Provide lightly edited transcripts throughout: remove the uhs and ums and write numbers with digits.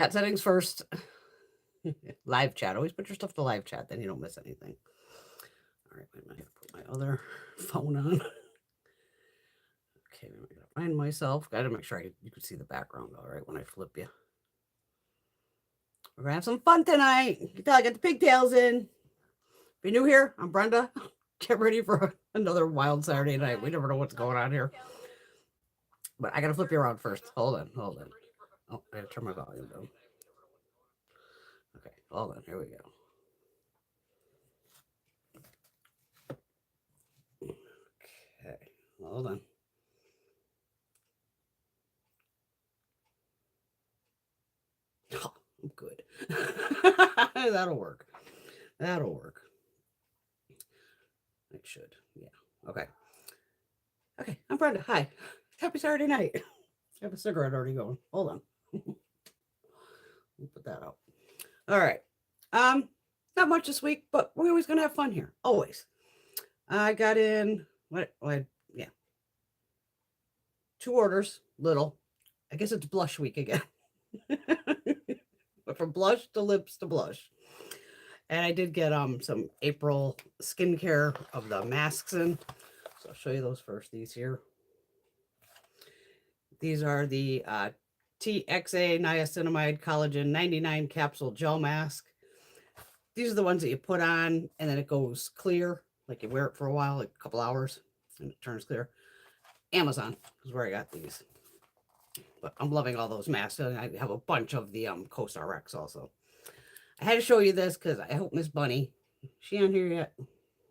Chat settings first. Live chat. Always put your stuff to live chat, then you don't miss anything. All right, wait a minute. I gotta put my other phone on. Okay, I'm gonna find myself. Gotta make sure you can see the background, all right, when I flip you. We're gonna have some fun tonight. You can tell I got the pigtails in. If you're new here, I'm Brenda. Get ready for another wild Saturday night. We never know what's going on here. But I gotta flip you around first. Hold on, hold on. Oh, I gotta turn my volume down. Okay, hold on. Here we go. Okay, hold on. Oh, I'm good. That'll work. That'll work. It should. Yeah. Okay. Okay. I'm Brenda. Hi. Happy Saturday night. I have a cigarette already going. Hold on. We'll put that out. All right. Not much this week, but we're always gonna have fun here. Always. I got in what yeah. 2 orders, little. I guess it's blush week again. But from blush to lips to blush. And I did get some April skincare of the masks in. So I'll show you those first. These here. These are the TXA niacinamide collagen 99 capsule gel mask. These are the ones that you put on and then it goes clear. Like you wear it for a while, like a couple hours, and it turns clear. Amazon is where I got these. But I'm loving all those masks. And I have a bunch of the CoStar X also. I had to show you this because I hope Miss Bunny. Is she on here yet?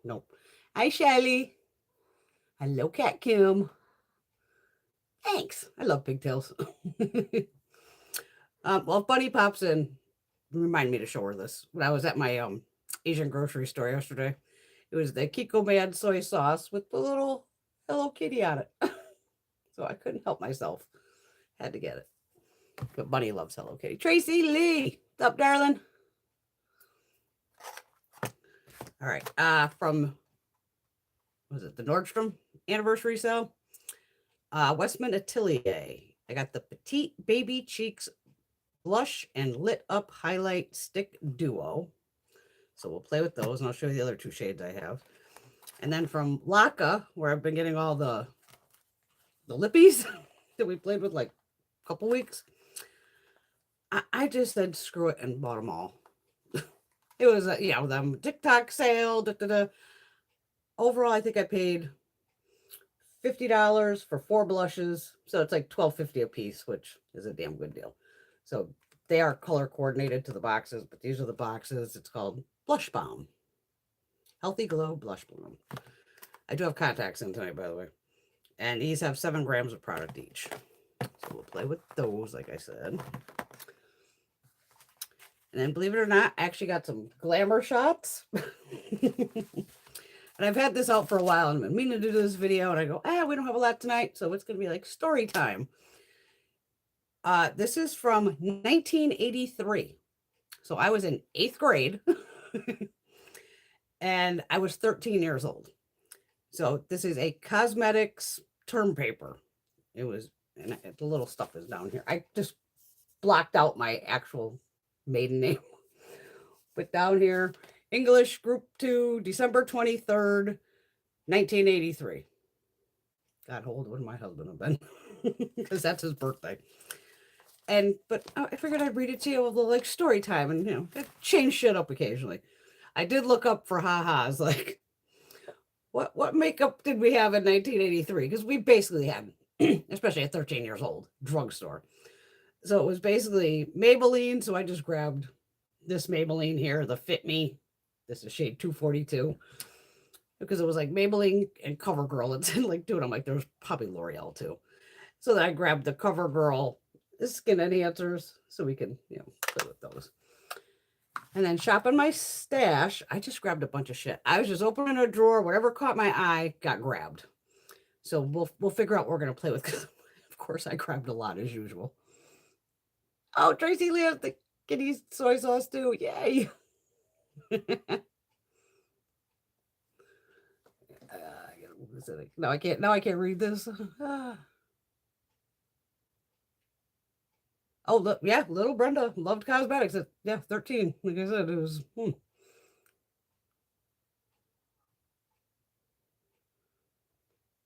Nope. Hi, Shelly. Hello, Cat Kim. Thanks. I love pigtails. Well, if Bunny pops in, remind me to show her this. When I was at my Asian grocery store yesterday, it was the Kiko Man soy sauce with the little Hello Kitty on it. So I couldn't help myself. Had to get it. But Bunny loves Hello Kitty. Tracy Lee. What's up, darling? All right. From, was it the Nordstrom anniversary sale? Westman Atelier. I got the Petite Baby Cheeks Blush and Lit Up Highlight Stick Duo. So we'll play with those, and I'll show you the other 2 shades I have. And then from Laka, where I've been getting all the lippies that we played with like a couple weeks, I just said screw it and bought them all. It was them TikTok sale. Overall, I think I paid $50 for 4 blushes, so it's like $12.50 a piece, which is a damn good deal. So they are color coordinated to the boxes, but these are the boxes. It's called Blush Balm. Healthy Glow Blush Balm. I do have contacts in tonight, by the way. And these have 7 grams of product each. So we'll play with those, like I said. And then, believe it or not, I actually got some Glamour shots. And I've had this out for a while, and I've been meaning to do this video, and I go, we don't have a lot tonight, so it's going to be like story time. This is from 1983. So I was in 8th grade, and I was 13 years old. So this is a cosmetics term paper. It was, and the little stuff is down here. I just blocked out my actual maiden name. But down here, English Group 2, December 23rd, 1983. God, how old would my husband have been? Because that's his birthday. But I figured I'd read it to you with a like story time and, change shit up occasionally. I did look up for ha-has, like, what makeup did we have in 1983? Because we basically had, especially at 13 years old, drugstore. So it was basically Maybelline, so I just grabbed this Maybelline here, the Fit Me. This is shade 242. Because it was like Maybelline and CoverGirl. It's like, dude, I'm like, there's probably L'Oreal too. So then I grabbed the CoverGirl skin enhancers so we can, play with those. And then shopping my stash, I just grabbed a bunch of shit. I was just opening a drawer, whatever caught my eye got grabbed. So we'll figure out what we're gonna play with, because of course I grabbed a lot as usual. Oh, Tracy Lee has the kitty soy sauce too. Yay. No, I can't. Now I can't read this. Oh, look, yeah, little Brenda loved cosmetics. Yeah, 13. Like I said, it was.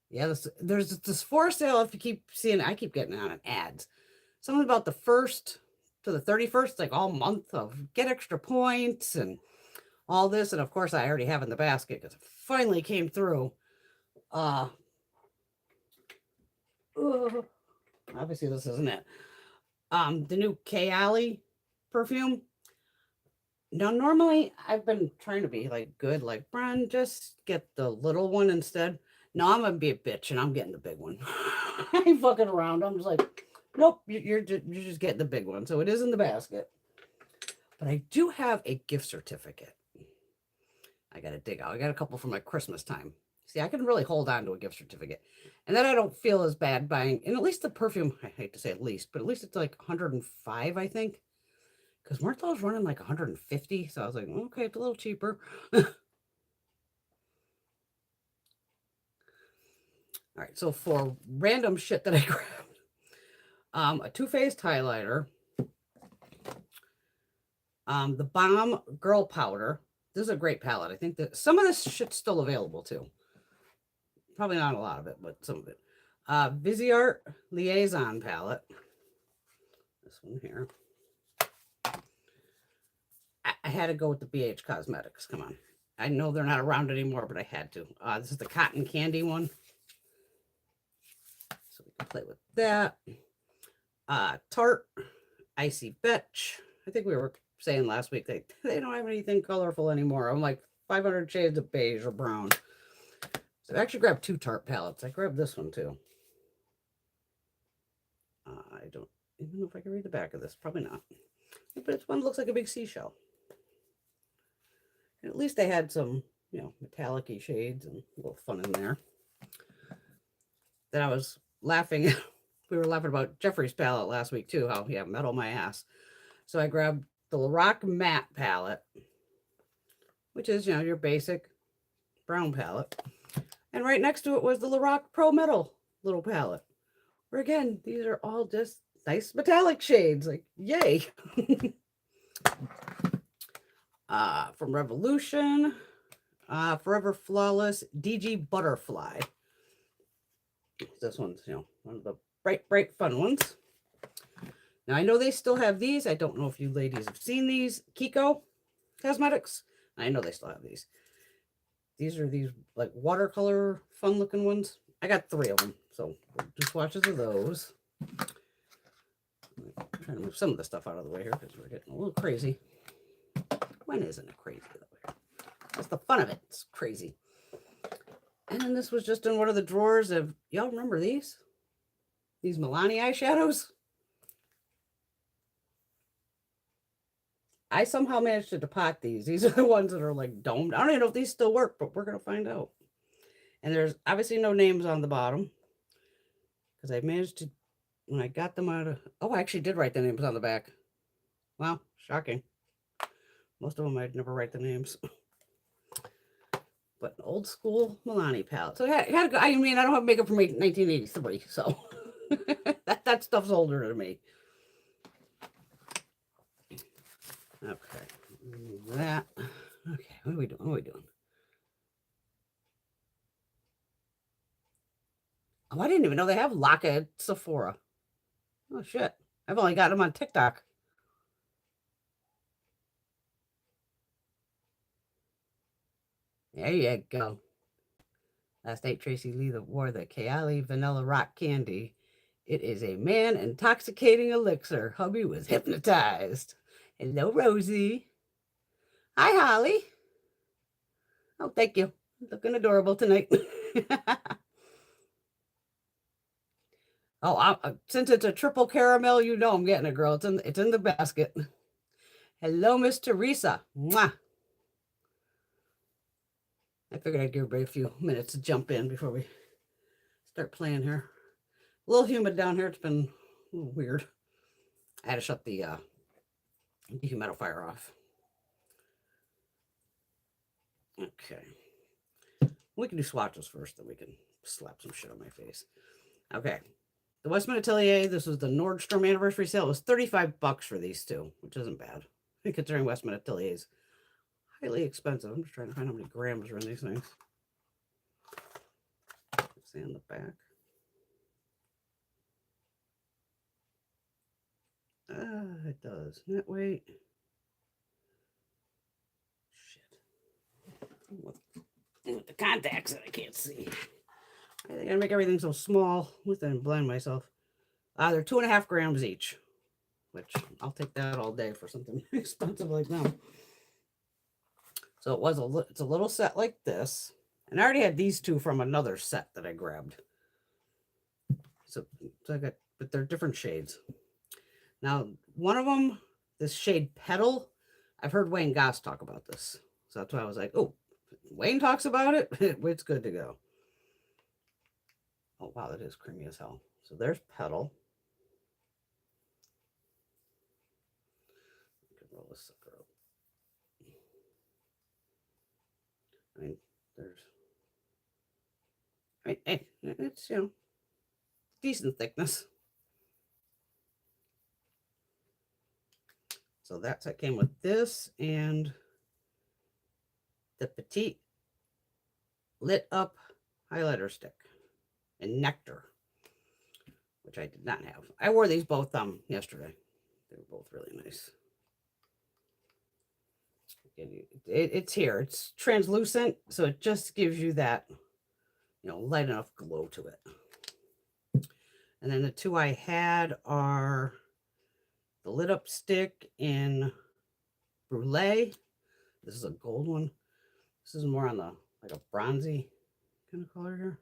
Yeah, there's this for sale. If you keep seeing, I keep getting on ads. Something about the 1st to the 31st, like all month of get extra points and all this. And of course, I already have in the basket because it finally came through. Uh, Obviously, this isn't it. The new Kayali perfume. Now, normally I've been trying to be like good, like Bren, just get the little one instead. No, I'm gonna be a bitch and I'm getting the big one. I ain't fucking around. I'm just like, nope, you're just getting the big one. So it is in the basket. But I do have a gift certificate. I gotta dig out. I got a couple for my Christmas time. See, I can really hold on to a gift certificate. And then I don't feel as bad buying, and at least the perfume, I hate to say at least, but at least it's like 105, I think. Because weren't those running like 150? So I was like, okay, it's a little cheaper. All right, so for random shit that I grabbed, a Too Faced highlighter, the Balm Girl Powder. This is a great palette. I think that some of this shit's still available too. Probably not a lot of it, but some of it. Viseart Liaison palette. This one here. I had to go with the BH Cosmetics. Come on. I know they're not around anymore, but I had to. This is the cotton candy one. So we can play with that. Tarte Icy Betch. I think we were saying last week they don't have anything colorful anymore. I'm like 500 shades of beige or brown. So I actually grabbed 2 Tarte palettes. I grabbed this one too. I don't even know if I can read the back of this. Probably not. But this one looks like a big seashell. And at least they had some, metallic-y shades and a little fun in there. Then I was laughing. We were laughing about Jeffrey's palette last week too, how he had metal my ass. So I grabbed the Lorac Matte palette, which is, your basic brown palette. And right next to it was the Lorac Pro Metal little palette. Where again, these are all just nice metallic shades. Like, yay. From Revolution, Forever Flawless, DG Butterfly. This one's, one of the bright, fun ones. Now, I know they still have these. I don't know if you ladies have seen these. Kiko Cosmetics. I know they still have these. These are these, like, watercolor, fun-looking ones. I got 3 of them, so we'll do swatches of those. I'm trying to move some of the stuff out of the way here because we're getting a little crazy. When isn't it crazy? That's the fun of it. It's crazy. And then this was just in one of the drawers of, y'all remember these? These Milani eyeshadows? I somehow managed to depot these. These are the ones that are like domed. I don't even know if these still work, but we're going to find out. And there's obviously no names on the bottom because I managed to, when I got them out of, I actually did write the names on the back. Wow, shocking. Most of them I'd never write the names. But an old school Milani palette. So I had to go. I mean, I don't have makeup from 1983, so that stuff's older than me. Okay, that. Okay, what are we doing? Oh, I didn't even know they have Laka at Sephora. Oh shit! I've only got them on TikTok. There you go. Last night, Tracy Lee wore the Kayali Vanilla Rock Candy. It is a man intoxicating elixir. Hubby was hypnotized. Hello, Rosie. Hi, Holly. Oh, thank you. Looking adorable tonight. Since it's a triple caramel, I'm getting it, girl. It's in the basket. Hello, Miss Teresa. Mwah. I figured I'd give everybody a few minutes to jump in before we start playing here. A little humid down here. It's been a little weird. I had to shut the dehumidifier off. Okay. We can do swatches first, then we can slap some shit on my face. Okay. the Westman Atelier, this was the Nordstrom anniversary sale. It was $35 for these two, which isn't bad. Considering Westman Atelier is highly expensive. I'm just trying to find how many grams are in these things. See on the back. It does. Net weight. Shit. With the contacts that I can't see. I gotta make everything so small with it and blind myself. They're 2.5 grams each, which I'll take that all day for something expensive like them. So it's a little set like this, and I already had these two from another set that I grabbed. So I got, but they're different shades. Now, one of them, this shade Petal, I've heard Wayne Goss talk about this, so that's why I was like, oh, Wayne talks about it, it's good to go. Oh wow, that is creamy as hell. So there's Petal. Roll this sucker up. I mean, it's, you know, decent thickness. So that's what came with this and the Petite lit up highlighter stick and Nectar, which I did not have. I wore these both yesterday. They were both really nice. It's here. It's translucent, so it just gives you that, you know, light enough glow to it. And then the two I had are the lit up stick in Brulee. This is a gold one. This is more on the like a bronzy kind of color here.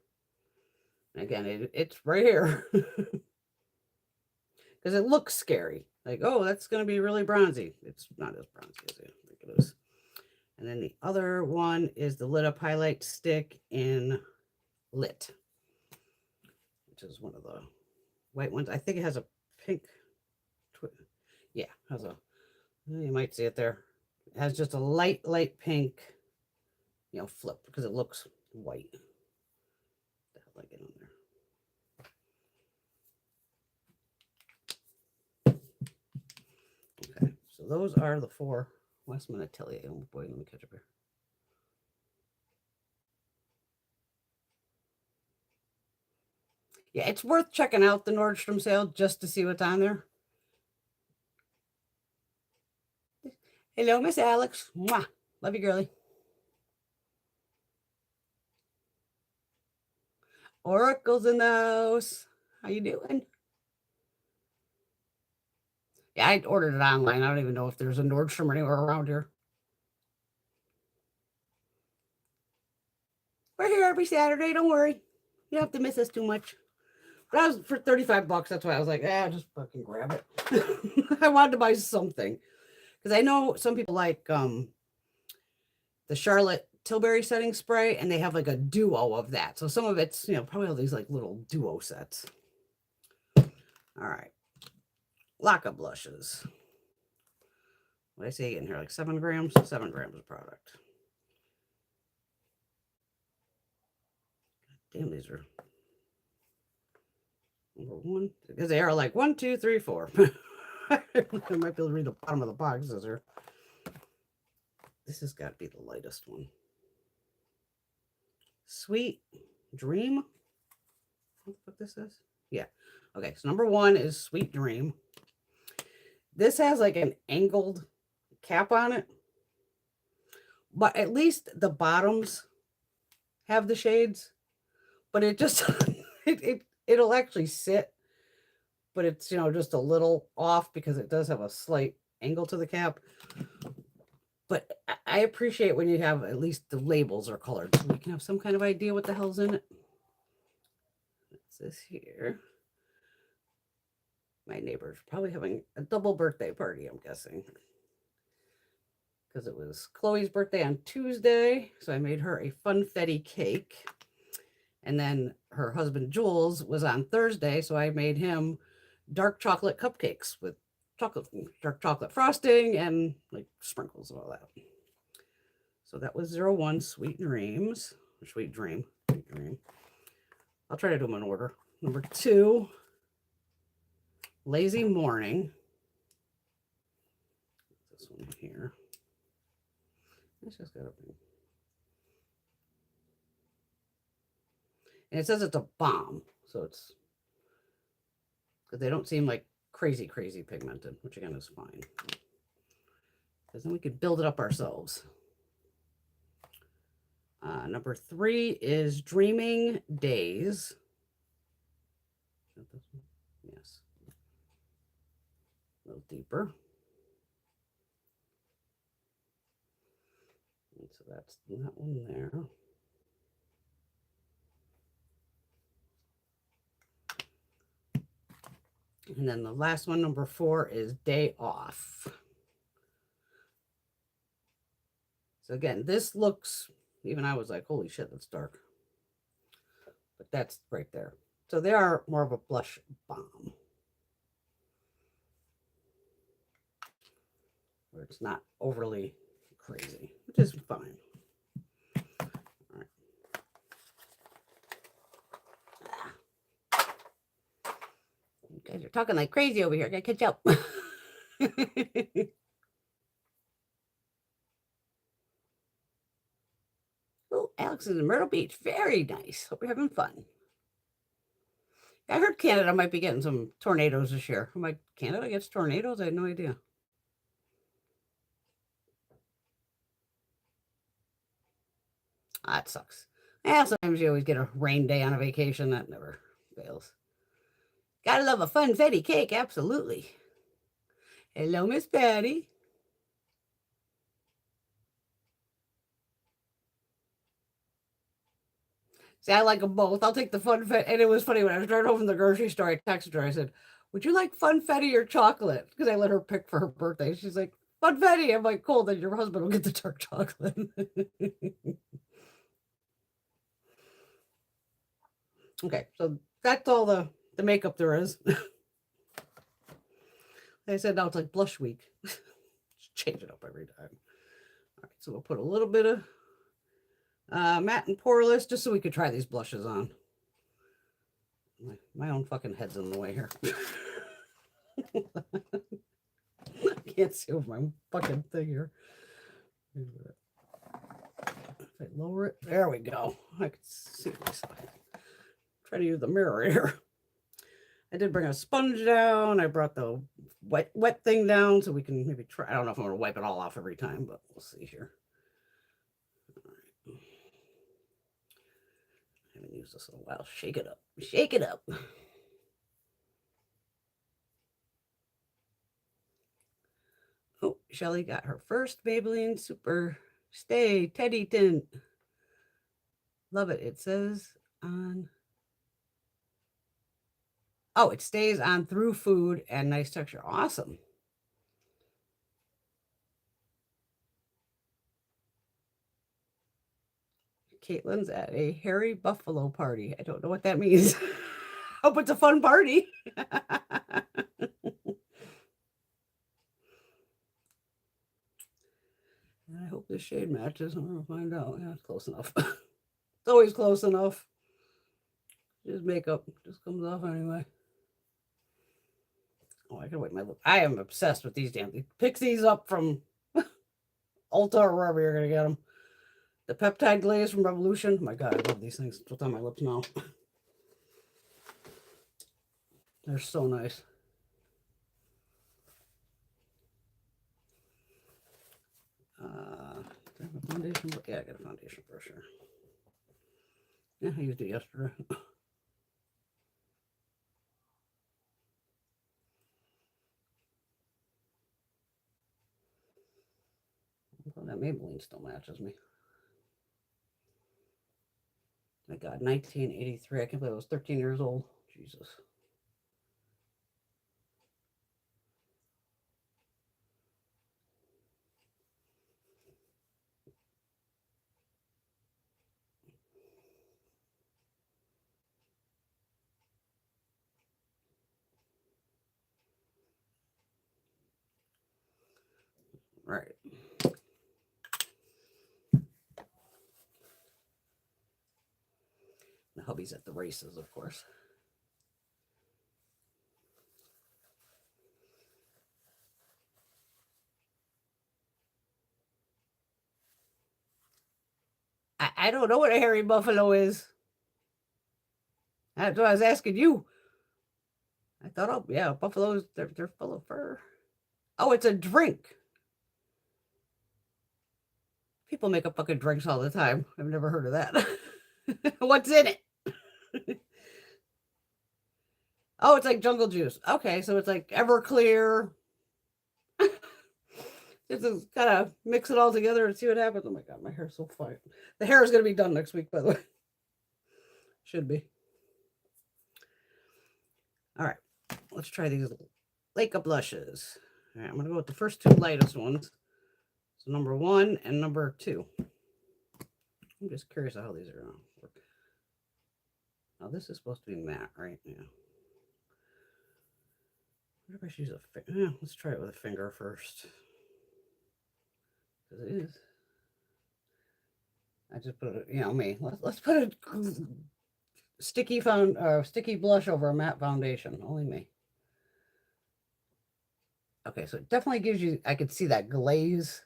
And again, it's right here because it looks scary. Like, oh, that's going to be really bronzy. It's not as bronzy as I think it is. And then the other one is the lit up highlight stick in Lit, which is one of the white ones. I think it has a pink. Yeah, has a. You might see it there. It has just a light pink, you know, flip because it looks white. The hell did I get on there? Okay, so those are the 4 Westman Atelier. Oh boy, let me catch up here. Yeah, it's worth checking out the Nordstrom sale just to see what's on there. Hello, Miss Alex. Mwah. Love you, girly. Oracle's in the house. How you doing? Yeah, I ordered it online. I don't even know if there's a Nordstrom anywhere around here. We're here every Saturday. Don't worry. You don't have to miss us too much. But I was for $35. That's why I was like, just fucking grab it. I wanted to buy something because I know some people like the Charlotte Tilbury setting spray, and they have like a duo of that. So some of it's, you know, probably all these like little duo sets. All right. Laka blushes. What did I say in here? Like 7 grams? 7 grams of product. Damn, these are number 1. Because they are like 1, 2, 3, 4. I might be able to read the bottom of the boxes here. This has got to be the lightest one. Sweet Dream. What this is? Yeah. Okay, so number 1 is Sweet Dream. This has like an angled cap on it, but at least the bottoms have the shades, but it just it'll actually sit, but it's, you know, just a little off because it does have a slight angle to the cap. But I appreciate when you have at least the labels are colored so we can have some kind of idea what the hell's in it. What's this here? My neighbor's probably having a double birthday party, I'm guessing. Because it was Chloe's birthday on Tuesday. So I made her a funfetti cake. And then her husband Jules was on Thursday. So I made him dark chocolate cupcakes with dark chocolate frosting and like sprinkles and all that. So that was 01 Sweet Dreams. Sweet Dream. I'll try to do them in order. Number 2 Lazy Morning. This one here. Let's just gotta bring. And it says it's a balm, so it's because they don't seem like crazy pigmented, which again is fine. Because then we could build it up ourselves. Number 3 is Dreaming Days. Yes. A little deeper. And so that's that one there. And then the last one, number 4, is Day Off. So again, this looks, even I was like, holy shit, that's dark. But that's right there. So they are more of a blush balm. Where it's not overly crazy, which is fine. All right. You guys are talking like crazy over here. I gotta catch up. Oh, Alex is in Myrtle Beach. Very nice. Hope you're having fun. I heard Canada might be getting some tornadoes this year. I'm like, Canada gets tornadoes? I had no idea. That sucks. Yeah, sometimes you always get a rain day on a vacation. That never fails. Gotta love a funfetti cake, absolutely. Hello, Miss Patty. See, I like them both. I'll take the funfetti. And it was funny when I was driving home from the grocery store, I texted her. I said, would you like funfetti or chocolate? Because I let her pick for her birthday. She's like, funfetti. I'm like, cool, then your husband will get the dark chocolate. Okay, so that's all the makeup there is. I said now it's like blush week. Just change it up every time. All right, so we'll put a little bit of matte and poreless just so we could try these blushes on. My own fucking head's in the way here. I can't see over my fucking thing here. If I lower it, there we go. I can see myself. Try to use the mirror here. I did bring a sponge down. I brought the wet thing down so we can maybe try. I don't know if I'm going to wipe it all off every time, but we'll see here. All right. I haven't used this in a while. Shake it up. Shake it up. Oh, Shelly got her first Maybelline Super Stay Teddy Tint. Love it. It says on. Oh, it stays on through food and nice texture. Awesome. Caitlin's at a hairy buffalo party. I don't know what that means. Hope it's a fun party. I hope this shade matches. I'm gonna find out. Yeah, it's close enough. It's always close enough. Just makeup just comes off anyway. Oh, I can wipe my lip. I am obsessed with these damn things. Pick these up from Ulta or wherever you're gonna get them. The peptide glaze from Revolution. Oh my God, I love these things. It's on my lips now. They're so nice. Do I have a foundation? Yeah, I got a foundation brush here. Yeah, I used it yesterday. Well, that Maybelline still matches me. My God, 1983. I can't believe I was 13 years old. Jesus. Right. The hubby's at the races, of course. I don't know what a hairy buffalo is. That's what I was asking you. I thought, oh yeah, buffaloes, they're full of fur. Oh, it's a drink. People make up fucking drinks all the time. I've never heard of that. What's in it? Oh, it's like jungle juice. Okay, so it's like Everclear. Just kind of mix it all together and see what happens. Oh my god, my hair's so fine. The hair is going to be done next week, by the way. Should be. All right, let's try these Laka blushes. All right, I'm going to go with the first two lightest ones. So number 1 and number 2. I'm just curious how these are going to work. Now this is supposed to be matte, right? Yeah. What if I use a finger? Yeah, let's try it with a finger first. Because it is. I just put it, you know me. Let's put a sticky blush over a matte foundation. Only me. Okay, so it definitely gives you, I could see that glaze.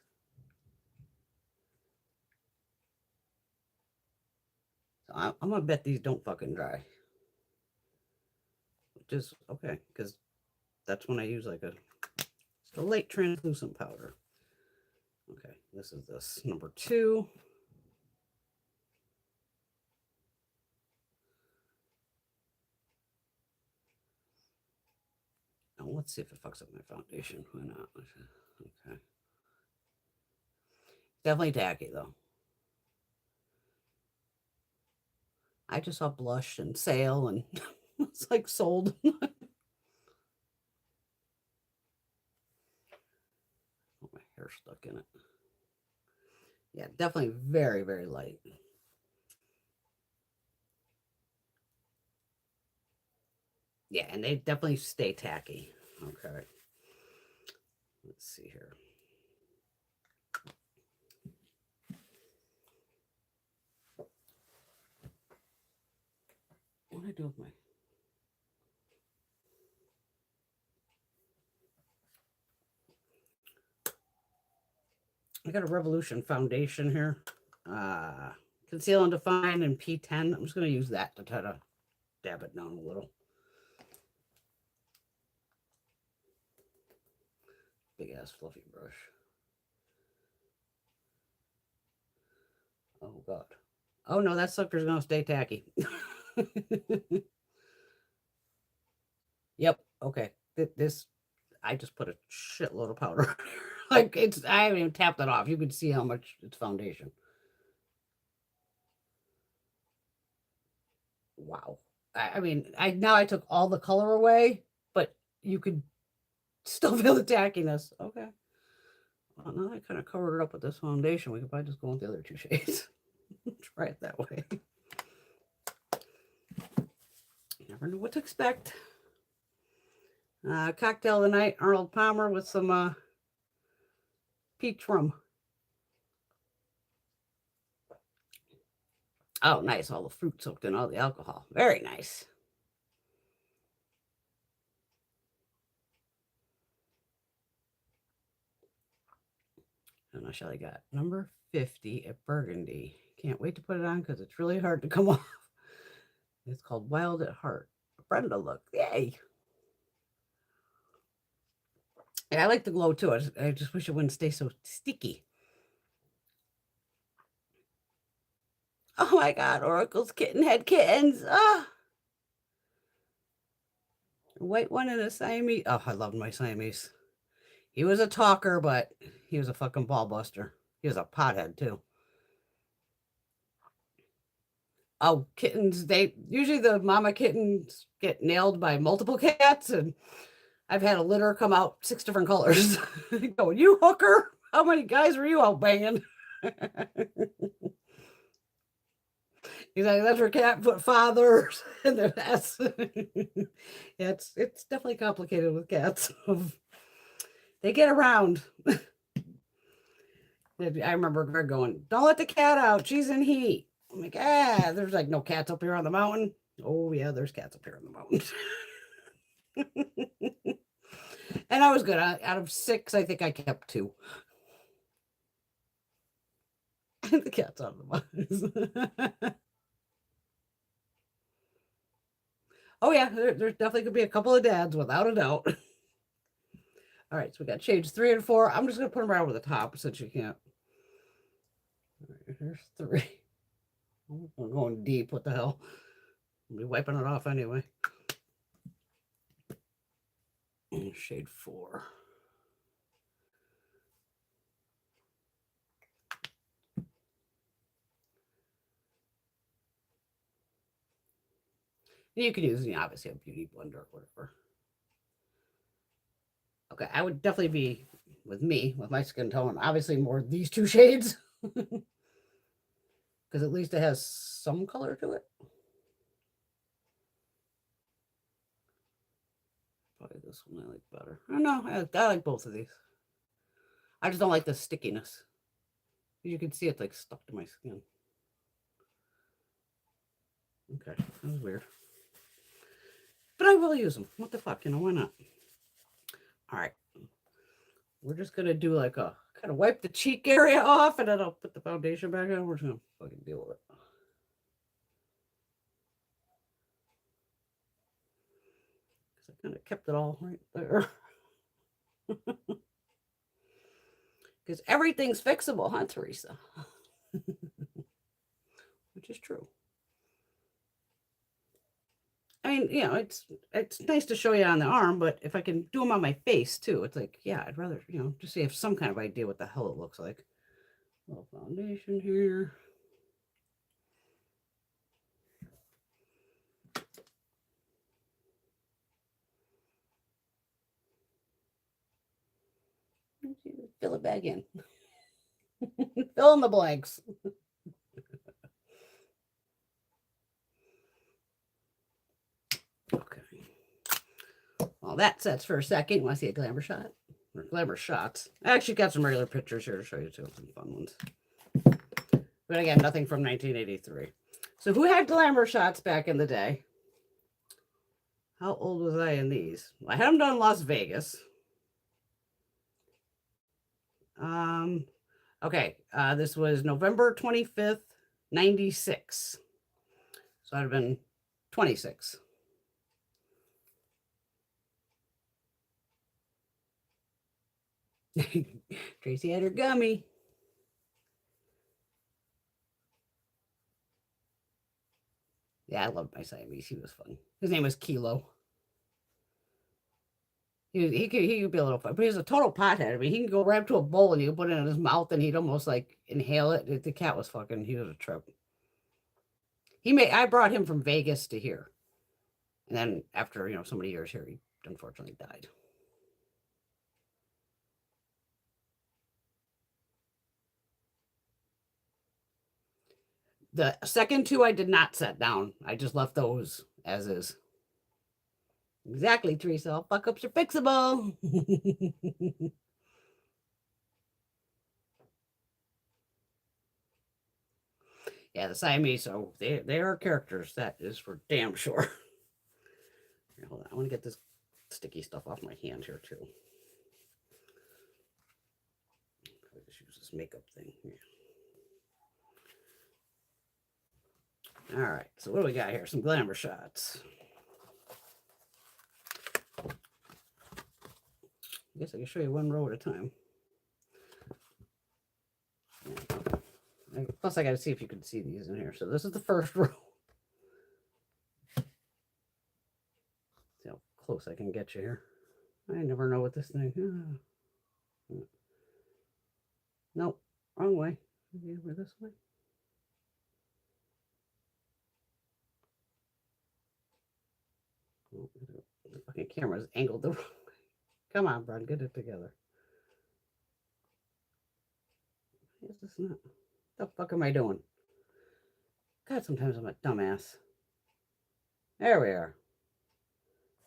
So I'm gonna bet these don't fucking dry. Just okay, because that's when I use like a light translucent powder. Okay, this is this number 2. Now let's see if it fucks up my foundation. Why not? Okay. Definitely tacky though. I just saw blush and sale and it's like sold. Oh, my hair stuck in it. Yeah, definitely very, very light. Yeah, and they definitely stay tacky. Okay. Let's see here. What do I do with my... I got a Revolution foundation here. Conceal and Define in P10. I'm just going to use that to try to dab it down a little. Big ass fluffy brush. Oh god. Oh no, that sucker's gonna stay tacky. Yep. Okay. This I just put a shitload of powder. Like I haven't even tapped it off. You can see how much it's foundation. Wow. I mean, now I took all the color away, but you could still feel the tackiness. Okay. Well, now I kind of covered it up with this foundation. We could probably just go with the other 2 shades. Try it that way. You never know what to expect. Cocktail of the night, Arnold Palmer with some peach rum. Oh, nice. All the fruit soaked in all the alcohol. Very nice. And I shall I got number 50 at Burgundy. Can't wait to put it on because it's really hard to come off. It's called Wild at Heart. Brenda look. Yay. And I like the glow too. I just wish it wouldn't stay so sticky. Oh my god, Oracle's kitten had kittens. Ah. A white one and a Siamese. Oh, I loved my Siamese. He was a talker, but he was a fucking ball buster. He was a pothead too. Oh, kittens, they usually the mama kittens get nailed by multiple cats, and I've had a litter come out 6 different colors. Go, you hooker, how many guys were you out banging? He's like, that's her cat foot fathers. And that's yeah, it's definitely complicated with cats. They get around. I remember Greg going, don't let the cat out, she's in heat. I'm like, there's like no cats up here on the mountain. Oh yeah, there's cats up here on the mountain. And I was good. Out of 6, I think I kept 2. The cat's out of the box. Oh yeah, there's definitely gonna be a couple of dads without a doubt. All right, so we got shades 3 and 4. I'm just gonna put them right over the top since you can't. All right, here's 3. I'm going deep. What the hell? I'll be wiping it off anyway. And shade 4. You could use, obviously a beauty blender or whatever. Okay, I would definitely be with my skin tone, obviously more these 2 shades. Because at least it has some color to it. Probably this one I like better. I don't know. I like both of these. I just don't like the stickiness. You can see it's like stuck to my skin. Okay, that was weird. But I will use them. What the fuck? Why not? All right. We're just going to do like a kind of wipe the cheek area off, and then I'll put the foundation back on. We're just going to fucking deal with it. Because I kind of kept it all right there. Because everything's fixable, huh, Teresa? Which is true. I mean, it's nice to show you on the arm, but if I can do them on my face too, it's like, yeah, I'd rather, just so you have some kind of idea what the hell it looks like. A little foundation here. Fill it back in. Fill in the blanks. Okay. Well, that sets for a second. You want to see a glamour shot? Or glamour shots. I actually got some regular pictures here to show you too. Some fun ones. But again, nothing from 1983. So who had glamour shots back in the day? How old was I in these? Well, I had them done in Las Vegas. Okay. This was November 25th, 96. So I'd have been 26. Tracy had her gummy. Yeah, I loved my Siamese. He was fun. His name was Kilo. He could be a little fun, but he's a total pothead. I mean, he can go right up to a bowl and you put it in his mouth and he'd almost like inhale it. The cat was fucking. He was a trip. I brought him from Vegas to here, and then after so many years here, he unfortunately died. The second 2 I did not set down. I just left those as is. Exactly, Teresa. All fuck ups are fixable. Yeah, the Siamese, so they are characters. That is for damn sure. Here, hold on. I want to get this sticky stuff off my hand here, too. I'll just use this makeup thing. Yeah. All right, so what do we got here? Some glamour shots. I guess I can show you one row at a time. Yeah. Plus, I got to see if you can see these in here. So this is the first row. See how close I can get you here. I never know what this thing. Nope, wrong way. Maybe over this way. Oh, the fucking camera's angled the wrong way. Come on, bud, get it together. Is this not? What the fuck am I doing? God, sometimes I'm a dumbass. There we are.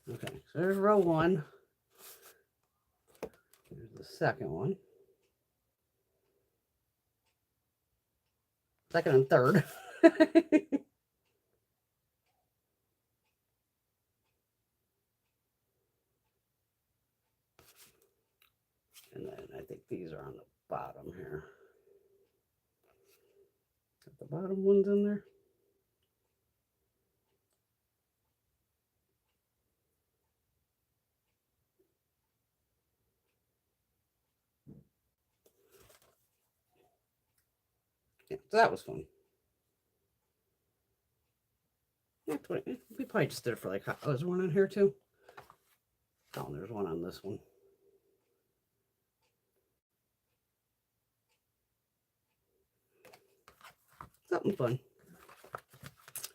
Okay, so there's row 1. Here's the second one. Second and third. And then I think these are on the bottom here. bottom ones in there. Yeah, so that was fun. Yeah, we probably just did it for like, oh, there's one on here too. Oh, there's one on this one. Something fun.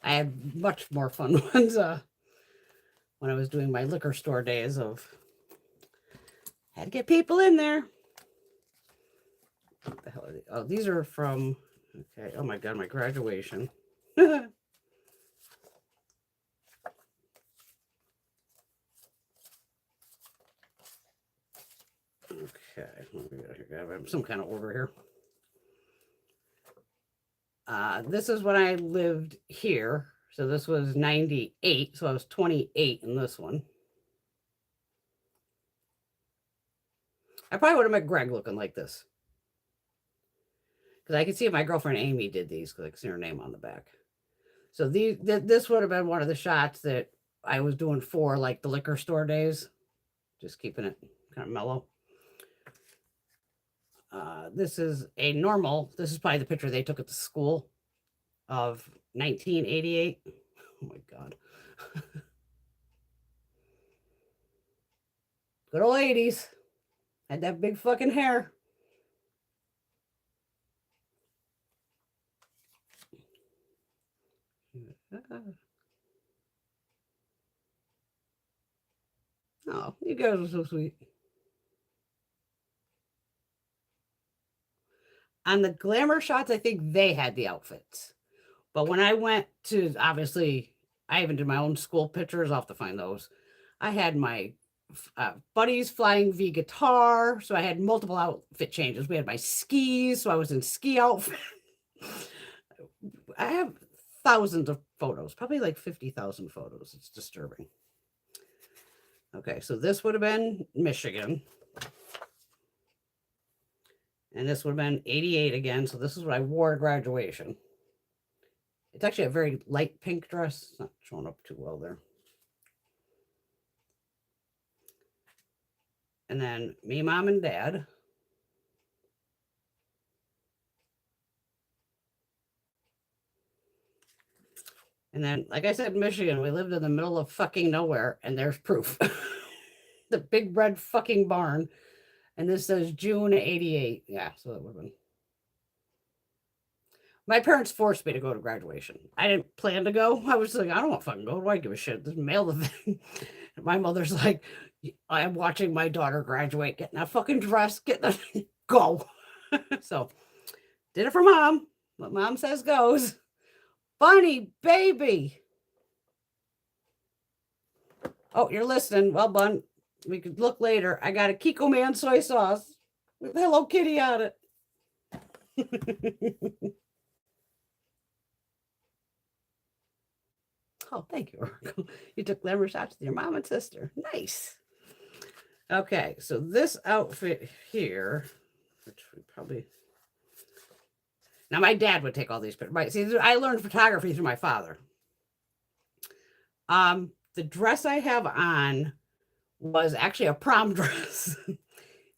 I had much more fun ones when I was doing my liquor store days of had to get people in there. What the hell are these? Oh, these are from, okay, oh my God, my graduation. Okay, what do we got here? I have some kind of order here. This is when I lived here. So this was 98. So I was 28 in this one. I probably would have met Greg looking like this. Because I could see my girlfriend Amy did these because I could see her name on the back. So this would have been one of the shots that I was doing for like the liquor store days. Just keeping it kind of mellow. This is a normal. This is probably the picture they took at the school of 1988. Oh my God. Good old 80s. Had that big fucking hair. Oh, you guys are so sweet. On the Glamour shots, I think they had the outfits. But when I went to, obviously, I even did my own school pictures. I'll have to find those. I had my buddies flying V guitar. So I had multiple outfit changes. We had my skis. So I was in ski outfit. I have thousands of photos, probably like 50,000 photos. It's disturbing. Okay, so this would have been Michigan. And this would have been 88 again. So this is what I wore at graduation. It's actually a very light pink dress. It's not showing up too well there. And then me, mom, and dad. And then, like I said, Michigan, we lived in the middle of fucking nowhere, and there's proof. The big red fucking barn. And this says June 88. Yeah, so that would have been. My parents forced me to go to graduation. I didn't plan to go. I was like, I don't want to fucking go. Why give a shit? Just mail the thing. My mother's like, I am watching my daughter graduate, getting a fucking dress, getting a go. So did it for mom. What mom says goes. Bunny, baby. Oh, you're listening. Well, Bun, we could look later. I got a Kiko Man soy sauce with Hello Kitty on it. Oh, thank you. You took glamour shots with your mom and sister. Nice. Okay, so this outfit here, which we probably. Now, my dad would take all these pictures. Right. See, I learned photography through my father. The dress I have on was actually a prom dress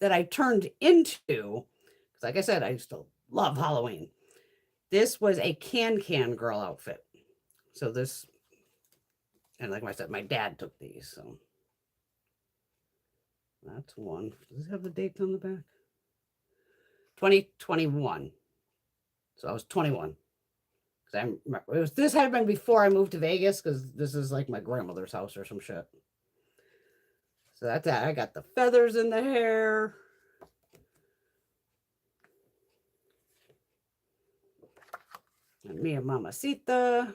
that I turned into, because like I said, I used to love Halloween. This was a can girl outfit. So this, and like I said, my dad took these. So that's one. Does it have the dates on the back? 2021. So I was 21. Because this had been before I moved to Vegas, because this is like my grandmother's house or some shit. So that's that. I got the feathers in the hair. And me and Mamacita.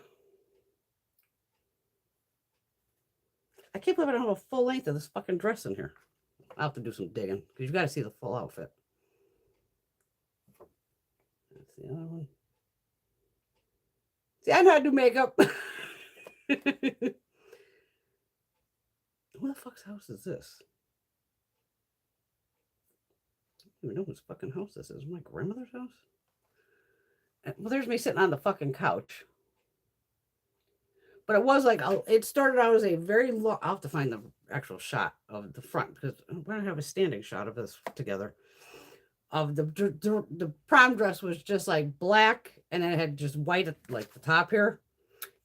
I can't believe I don't have a full length of this fucking dress in here. I'll have to do some digging, because you got to see the full outfit. That's the other one. See, I know how to do makeup. Who the fuck's house is this? I don't even know whose fucking house this is. My grandmother's house? Well, there's me sitting on the fucking couch. But it was like, it started out as a very long, I'll have to find the actual shot of the front because we're going to have a standing shot of this together. Of the prom dress was just like black and then it had just white at like the top here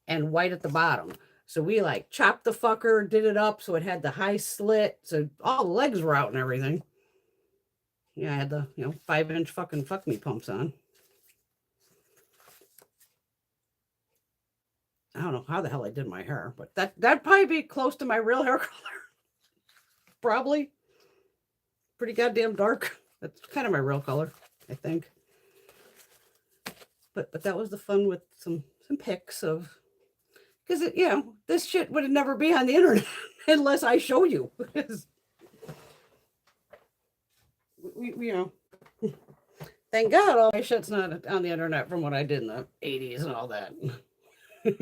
and white at the bottom. So we like chopped the fucker, did it up so it had the high slit. So all the legs were out and everything. Yeah, I had the 5-inch fucking fuck me pumps on. I don't know how the hell I did my hair, but that'd probably be close to my real hair color. Probably. Pretty goddamn dark. That's kind of my real color, I think. But that was the fun with some pics of, because this shit would never be on the internet unless I show you. Thank God all my shit's not on the internet from what I did in the 80s and all that. Yeah,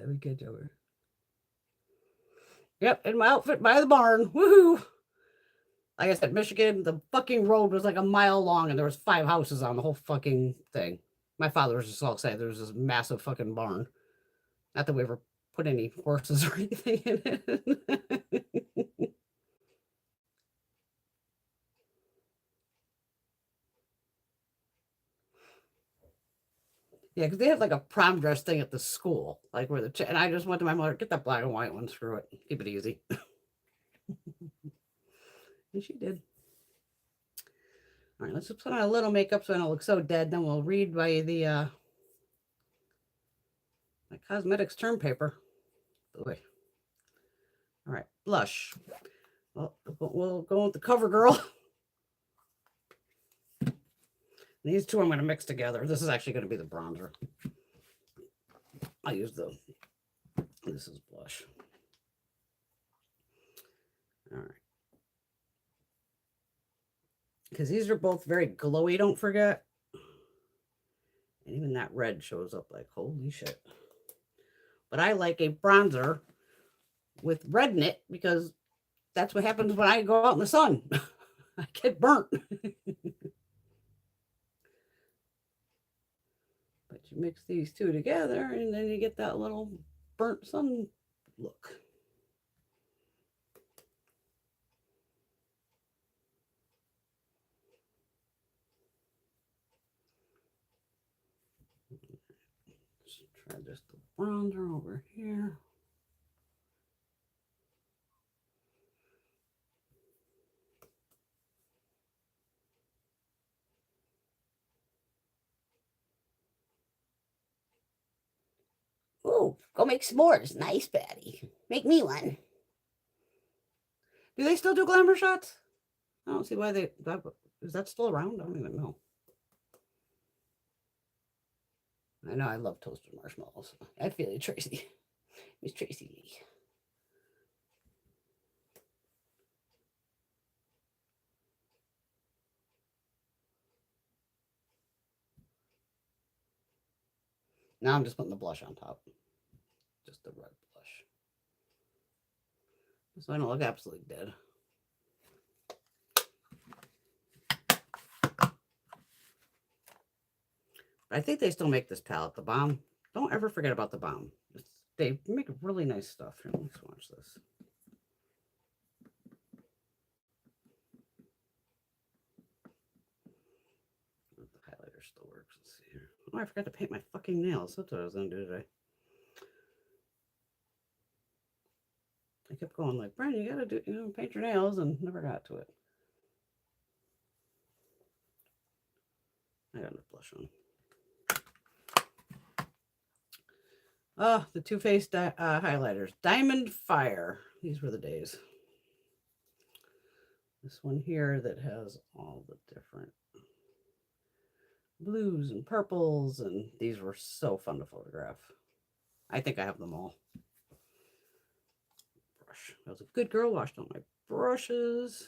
we get over. Yep, in my outfit by the barn. Woohoo! Like I said, Michigan, the fucking road was like a mile long and there was 5 houses on the whole fucking thing. My father was just all excited. There was this massive fucking barn. Not that we ever put any horses or anything in it. Yeah, because they had like a prom dress thing at the school, like where and I just went to my mother, get that black and white one, screw it, keep it easy. And she did. All right, let's just put on a little makeup so I don't look so dead. Then we'll read by the my cosmetics term paper. Boy. All right, blush. Well, we'll go with the CoverGirl. Girl. These two I'm going to mix together. This is actually going to be the bronzer. I use this is blush. All right. Because these are both very glowy, don't forget. And even that red shows up like, holy shit. But I like a bronzer with red in it because that's what happens when I go out in the sun. I get burnt. But you mix these two together and then you get that little burnt sun look. Let's try just the bronzer over here. Oh, go make s'mores. Nice, Patty. Make me one. Do they still do glamour shots? I don't see why is that still around? I don't even know. I know I love toasted marshmallows. I feel you, Tracy. Miss Tracy Lee. Now I'm just putting the blush on top. Just the red blush. So I don't look absolutely dead. I think they still make this palette, the Balm. Don't ever forget about the Balm. They make really nice stuff. Here, let's watch this. The highlighter still works. Let's see here. Oh, I forgot to paint my fucking nails. That's what I was going to do today. I kept going like, Brian, you got to do, paint your nails, and never got to it. I got enough blush on. Oh, the Too Faced highlighters. Diamond Fire. These were the days. This one here that has all the different blues and purples, and these were so fun to photograph. I think I have them all. Brush. I was a good girl, washed out my brushes.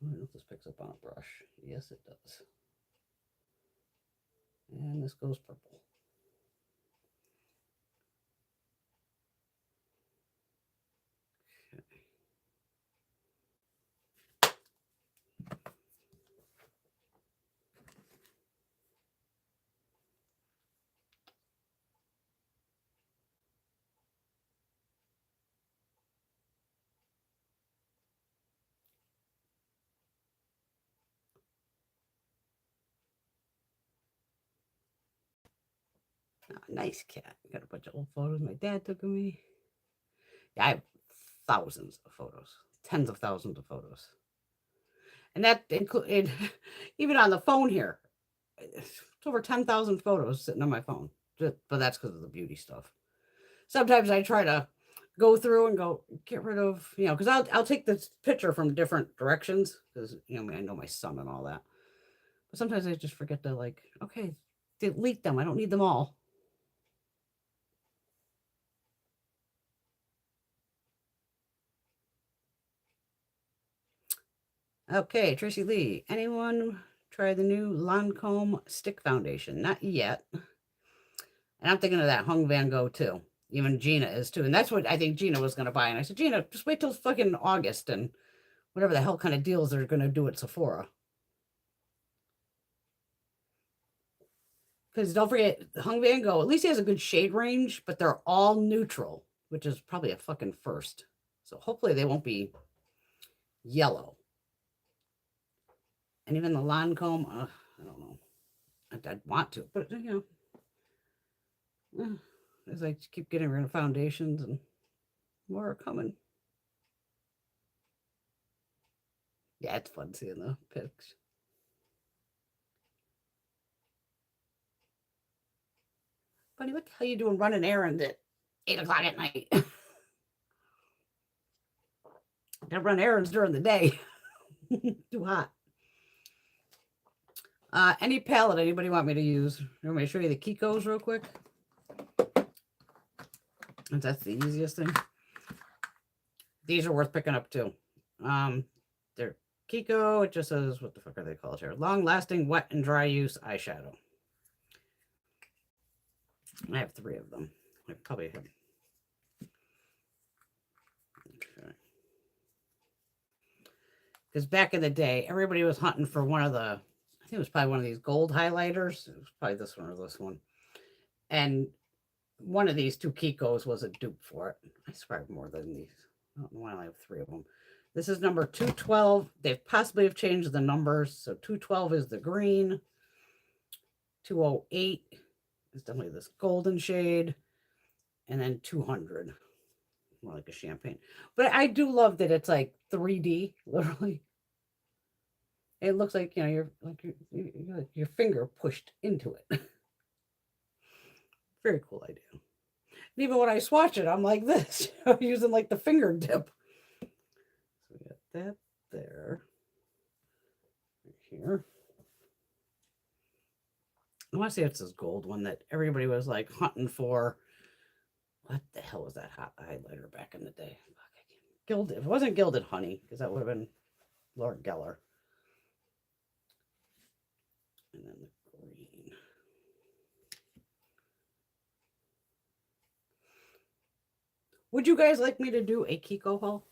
I don't know if this picks up on a brush. Yes, it does. And this goes purple. Oh, nice cat. Got a bunch of old photos my dad took of me. Yeah, I have thousands of photos, tens of thousands of photos. And that include even on the phone here. It's over 10,000 photos sitting on my phone. But that's because of the beauty stuff. Sometimes I try to go through and go get rid of, because I'll take this picture from different directions because I know my son and all that. But sometimes I just forget to okay, delete them. I don't need them all. Okay, Tracy Lee. Anyone try the new Lancome stick foundation? Not yet. And I'm thinking of that Hung Van Gogh too. Even Gina is too. And that's what I think Gina was going to buy. And I said, Gina, just wait till fucking August and whatever the hell kind of deals they're going to do at Sephora. Because don't forget, Hung Van Gogh, at least he has a good shade range, but they're all neutral, which is probably a fucking first. So hopefully they won't be yellow. And even the Lancome, I don't know. I'd want to, but as I keep getting rid of foundations and more are coming. Yeah, it's fun seeing the pics. Buddy, what the hell are you doing running errands at 8 o'clock at night? Don't run errands during the day. Too hot. Any palette anybody want me to use? You want me to show you the Kikos real quick? And that's the easiest thing. These are worth picking up too. They're Kiko. It just says, what the fuck are they called here? Long-lasting wet and dry use eyeshadow. I have 3 of them. I probably have. Okay. Because back in the day, everybody was hunting for one of the, I think it was probably one of these gold highlighters. It was probably this one or this one. And one of these 2 Kikos was a dupe for it. I swear I have more than these. I don't know why I have 3 of them. This is number 212. They possibly have changed the numbers. So 212 is the green. 208 is definitely this golden shade. And then 200, more like a champagne. But I do love that it's like 3D, literally. It looks like, you're like your finger pushed into it. Very cool idea. And even when I swatch it, I'm like this, using like the finger dip. So we got that there. Right here. I want to say it's this gold one that everybody was like hunting for. What the hell was that hot highlighter back in the day? Gilded. It wasn't Gilded Honey, because that would have been Lord Geller. And then the green. Would you guys like me to do a Kiko haul?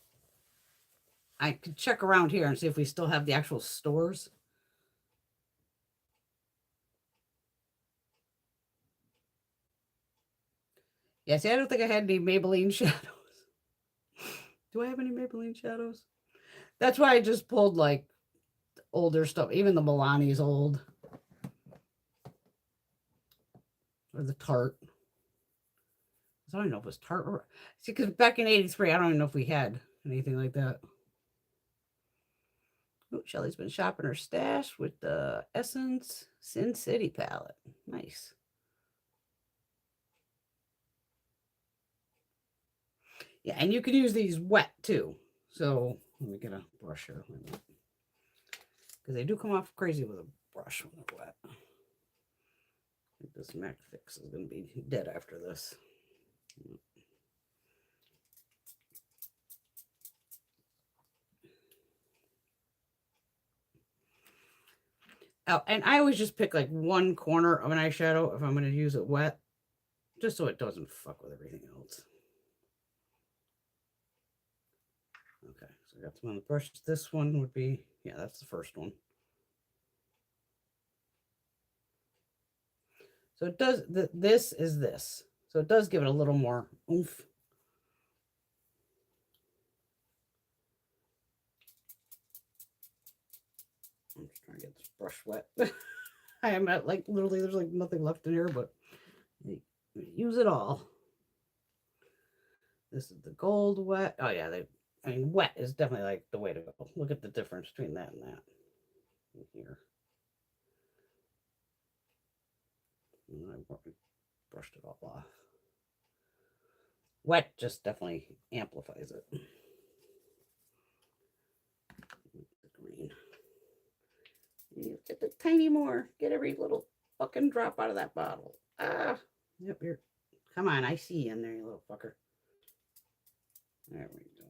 I could check around here and see if we still have the actual stores. Yeah, see, I don't think I had any Maybelline shadows. Do I have any Maybelline shadows? That's why I just pulled like older stuff. Even the Milani's old. Or the Tarte. I don't even know if it was Tarte or... See, because back in 83, I don't even know if we had anything like that. Oh, Shelly's been shopping her stash with the Essence Sin City palette. Nice. Yeah, and you can use these wet too. So let me get a brush here. Because they do come off crazy with a brush when they're wet. I think this MAC Fix is going to be dead after this. Oh, and I always just pick like one corner of an eyeshadow if I'm going to use it wet, just so it doesn't fuck with everything else. Okay, so I got some on the brush. This one would be, yeah, that's the first one. So it does, this is this. So it does give it a little more oomph. I'm just trying to get this brush wet. I am at like, literally, there's like nothing left in here, but Use it all. This is the gold wet. Oh yeah, I mean, wet is definitely like the way to go. Look at the difference between that and that. Here. And I brushed it all off. Wet just definitely amplifies it. The green. You get the tiny more. Get every little fucking drop out of that bottle. Ah. Yep, you're. Come on, I see you in there, you little fucker. There we go.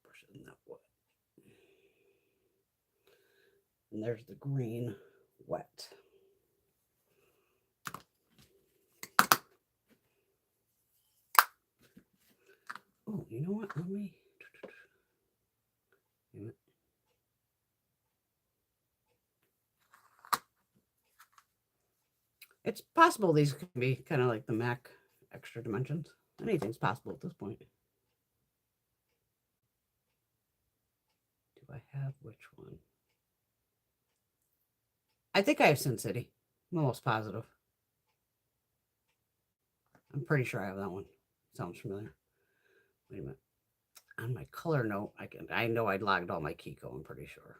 Brush it in that wet. And there's the green wet. Oh, you know what? Let me. It's possible these could be kind of like the MAC extra dimensions. Anything's possible at this point. Do I have which one? I think I have Sin City. I'm almost positive. I'm pretty sure I have that one. Sounds familiar. Wait a minute. On my color note, I know I'd logged all my Kiko, I'm pretty sure.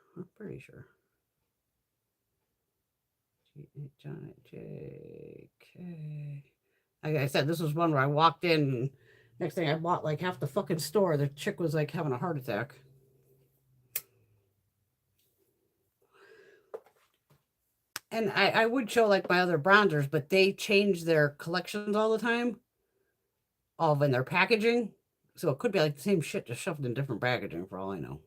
JK. Like I said, this was one where I walked in, and next thing I bought like half the fucking store. The chick was like having a heart attack. And I would show like my other bronzers, but they change their collections all the time. All in their packaging. So it could be like the same shit, just shoved in different packaging for all I know.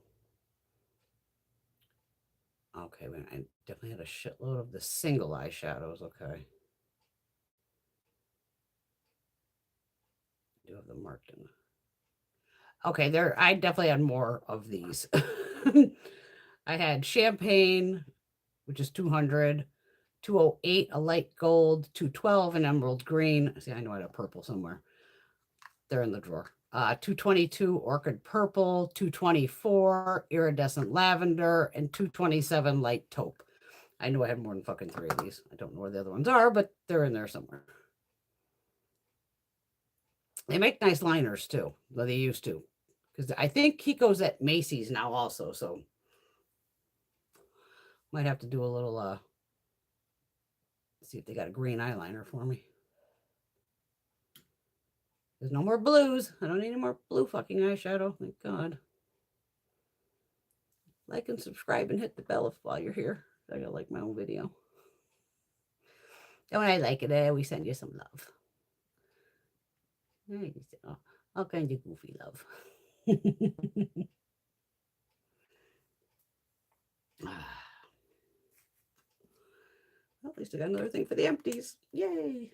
Okay, wait, I definitely had a shitload of the single eyeshadows. Okay. I do have them marked in. Okay, I definitely had more of these. I had champagne, which is 200, 208, a light gold, 212, an emerald green. See, I know I had a purple somewhere. They're in the drawer. 222 orchid purple, 224 iridescent lavender, and 227 light taupe. I know I had more than fucking 3 of these. I don't know where the other ones are, but they're in there somewhere. They make nice liners too. Well, they used to. Because I think Kiko's at Macy's now also, so might have to do a little see if they got a green eyeliner for me. There's no more blues. I don't need any more blue fucking eyeshadow. Thank God. Like and subscribe and hit the bell while you're here. I gotta like my own video. And when I like it, we send you some love. All kinds of goofy love. Well, at least I got another thing for the empties. Yay.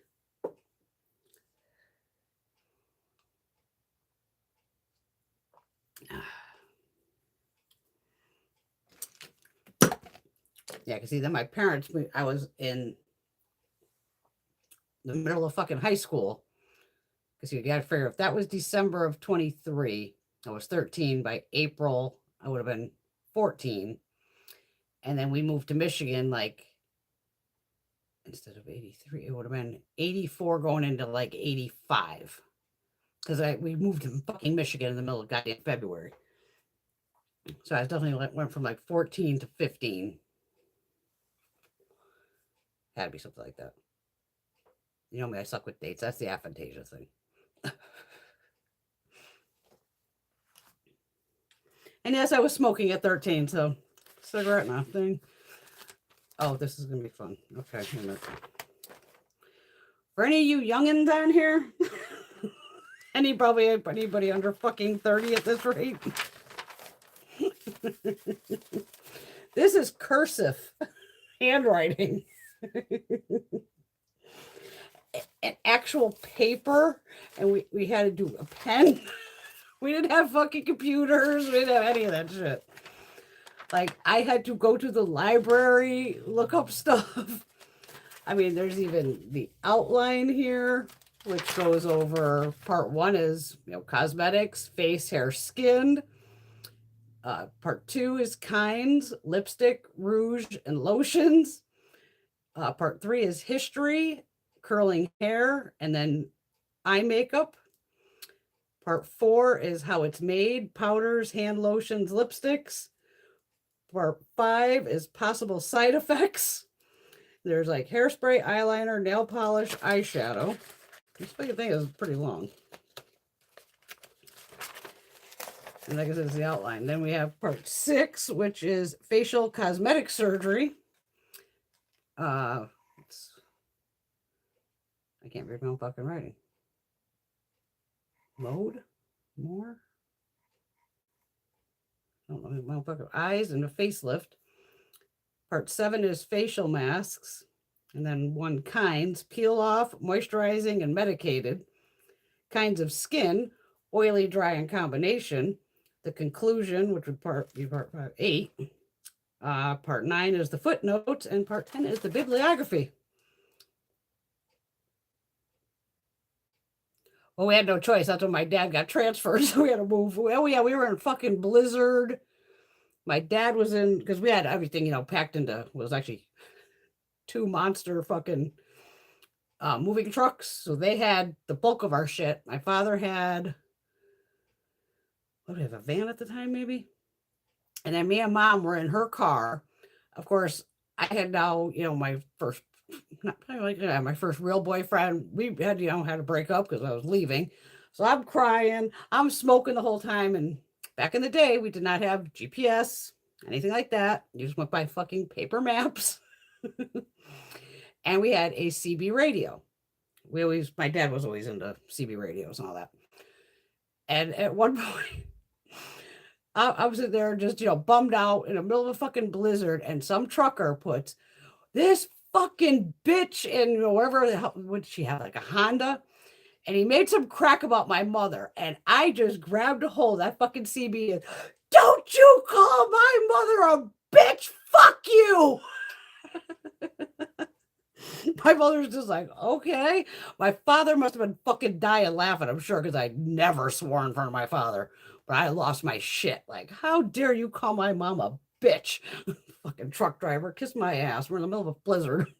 Yeah, because see, then my parents, I was in the middle of fucking high school. Because you got to figure, if that was December of 23, I was 13. By April, I would have been 14. And then we moved to Michigan, like, instead of 83, it would have been 84 going into like 85. Because we moved to fucking Michigan in the middle of goddamn February. So I definitely went from like 14 to 15. Had to be something like that. You know me, I suck with dates. That's the aphantasia thing. And yes, I was smoking at 13, so cigarette now thing. Oh, this is going to be fun. Okay, a minute. For any of you youngins on here, anybody under fucking 30 at this rate. This is cursive handwriting. An actual paper, and we had to do a pen. We didn't have fucking computers. We didn't have any of that shit. Like, I had to go to the library, look up stuff. I mean, there's even the outline here, which goes over part 1 is, cosmetics, face, hair, skin. Part 2 is kinds, lipstick, rouge, and lotions. Part 3 is history, curling hair, and then eye makeup. Part 4 is how it's made, powders, hand lotions, lipsticks. Part 5 is possible side effects. There's like hairspray, eyeliner, nail polish, eyeshadow. This fucking thing is pretty long. And like I said, it's the outline. Then we have part 6, which is facial cosmetic surgery. I can't read my own fucking writing. More? I don't know my own fucking eyes and a facelift. Part 7 is facial masks. And then 1 kinds, peel off, moisturizing, and medicated. Kinds of skin, oily, dry, and combination. The conclusion, which would be part 8. Part 9 is the footnotes, and part 10 is the bibliography. Well, we had no choice. That's when my dad got transferred, so we had to move. Oh, yeah, we were in fucking blizzard. My dad was in, because we had everything, packed into, was actually 2 monster fucking moving trucks. So they had the bulk of our shit. My father had, what did we have, a van at the time, maybe? And then me and mom were in her car. Of course, I had now, my first, my first real boyfriend. We had, had to break up because I was leaving. So I'm crying. I'm smoking the whole time. And back in the day, we did not have GPS, anything like that. You just went by fucking paper maps. And we had a CB radio. My dad was always into CB radios and all that. And at one point, I was sitting there just, bummed out in the middle of a fucking blizzard, and some trucker puts this fucking bitch in, wherever the hell would she have, like a Honda, and he made some crack about my mother, and I just grabbed a hold of that fucking CB and, don't you call my mother a bitch, fuck you. My mother's just like, okay. My father must have been fucking dying laughing, I'm sure, because I never swore in front of my father. But I lost my shit. Like, how dare you call my mom a bitch? Fucking truck driver, kiss my ass. We're in the middle of a blizzard.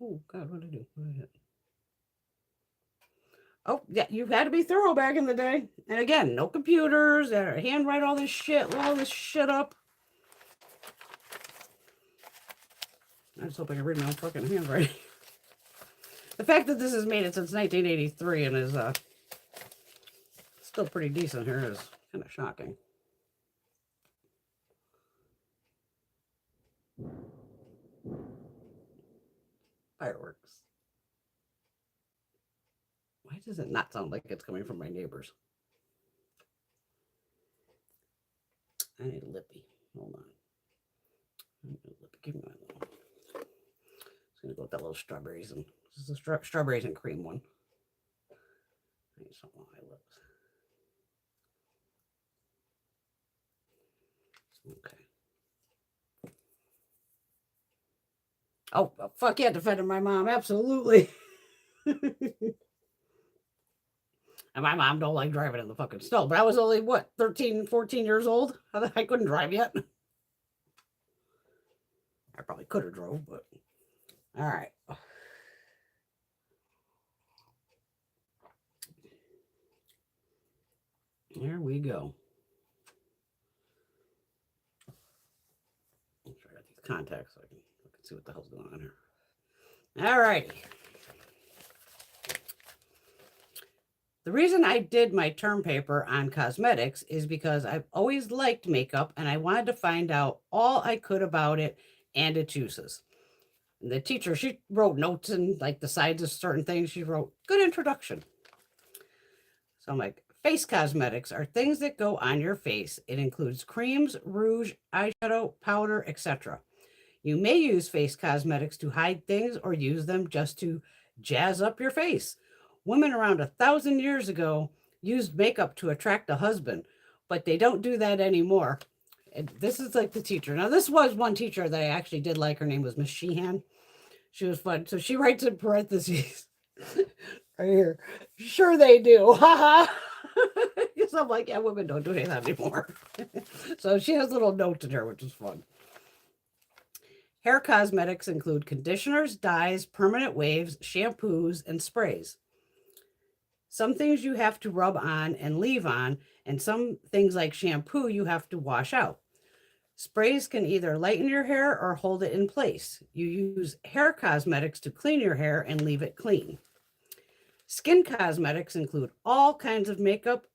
Oh, God, what did I do? What did I hit? Oh, yeah, you've had to be thorough back in the day. And again, no computers, handwrite all this shit up. I just hope I can read my own fucking handwriting. The fact that this has made it since 1983 and is still pretty decent here is kind of shocking. Fireworks. Why does it not sound like it's coming from my neighbors? I need a lippy. Hold on. Give me my little. Just gonna go with that little strawberries, and this is the strawberries and cream one. I need something on my lips. Okay. Oh, fuck yeah, defending my mom, absolutely. And my mom don't like driving in the fucking snow. But I was only, 13, 14 years old? I couldn't drive yet. I probably could have drove, but all right. There we go. Let's try out these contacts so I can see what the hell's going on here. All righty. The reason I did my term paper on cosmetics is because I've always liked makeup and I wanted to find out all I could about it and its uses. And the teacher, she wrote notes and like the sides of certain things. She wrote, good introduction. So I'm like, face cosmetics are things that go on your face. It includes creams, rouge, eyeshadow, powder, etc. You may use face cosmetics to hide things or use them just to jazz up your face. Women around 1,000 years ago used makeup to attract a husband, but they don't do that anymore. And this is like the teacher. Now, this was one teacher that I actually did like. Her name was Miss Sheehan. She was fun. So she writes in parentheses right here. Sure they do. Haha. Because I'm like, yeah, women don't do any of that anymore. So she has little notes in her, which is fun. Hair cosmetics include conditioners, dyes, permanent waves, shampoos, and sprays. Some things you have to rub on and leave on, and some things like shampoo you have to wash out. Sprays can either lighten your hair or hold it in place. You use hair cosmetics to clean your hair and leave it clean. Skin cosmetics include all kinds of makeup,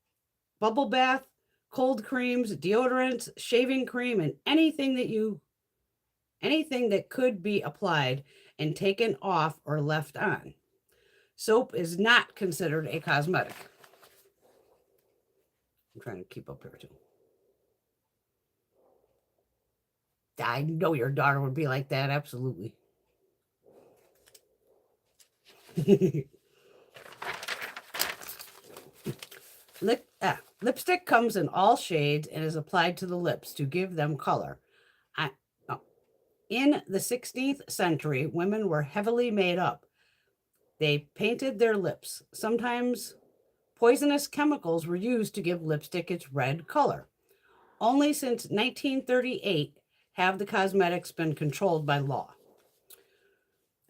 bubble bath, cold creams, deodorants, shaving cream, and anything that could be applied and taken off or left on. Soap is not considered a cosmetic. I'm trying to keep up here too. I know your daughter would be like that, absolutely. Lipstick comes in all shades and is applied to the lips to give them color. In the 16th century, women were heavily made up. They painted their lips. Sometimes poisonous chemicals were used to give lipstick its red color. Only since 1938 have the cosmetics been controlled by law.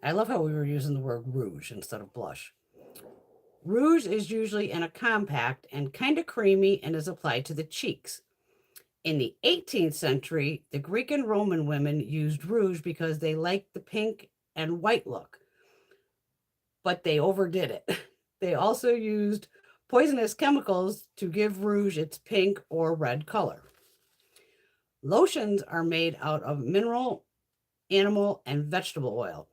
I love how we were using the word rouge instead of blush. Rouge is usually in a compact and kind of creamy and is applied to the cheeks. In the 18th century, the Greek and Roman women used rouge because they liked the pink and white look, but they overdid it. They also used poisonous chemicals to give rouge its pink or red color. Lotions are made out of mineral, animal, and vegetable oil,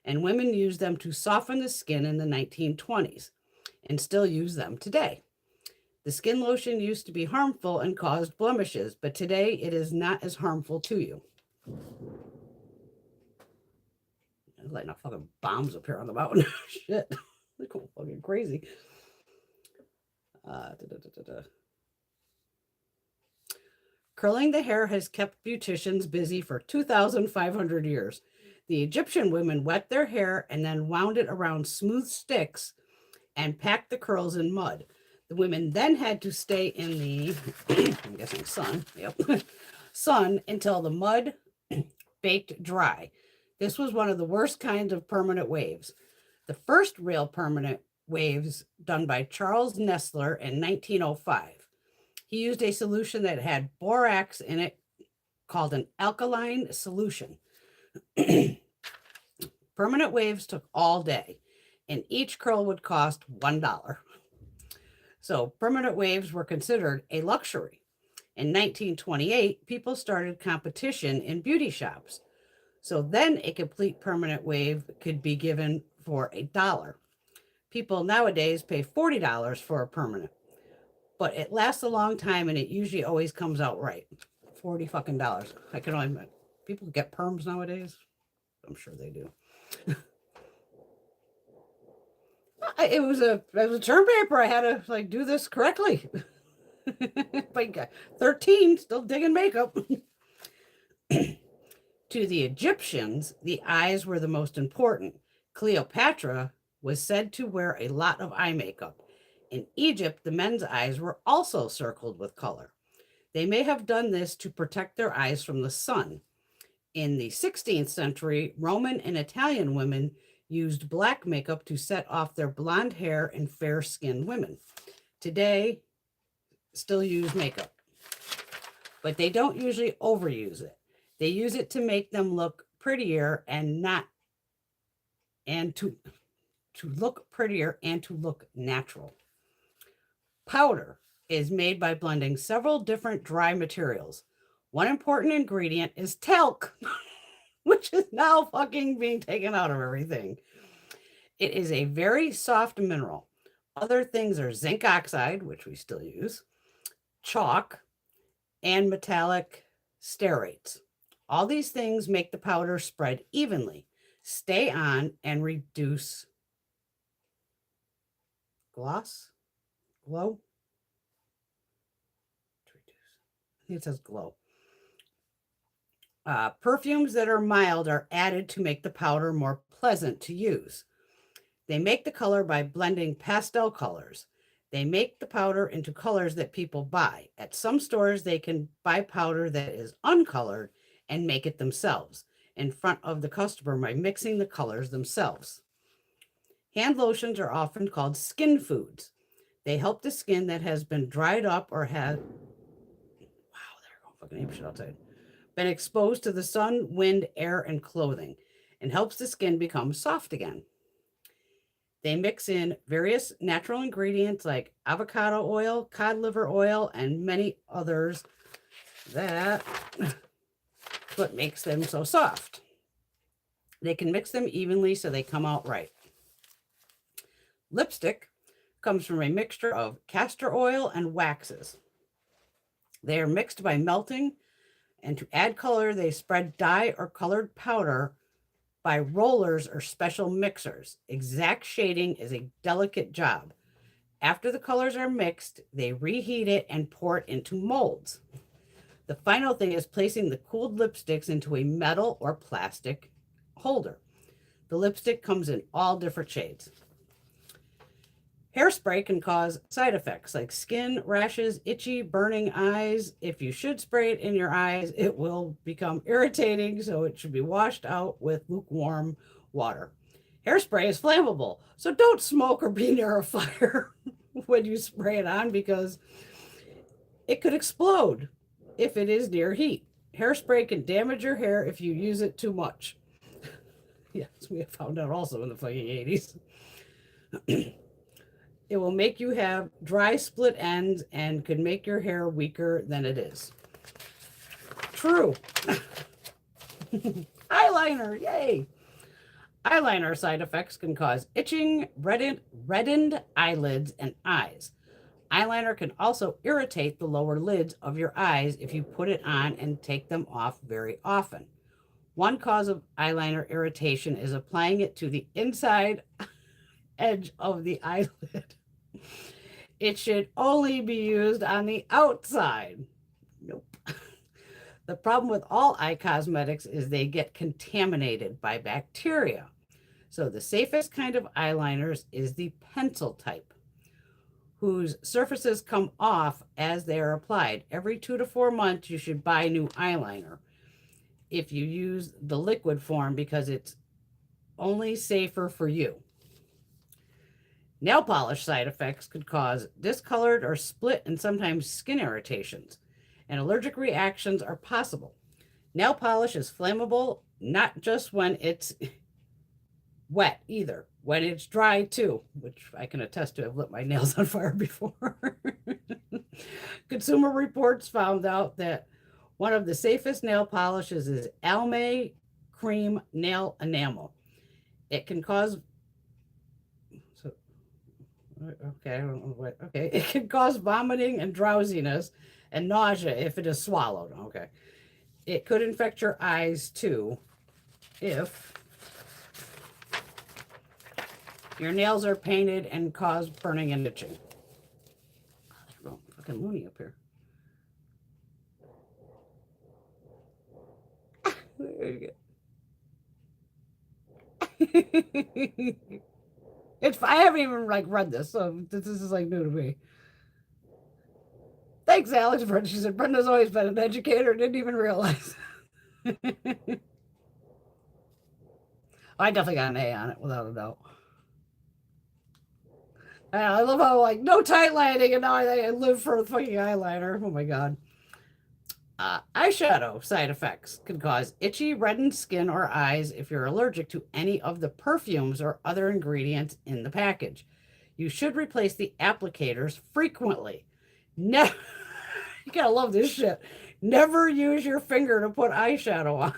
and women used them to soften the skin in the 1920s and still use them today. The skin lotion used to be harmful and caused blemishes, but today it is not as harmful to you. I'm lighting up fucking bombs up here on the mountain. Shit. They're cool, fucking crazy. Curling the hair has kept beauticians busy for 2,500 years. The Egyptian women wet their hair and then wound it around smooth sticks and packed the curls in mud. The women then had to stay in the, I'm guessing sun, sun until the mud baked dry. This was one of the worst kinds of permanent waves. The first real permanent waves done by Charles Nessler in 1905. He used a solution that had borax in it called an alkaline solution. Permanent waves took all day, and each curl would cost $1. So permanent waves were considered a luxury. In 1928, people started competition in beauty shops. So then a complete permanent wave could be given for $1. People nowadays pay $40 for a permanent, but it lasts a long time and it usually always comes out right. $40 fucking dollars. I can only admit, people get perms nowadays. I'm sure they do. It was a term paper. I had to like do this correctly. Like 13, still digging makeup. To the Egyptians, the eyes were the most important. Cleopatra was said to wear a lot of eye makeup. In Egypt, the men's eyes were also circled with color. They may have done this to protect their eyes from the sun. In the 16th century, Roman and Italian women used black makeup to set off their blonde hair and fair-skinned women. Today, still use makeup, but they don't usually overuse it. They use it to make them look prettier to look prettier and to look natural. Powder is made by blending several different dry materials. One important ingredient is talc, which is now fucking being taken out of everything. It is a very soft mineral. Other things are zinc oxide, which we still use, chalk, and metallic stearates. All these things make the powder spread evenly, stay on, and reduce glow. I think it says glow. Perfumes that are mild are added to make the powder more pleasant to use. They make the color by blending pastel colors. They make the powder into colors that people buy. At some stores, they can buy powder that is uncolored and make it themselves in front of the customer by mixing the colors themselves. Hand lotions are often called skin foods. They help the skin that has been dried up or has, wow, they're going fucking ape shit outside, been exposed to the sun, wind, air, and clothing, and helps the skin become soft again. They mix in various natural ingredients like avocado oil, cod liver oil, and many others. That what makes them so soft. They can mix them evenly so they come out right. Lipstick comes from a mixture of castor oil and waxes. They are mixed by melting, and to add color, they spread dye or colored powder by rollers or special mixers. Exact shading is a delicate job. After the colors are mixed, they reheat it and pour it into molds. The final thing is placing the cooled lipsticks into a metal or plastic holder. The lipstick comes in all different shades. Hairspray can cause side effects like skin rashes, itchy, burning eyes. If you should spray it in your eyes, it will become irritating, so it should be washed out with lukewarm water. Hairspray is flammable, so don't smoke or be near a fire when you spray it on because it could explode if it is near heat. Hairspray can damage your hair if you use it too much. Yes, we have found out also in the fucking 80s. It will make you have dry split ends and could make your hair weaker than it is. True. Eyeliner, yay. Eyeliner side effects can cause itching, reddened eyelids, and eyes. Eyeliner can also irritate the lower lids of your eyes if you put it on and take them off very often. One cause of eyeliner irritation is applying it to the inside edge of the eyelid. It should only be used on the outside. Nope. The problem with all eye cosmetics is they get contaminated by bacteria. So the safest kind of eyeliners is the pencil type, whose surfaces come off as they are applied. Every 2 to 4 months, you should buy new eyeliner if you use the liquid form because it's only safer for you. Nail polish side effects could cause discolored or split and sometimes skin irritations, and allergic reactions are possible. Nail polish is flammable, not just when it's wet either, when it's dry too, which I can attest to. I've lit my nails on fire before. Consumer Reports found out that one of the safest nail polishes is Almay Cream Nail Enamel. It can cause it can cause vomiting and drowsiness and nausea if it is swallowed. Okay. It could infect your eyes too if your nails are painted and cause burning and itching. Oh, they're going fucking loony up here. There you go. I haven't even read this, so this is new to me. Thanks, Alex. She said Brenda's always been an educator. Didn't even realize. I definitely got an A on it, without a doubt. I love how no tight lining, and now I live for a fucking eyeliner. Oh my god. Eyeshadow side effects can cause itchy, reddened skin or eyes if you're allergic to any of the perfumes or other ingredients in the package. You should replace the applicators frequently. Never, you gotta love this shit. Never use your finger to put eyeshadow on.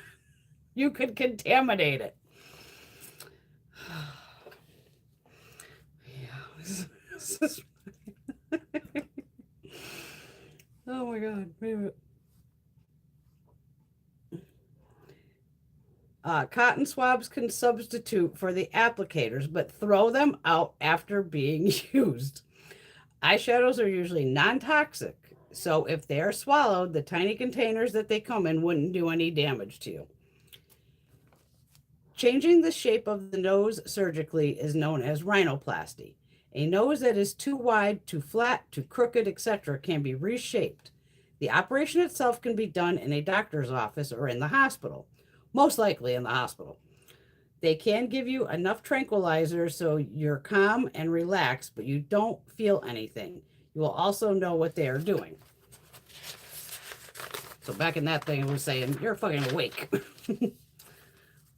You could contaminate it. Oh my god. Wait a minute. Cotton swabs can substitute for the applicators, but throw them out after being used. Eyeshadows are usually non-toxic, So if they are swallowed, the tiny containers that they come in wouldn't do any damage to you. Changing the shape of the nose surgically is known as rhinoplasty. A nose that is too wide, too flat, too crooked, etc. can be reshaped. The operation itself can be done in a doctor's office or in the hospital, most likely in the hospital. They can give you enough tranquilizer so you're calm and relaxed, but you don't feel anything. You will also know what they are doing. So back in that thing, it was saying, you're fucking awake.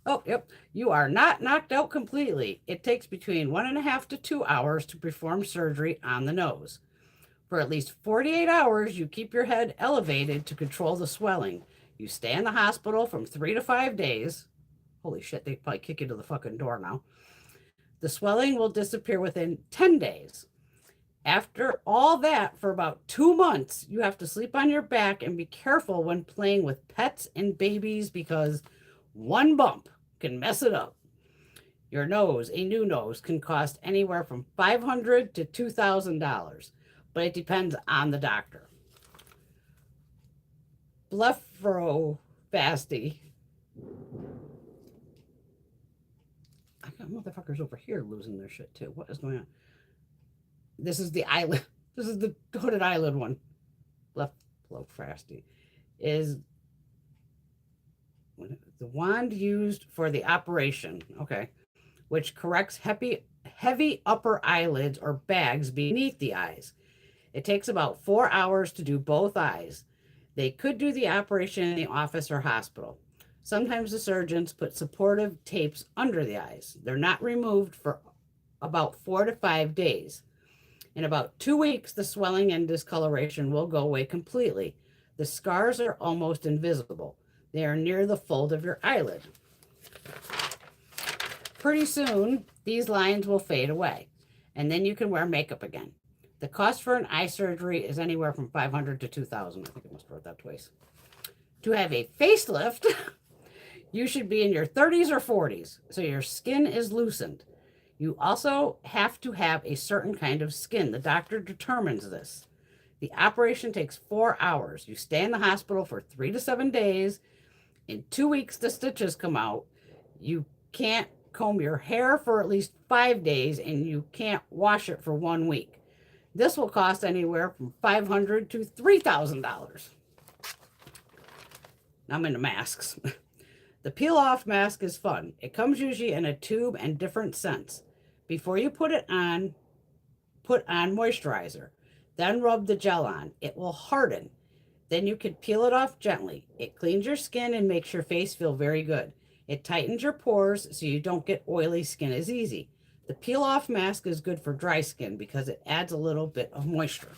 Oh, yep. You are not knocked out completely. It takes between 1.5 to 2 hours to perform surgery on the nose. For at least 48 hours, you keep your head elevated to control the swelling. You stay in the hospital from 3 to 5 days. Holy shit, they probably kick you to the fucking door now. The swelling will disappear within 10 days. After all that, for about 2 months, you have to sleep on your back and be careful when playing with pets and babies because one bump can mess it up. Your nose, a new nose, can cost anywhere from $500 to $2,000, but it depends on the doctor. Blepharoplasty. I got motherfuckers over here losing their shit too. What is going on? This is the eyelid. This is the hooded eyelid one. Blepharoplasty is the wand used for the operation, okay, which corrects heavy upper eyelids or bags beneath the eyes. It takes about 4 hours to do both eyes. They could do the operation in the office or hospital. Sometimes the surgeons put supportive tapes under the eyes. They're not removed for about 4 to 5 days. In about 2 weeks, the swelling and discoloration will go away completely. The scars are almost invisible. They are near the fold of your eyelid. Pretty soon, these lines will fade away, and then you can wear makeup again. The cost for an eye surgery is anywhere from $500 to $2,000. I think I must have wrote that twice. To have a facelift, you should be in your 30s or 40s, so your skin is loosened. You also have to have a certain kind of skin. The doctor determines this. The operation takes 4 hours. You stay in the hospital for 3 to 7 days. In 2 weeks, the stitches come out. You can't comb your hair for at least 5 days, and you can't wash it for 1 week. This will cost anywhere from $500 to $3,000. I'm into masks. The peel-off mask is fun. It comes usually in a tube and different scents. Before you put on moisturizer. Then rub the gel on. It will harden. Then you can peel it off gently. It cleans your skin and makes your face feel very good. It tightens your pores so you don't get oily skin as easy. The peel-off mask is good for dry skin because it adds a little bit of moisture.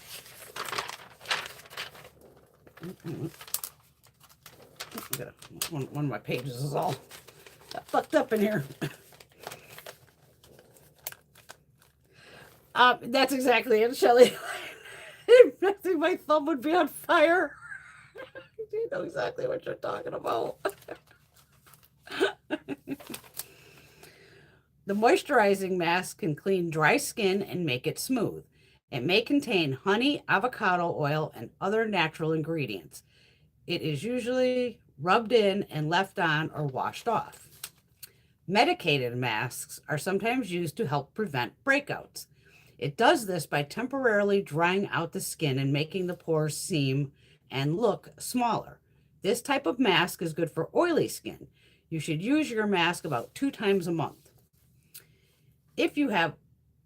One of my pages is all fucked up in here. That's exactly it, Shelley. I think my thumb would be on fire. You know exactly what you're talking about. The moisturizing mask can clean dry skin and make it smooth. It may contain honey, avocado oil, and other natural ingredients. It is usually rubbed in and left on or washed off. Medicated masks are sometimes used to help prevent breakouts. It does this by temporarily drying out the skin and making the pores seem and look smaller. This type of mask is good for oily skin. You should use your mask about 2 times a month. If you have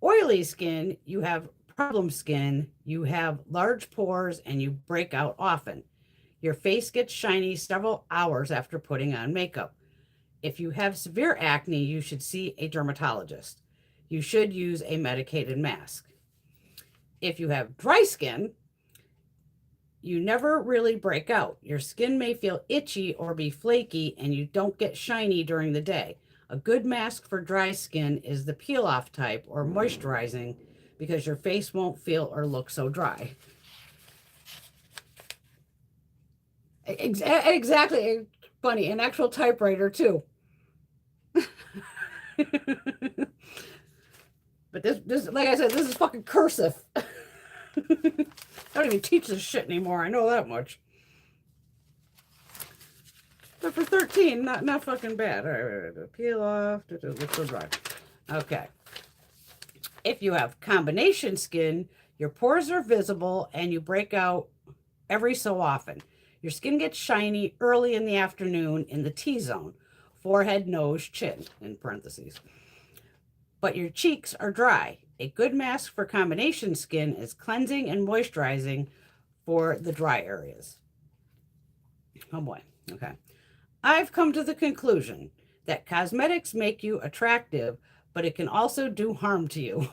oily skin, you have problem skin, you have large pores, and you break out often. Your face gets shiny several hours after putting on makeup. If you have severe acne, you should see a dermatologist. You should use a medicated mask. If you have dry skin, you never really break out. Your skin may feel itchy or be flaky, and you don't get shiny during the day. A good mask for dry skin is the peel-off type or moisturizing because your face won't feel or look so dry. Exactly. Funny. An actual typewriter, too. But this, like I said, this is fucking cursive. I don't even teach this shit anymore. I know that much. But for 13, not fucking bad. All right. Peel off. Let's go dry. Okay. If you have combination skin, your pores are visible and you break out every so often. Your skin gets shiny early in the afternoon in the T-zone, forehead, nose, chin, in parentheses. But your cheeks are dry. A good mask for combination skin is cleansing and moisturizing for the dry areas. Oh boy, okay. I've come to the conclusion that cosmetics make you attractive, but it can also do harm to you.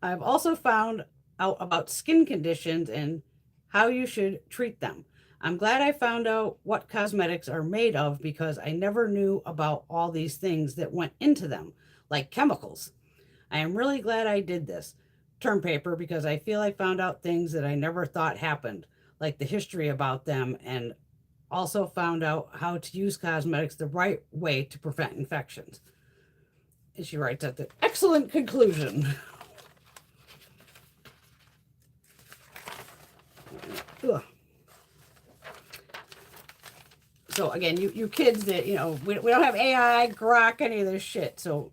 I've also found out about skin conditions and how you should treat them. I'm glad I found out what cosmetics are made of because I never knew about all these things that went into them, like chemicals. I am really glad I did this term paper because I feel I found out things that I never thought happened, like the history about them, and also found out how to use cosmetics the right way to prevent infections. And she writes at the excellent conclusion. Ugh. So again, you kids that, we don't have AI, Grok, any of this shit. So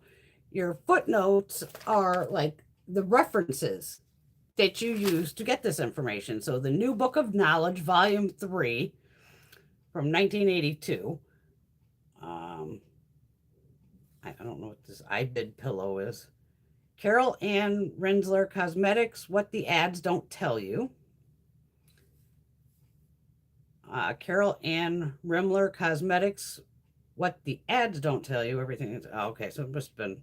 your footnotes are like the references that you use to get this information. So the New Book of Knowledge, Volume 3 from 1982. I don't know what this iBid pillow is. Carol Ann Rensler Cosmetics, What the Ads Don't Tell You. Carol Ann Rimler Cosmetics, What the Ads Don't Tell You. Everything is, okay, so it must have been,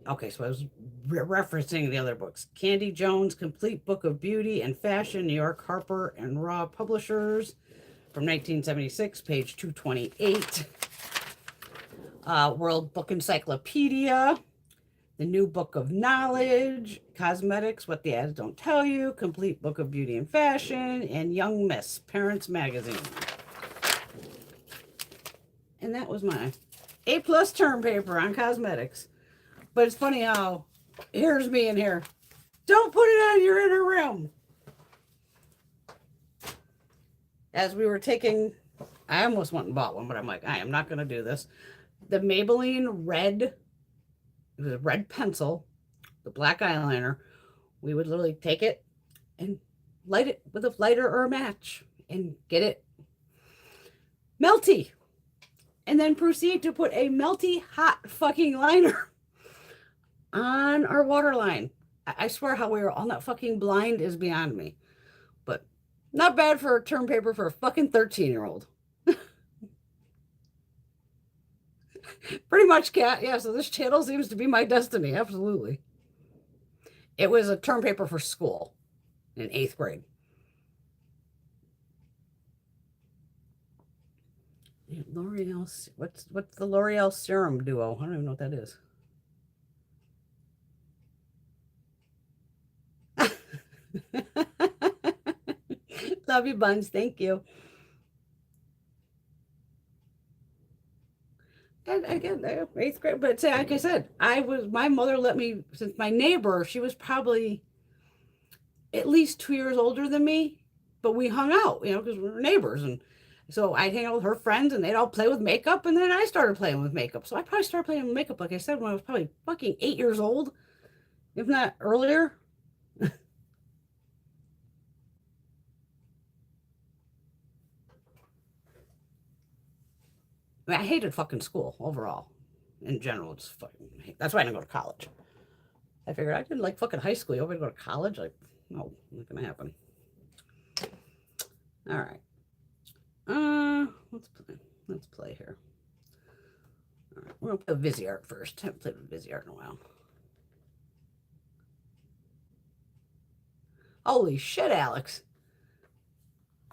okay, so I was referencing the other books. Candy Jones, Complete Book of Beauty and Fashion, New York Harper and Raw Publishers from 1976, page 228. World Book Encyclopedia, The New Book of Knowledge, Cosmetics, What the Ads Don't Tell You, Complete Book of Beauty and Fashion, and Young Miss, Parents Magazine. And that was my A+ term paper on cosmetics. But it's funny how, here's me in here. Don't put it on your inner rim. As we were taking, I almost went and bought one, but I'm like, I am not going to do this. The Maybelline red, it was a red pencil, the black eyeliner. We would literally take it and light it with a lighter or a match and get it melty. And then proceed to put a melty hot fucking liner on our waterline. I swear how we were all not fucking blind is beyond me. But not bad for a term paper for a fucking 13-year-old. Pretty much, Kat. Yeah, so this channel seems to be my destiny. Absolutely. It was a term paper for school in 8th grade. L'Oreal, what's the L'Oreal Serum Duo? I don't even know what that is. Love you, Buns. Thank you. And again, 8th grade, but like I said, my mother let me, since my neighbor, she was probably at least 2 years older than me, but we hung out, because we were neighbors. And so I'd hang out with her friends and they'd all play with makeup. And then I started playing with makeup. So I probably started playing with makeup, like I said, when I was probably fucking 8 years old, if not earlier. I hated fucking school overall. In general, it's fucking, that's why I didn't go to college. I figured I didn't like fucking high school. You want me to go to college? Like, no, not gonna happen. All right. Let's play here. All right, we're gonna play Viseart first. Haven't played with Viseart in a while. Holy shit, Alex.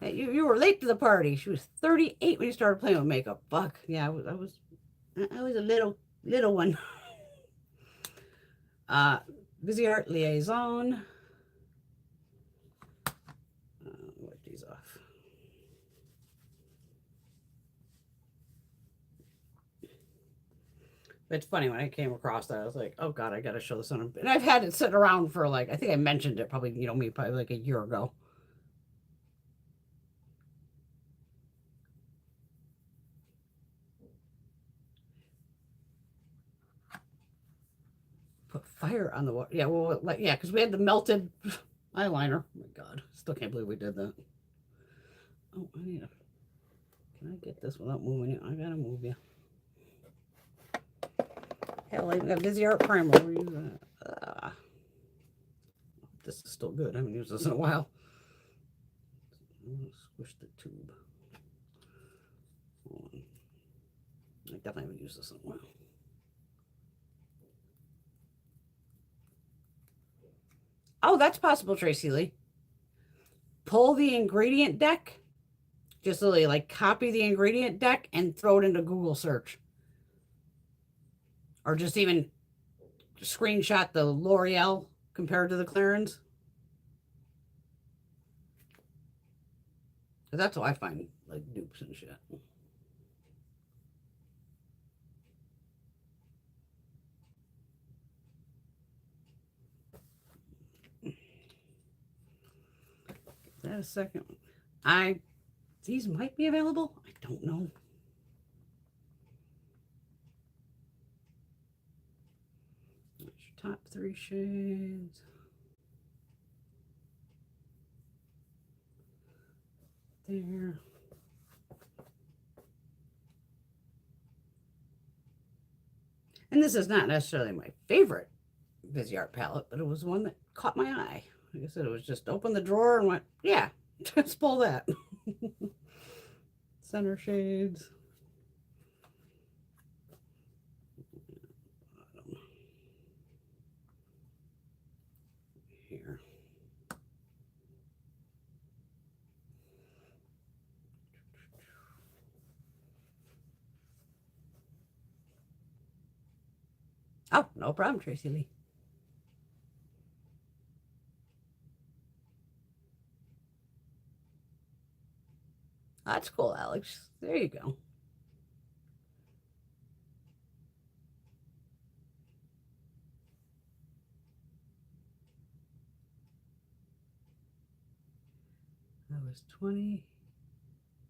Hey, you were late to the party. She was 38 when you started playing with makeup. Fuck. Yeah, I was a little one. Viseart Liaison. Wipe these off. It's funny when I came across that, I was like, oh God, I got to show this on. And I've had it sitting around for like, I think I mentioned it probably, probably like a year ago. Put fire on the water. Yeah, well, like, yeah, because we had the melted eyeliner. Oh my God, still can't believe we did that. Oh, I need a. Can I get this without moving you? I gotta move you. Hell, I even got Busy Art Primer. We're using it. This is still good. I haven't used this in a while. I'm gonna squish the tube. I definitely haven't used this in a while. Oh, that's possible, Tracy Lee. Pull the ingredient deck. Just literally like copy the ingredient deck and throw it into Google search. Or just even screenshot the L'Oreal compared to the Clarins. That's how I find like dupes and shit. Give that a second. These might be available. I don't know. That's your top 3 shades. There. And this is not necessarily my favorite Busy Art palette, but it was one that caught my eye. Like I said, it was just open the drawer and went, yeah, let's pull that. Center shades. Here. Oh, no problem, Tracy Lee. That's cool, Alex. There you go. I was 20,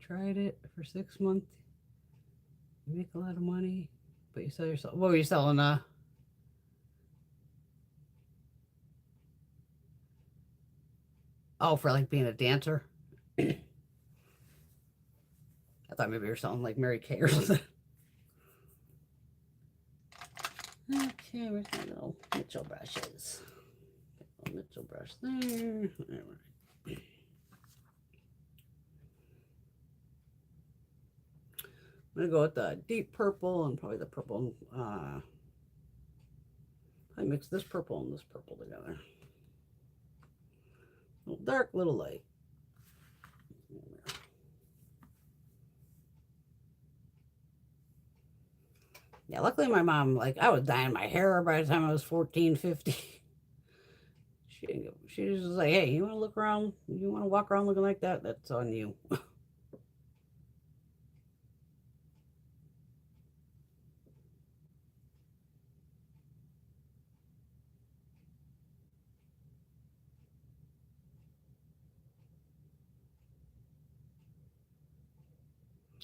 tried it for 6 months. You make a lot of money, but you sell yourself. What were you selling? Oh, for like being a dancer. I thought maybe you were selling like Mary Kay or something. Okay, where's my little Mitchell brushes? Mitchell brush there. All right. I'm gonna go with the deep purple and probably the purple. I mix this purple and this purple together. Little dark, little light. Yeah, luckily my mom, like, I was dyeing my hair by the time I was 14, 15. She was just like, hey, you want to look around? You want to walk around looking like that? That's on you.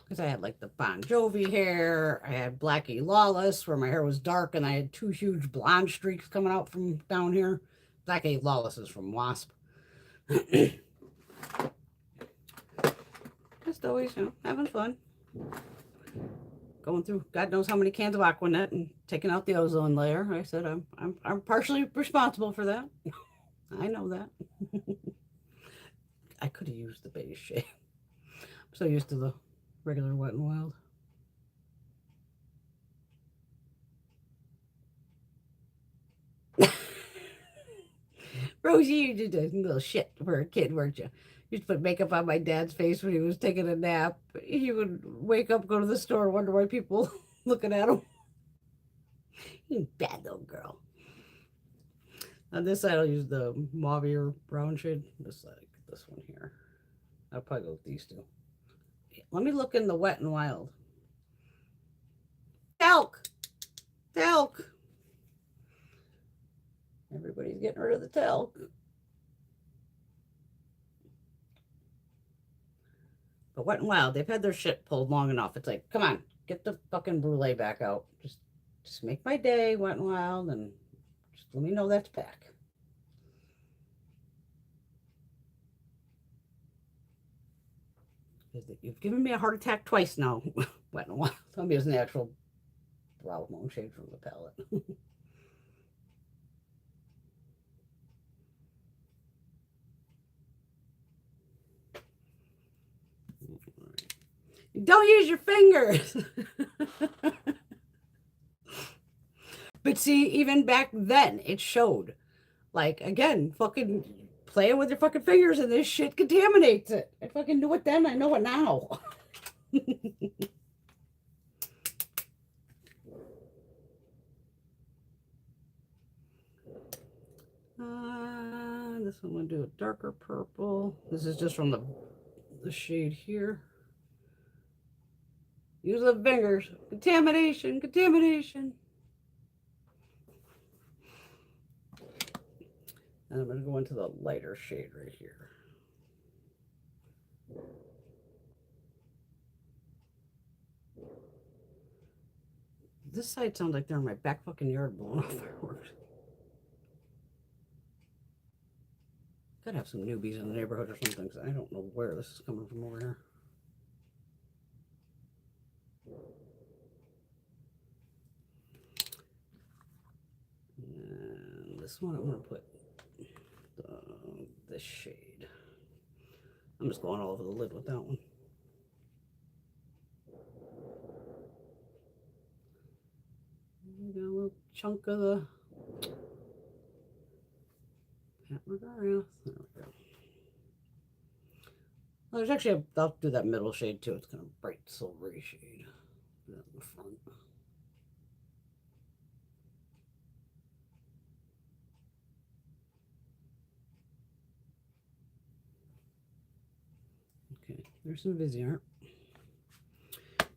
Because I had like the Bon Jovi hair. I had Blackie Lawless, where my hair was dark and I had 2 huge blonde streaks coming out from down here. Blackie Lawless is from Wasp. Just always, having fun. Going through God knows how many cans of Aquanet and taking out the ozone layer. I said I'm partially responsible for that. I know that. I could have used the beige shade. I'm so used to the regular Wet and Wild. Rosie, you did a little shit for a kid, weren't you? Used to put makeup on my dad's face when he was taking a nap. He would wake up, go to the store, wonder why people looking at him. You bad little girl. On this side, I'll use the mauve or brown shade. This side, this one here. I'll probably go with these two. Let me look in the Wet and Wild. Elk! Talc. Everybody's getting rid of the talc. But Wet n Wild, they've had their shit pulled long enough. It's like, come on, get the fucking brulee back out. Just make my day, Wet n Wild, and just let me know that's back. You've given me a heart attack twice now, Wet n Wild. I'm using the actual brow bone shade from the palette. Don't use your fingers. But see, even back then, it showed. Like, again, fucking playing with your fucking fingers and this shit contaminates it. I fucking knew it then. I know it now. This one, I'm going to do a darker purple. This is just from the shade here. Use the fingers. Contamination, contamination. And I'm going to go into the lighter shade right here. This side sounds like they're in my back fucking yard blowing off fireworks. Gotta have some newbies in the neighborhood or something, because I don't know where this is coming from over here. And this one I'm going to put this shade. I'm just going all over the lid with that one. Got a little chunk of the Pat McGrath. There we go. Well, there's actually I'll do that middle shade too. It's kind of bright silvery shade. In the front. Okay, there's some Viseart.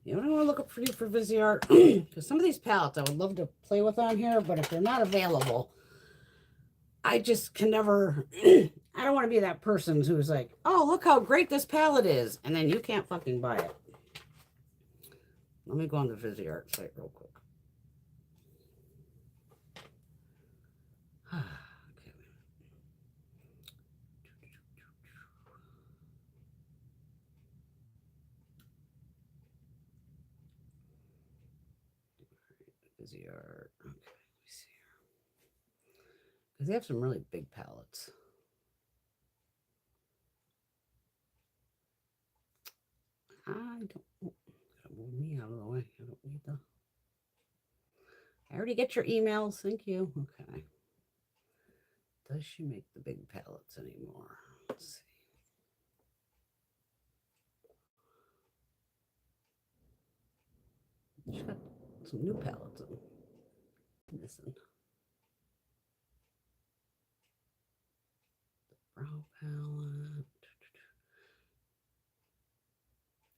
You know what I want to look up for you for Viseart? Because some of these palettes I would love to play with on here, but if they're not available, I just can never, I don't want to be that person who's like, oh, look how great this palette is, and then you can't fucking buy it. Let me go on the Viseart site real quick. Okay. Viseart. Okay, let me see here. Because they have some really big palettes. I don't. Gotta move me out of the way. I don't need the. I already get your emails. Thank you. Okay. Does she make the big palettes anymore? Let's see. She's got some new palettes I'm missing. The brow palette.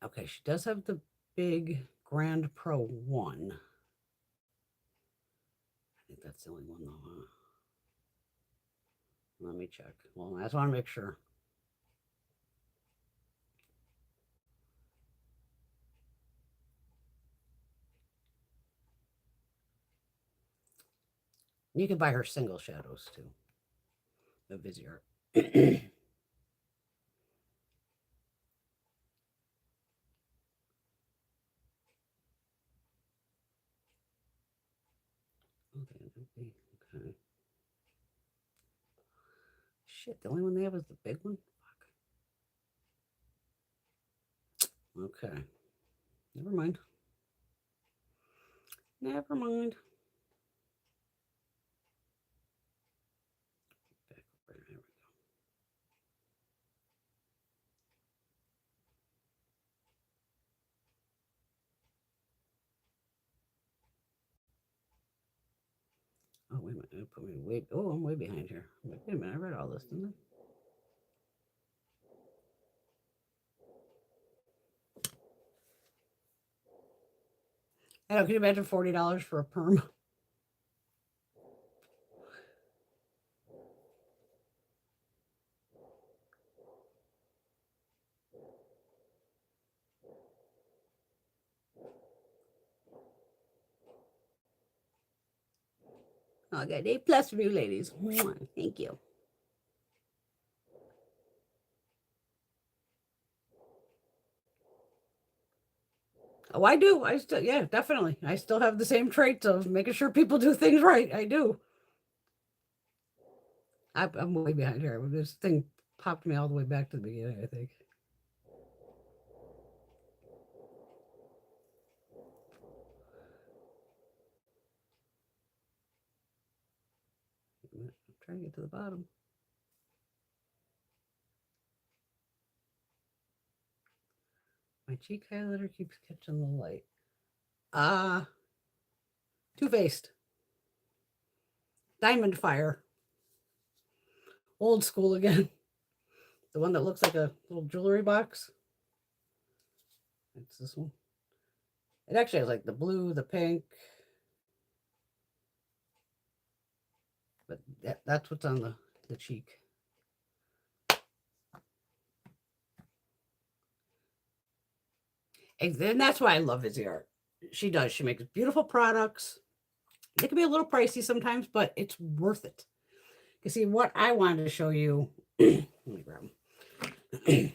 Okay, she does have the big Grand Pro 1. I think that's the only one though, huh? Let me check. Well, I just want to make sure. You can buy her single shadows too. The Viseart. Okay, okay. Shit, the only one they have is the big one? Fuck. Okay. Never mind. Never mind. Back over there. There we go. Oh, wait a minute. I put me way. Oh, I'm way behind here. Wait a minute. I read all this, didn't I? I know. Can you imagine $40 for a perm? I got A+ from you ladies. Thank you. Oh, I do. I still, yeah, definitely. I still have the same traits of making sure people do things right. I do. I'm way behind here. This thing popped me all the way back to the beginning, I think. I'm trying to get to the bottom. My cheek highlighter keeps catching the light. Too Faced. Diamond Fire. Old school again. The one that looks like a little jewelry box. It's this one. It actually has like the blue, the pink. But that's what's on the cheek. And that's why I love Izzy Art. She does. She makes beautiful products. They can be a little pricey sometimes, but it's worth it. You see, what I wanted to show you, let me grab them.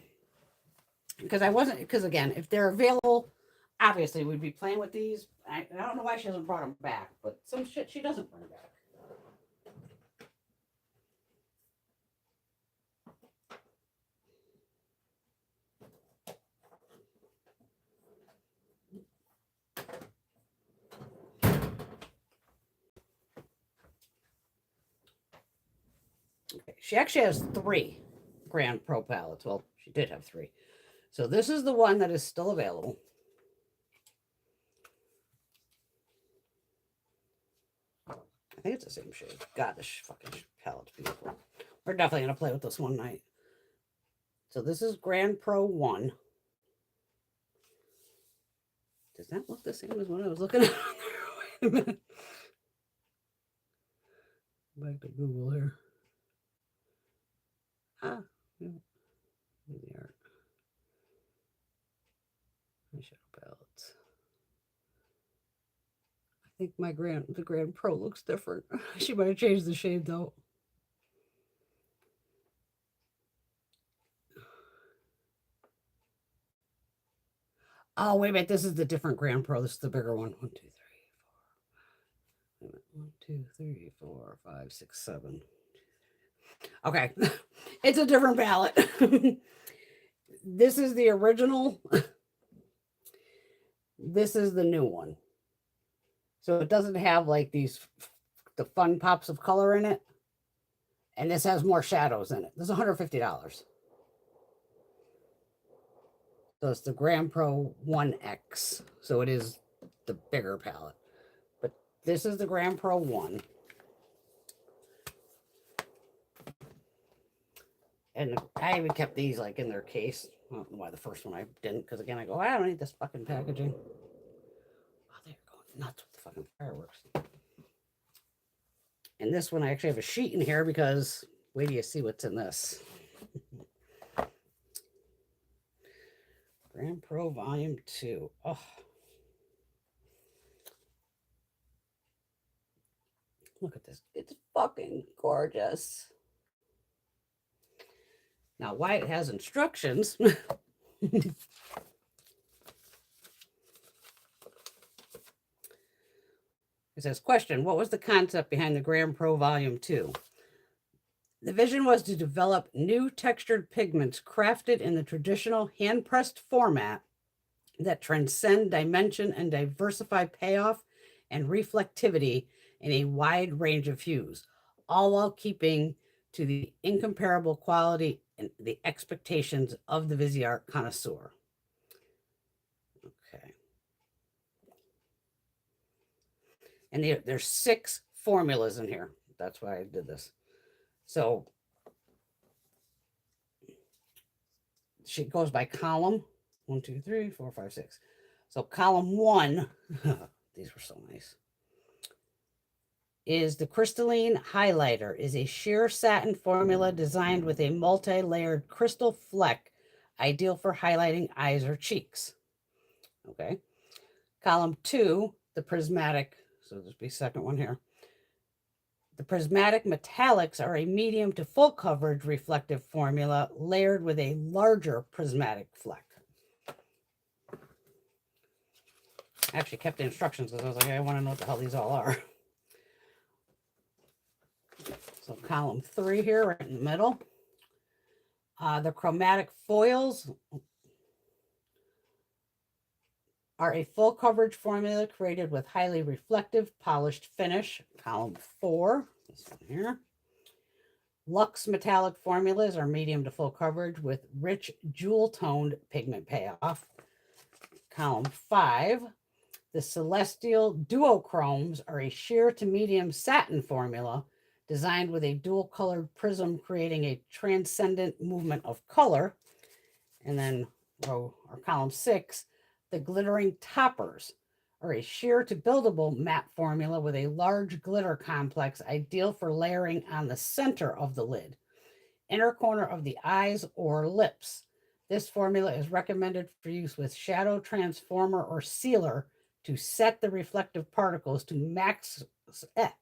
Because again, if they're available, obviously we'd be playing with these. I don't know why she hasn't brought them back, but some shit she doesn't bring back. Okay. She actually has 3 Grand Pro palettes. Well, she did have 3. So this is the one that is still available. I think it's the same shade. God, this fucking palette's beautiful. We're definitely going to play with this one night. So this is Grand Pro 1. Does that look the same as what I was looking at? Wait a minute. Back to Google here. Ah, yeah. The art. My shadow palettes. I think the Grand Pro looks different. She might have changed the shade though. Oh, wait a minute. This is the different Grand Pro. This is the bigger one. 1, 2, 3, 4. 1, 2, 3, 4, 5, 6, 7. Okay. It's a different palette. This is the original. This is the new one. So it doesn't have like the fun pops of color in it. And this has more shadows in it. This is $150. So it's the Grand Pro 1X. So it is the bigger palette. But this is the Grand Pro 1. And I even kept these like in their case. I don't know why the first one I didn't, because again, I go, I don't need this fucking packaging. Oh, they're going nuts with the fucking fireworks. And this one, I actually have a sheet in here because wait till you see what's in this. Grand Pro Volume 2. Oh. Look at this. It's fucking gorgeous. Now, why it has instructions. It says, question, what was the concept behind the Grand Pro Volume 2? The vision was to develop new textured pigments crafted in the traditional hand-pressed format that transcend dimension and diversify payoff and reflectivity in a wide range of hues, all while keeping to the incomparable quality and the expectations of the Viseart connoisseur. Okay. And there's 6 formulas in here. That's why I did this. So she goes by column. 1, 2, 3, 4, 5, 6. So column 1, these were so nice, is the crystalline highlighter, is a sheer satin formula designed with a multi-layered crystal fleck, ideal for highlighting eyes or cheeks. Okay. Column 2, the prismatic, so this will be second one here, The prismatic metallics are a medium to full coverage reflective formula layered with a larger prismatic fleck. I actually kept the instructions because I was like, I want to know what the hell these all are. So column 3 here, right in the middle. The chromatic foils are a full coverage formula created with highly reflective polished finish. Column 4, this one here. Luxe metallic formulas are medium to full coverage with rich jewel-toned pigment payoff. Column 5. The Celestial Duochromes are a sheer to medium satin formula designed with a dual-colored prism creating a transcendent movement of color. And then column 6, the Glittering Toppers are a sheer to buildable matte formula with a large glitter complex ideal for layering on the center of the lid, inner corner of the eyes or lips. This formula is recommended for use with shadow transformer or sealer to set the reflective particles to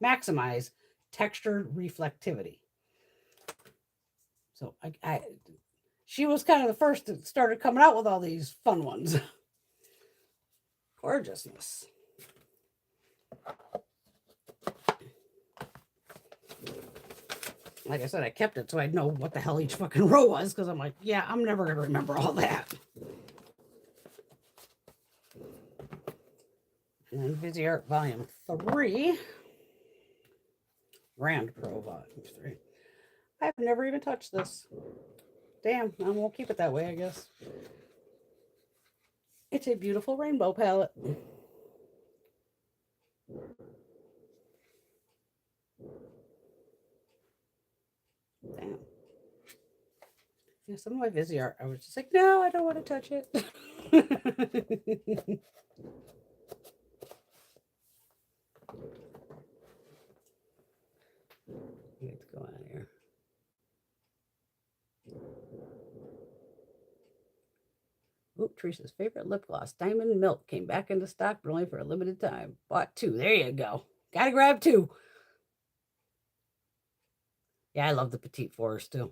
maximize textured reflectivity. So she was kind of the first that started coming out with all these fun ones. Gorgeousness. Like I said, I kept it so I'd know what the hell each fucking row was, because I'm like, yeah, I'm never going to remember all that. And then Viseart Volume 3. Rand Pro Volume 3. I've never even touched this. Damn, I won't keep it that way, I guess. It's a beautiful rainbow palette. Damn. Yeah, some of my Viseart, I was just like, no, I don't want to touch it. What's going on here? Oh, Teresa's favorite lip gloss, Diamond Milk, came back into stock, but only for a limited time. Bought 2. There you go. Gotta grab 2. Yeah, I love the Petite Forest too.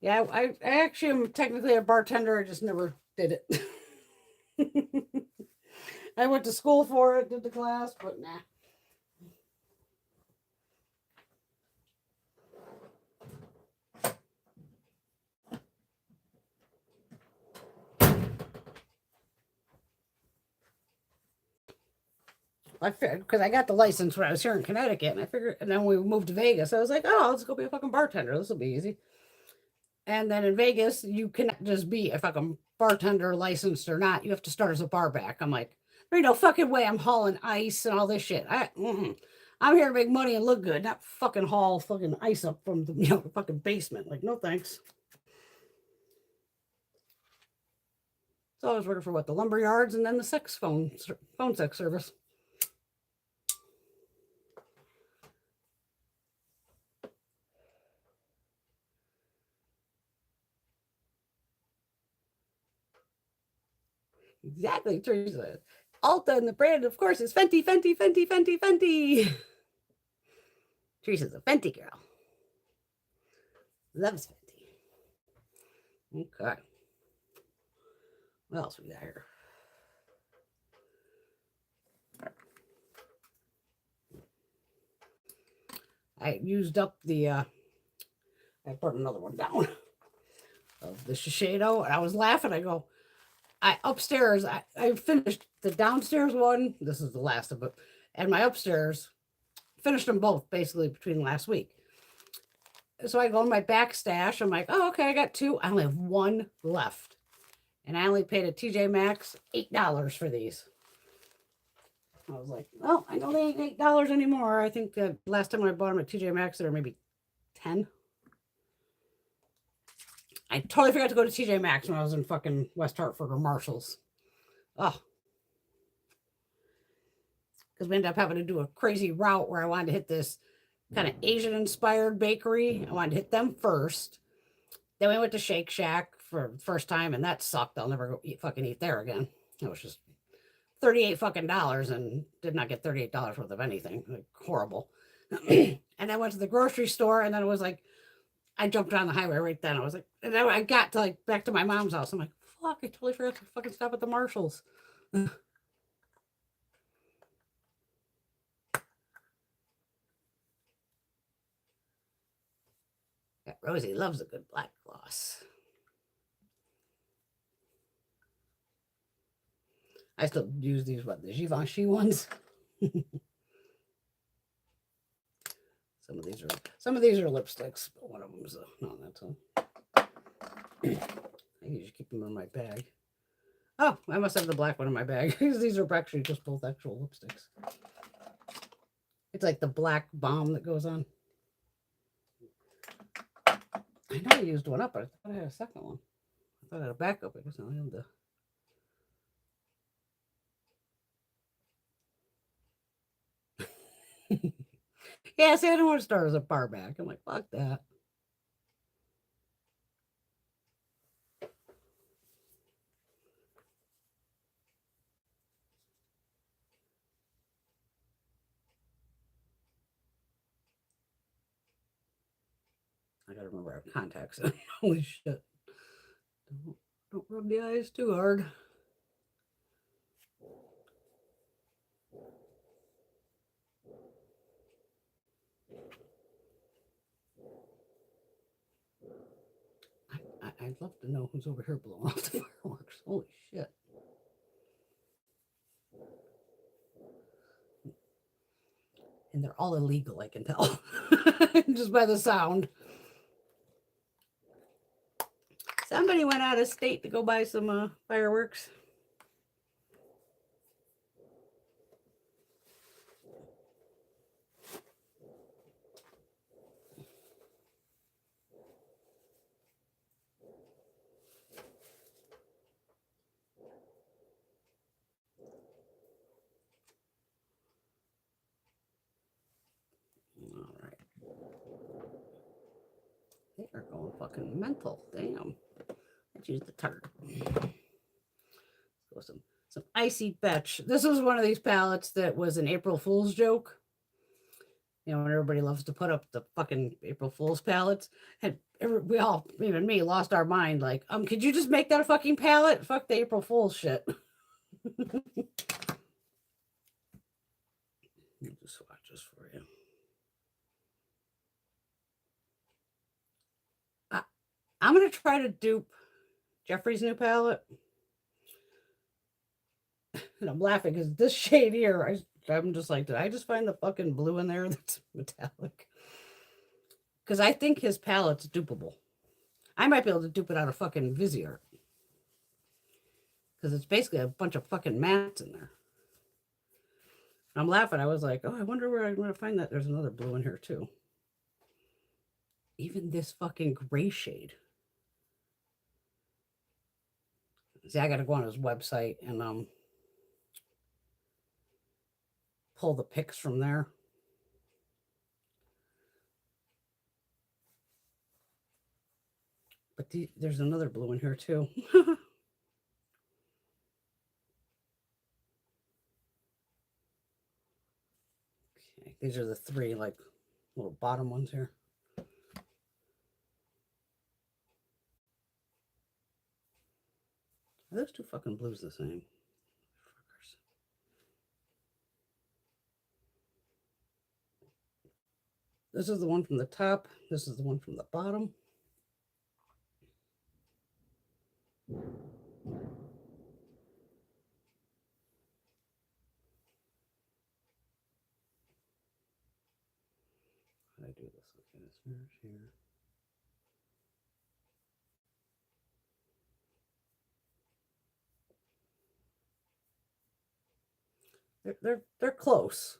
Yeah, I actually am technically a bartender. I just never did it. I went to school for it, did the class, but nah. I figured, because I got the license when I was here in Connecticut, and I figured, and then we moved to Vegas. I was like, oh, let's go be a fucking bartender. This will be easy. And then in Vegas, you cannot just be a fucking bartender, licensed or not. You have to start as a bar back. I'm like, there ain't no fucking way I'm hauling ice and all this shit. I'm here to make money and look good, not fucking haul fucking ice up from the fucking basement. Like, no thanks. So I was working for what, the lumber yards and then the phone sex service. Exactly, Teresa. Ulta and the brand, of course, is Fenty, Fenty, Fenty, Fenty, Fenty. Teresa's a Fenty girl. Loves Fenty. Okay. What else we got here? I used up the, I put another one down of the Shiseido, and I was laughing. I go, upstairs, I finished the downstairs one. This is the last of it. And my upstairs, finished them both basically between last week. So I go in my back stash. I'm like, oh, okay, I got 2. I only have 1 left. And I only paid at TJ Maxx $8 for these. I was like, well, I know they ain't $8 anymore. I think the last time I bought them at TJ Maxx, they were maybe 10. I totally forgot to go to TJ Maxx when I was in fucking West Hartford or Marshalls. Oh. Because we ended up having to do a crazy route where I wanted to hit this kind of Asian-inspired bakery. I wanted to hit them first. Then we went to Shake Shack for the first time, and that sucked. I'll never fucking eat there again. It was just 38 fucking dollars and did not get $38 worth of anything. Like, horrible. And I went to the grocery store, and then it was like, I jumped on the highway right then. I was like, and then I got to like back to my mom's house. I'm like, fuck, I totally forgot to fucking stop at the Marshalls. Yeah, Rosie loves a good black gloss. I still use these, what, the Givenchy ones? Some of these are lipsticks, but one of them is no, that's all. I usually keep them in my bag. Oh, I must have the black one in my bag because these are actually just both actual lipsticks. It's like the black balm that goes on. I know I used one up, but I thought I had a second one. I thought I had a backup because now I have the. Yeah, see, I don't want to start as a bar back. I'm like, fuck that. I gotta remember I have contacts. Holy shit. Don't rub the eyes too hard. I'd love to know who's over here blowing off the fireworks. Holy shit. And they're all illegal, I can tell. Just by the sound. Somebody went out of state to go buy some fireworks. All right. They are going fucking mental. Damn. Let's use the tart. Let's go some icy fetch. This was one of these palettes that was an April Fool's joke. You know, when everybody loves to put up the fucking April Fool's palettes. And we all, even me, lost our mind. Like, could you just make that a fucking palette? Fuck the April Fool's shit. The swatches for you. I'm going to try to dupe Jeffrey's new palette. And I'm laughing because this shade here, I'm just like, did I just find the fucking blue in there that's metallic? Because I think his palette's dupable. I might be able to dupe it out of fucking Vizier. Because it's basically a bunch of fucking mattes in there. I'm laughing. I was like, oh, I wonder where I'm going to find that. There's another blue in here too. Even this fucking gray shade. See, I got to go on his website and pull the pics from there. But there's another blue in here too. Okay, these are the three like little bottom ones here. Are those two fucking blues the same? Fuckers. This is the one from the top. This is the one from the bottom. How do I do this? Okay, this mirror's here. They're close.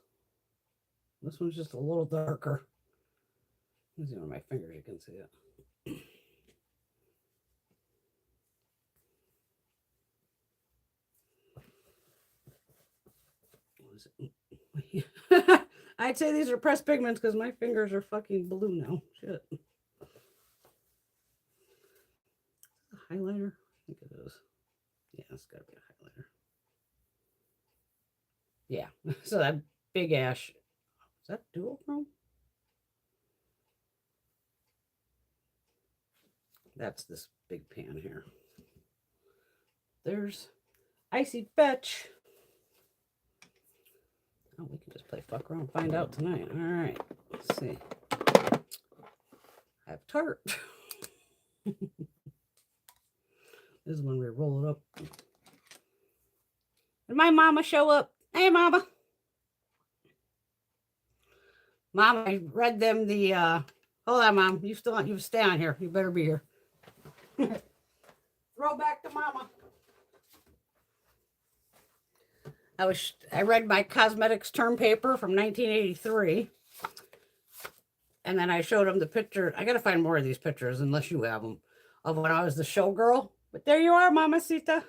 This one's just a little darker. Let me see on my fingers, you can see it. I'd say these are pressed pigments because my fingers are fucking blue now. Shit. highlighter? I think it is. Yeah, it's got to be a highlighter. Yeah, so that big ash, is that dual chrome? That's this big pan here. There's Icy Fetch. Oh, we can just play fuck around and find out tonight. All right, let's see. I have Tart. This is when we roll it up. Did my mama show up? Hey, mama. Mom, I read them the, hold on, Mom. You stay on here. You better be here. Throw back to mama. I read my cosmetics term paper from 1983. And then I showed him the picture. I got to find more of these pictures, unless you have them, of when I was the showgirl. But there you are, Mamacita.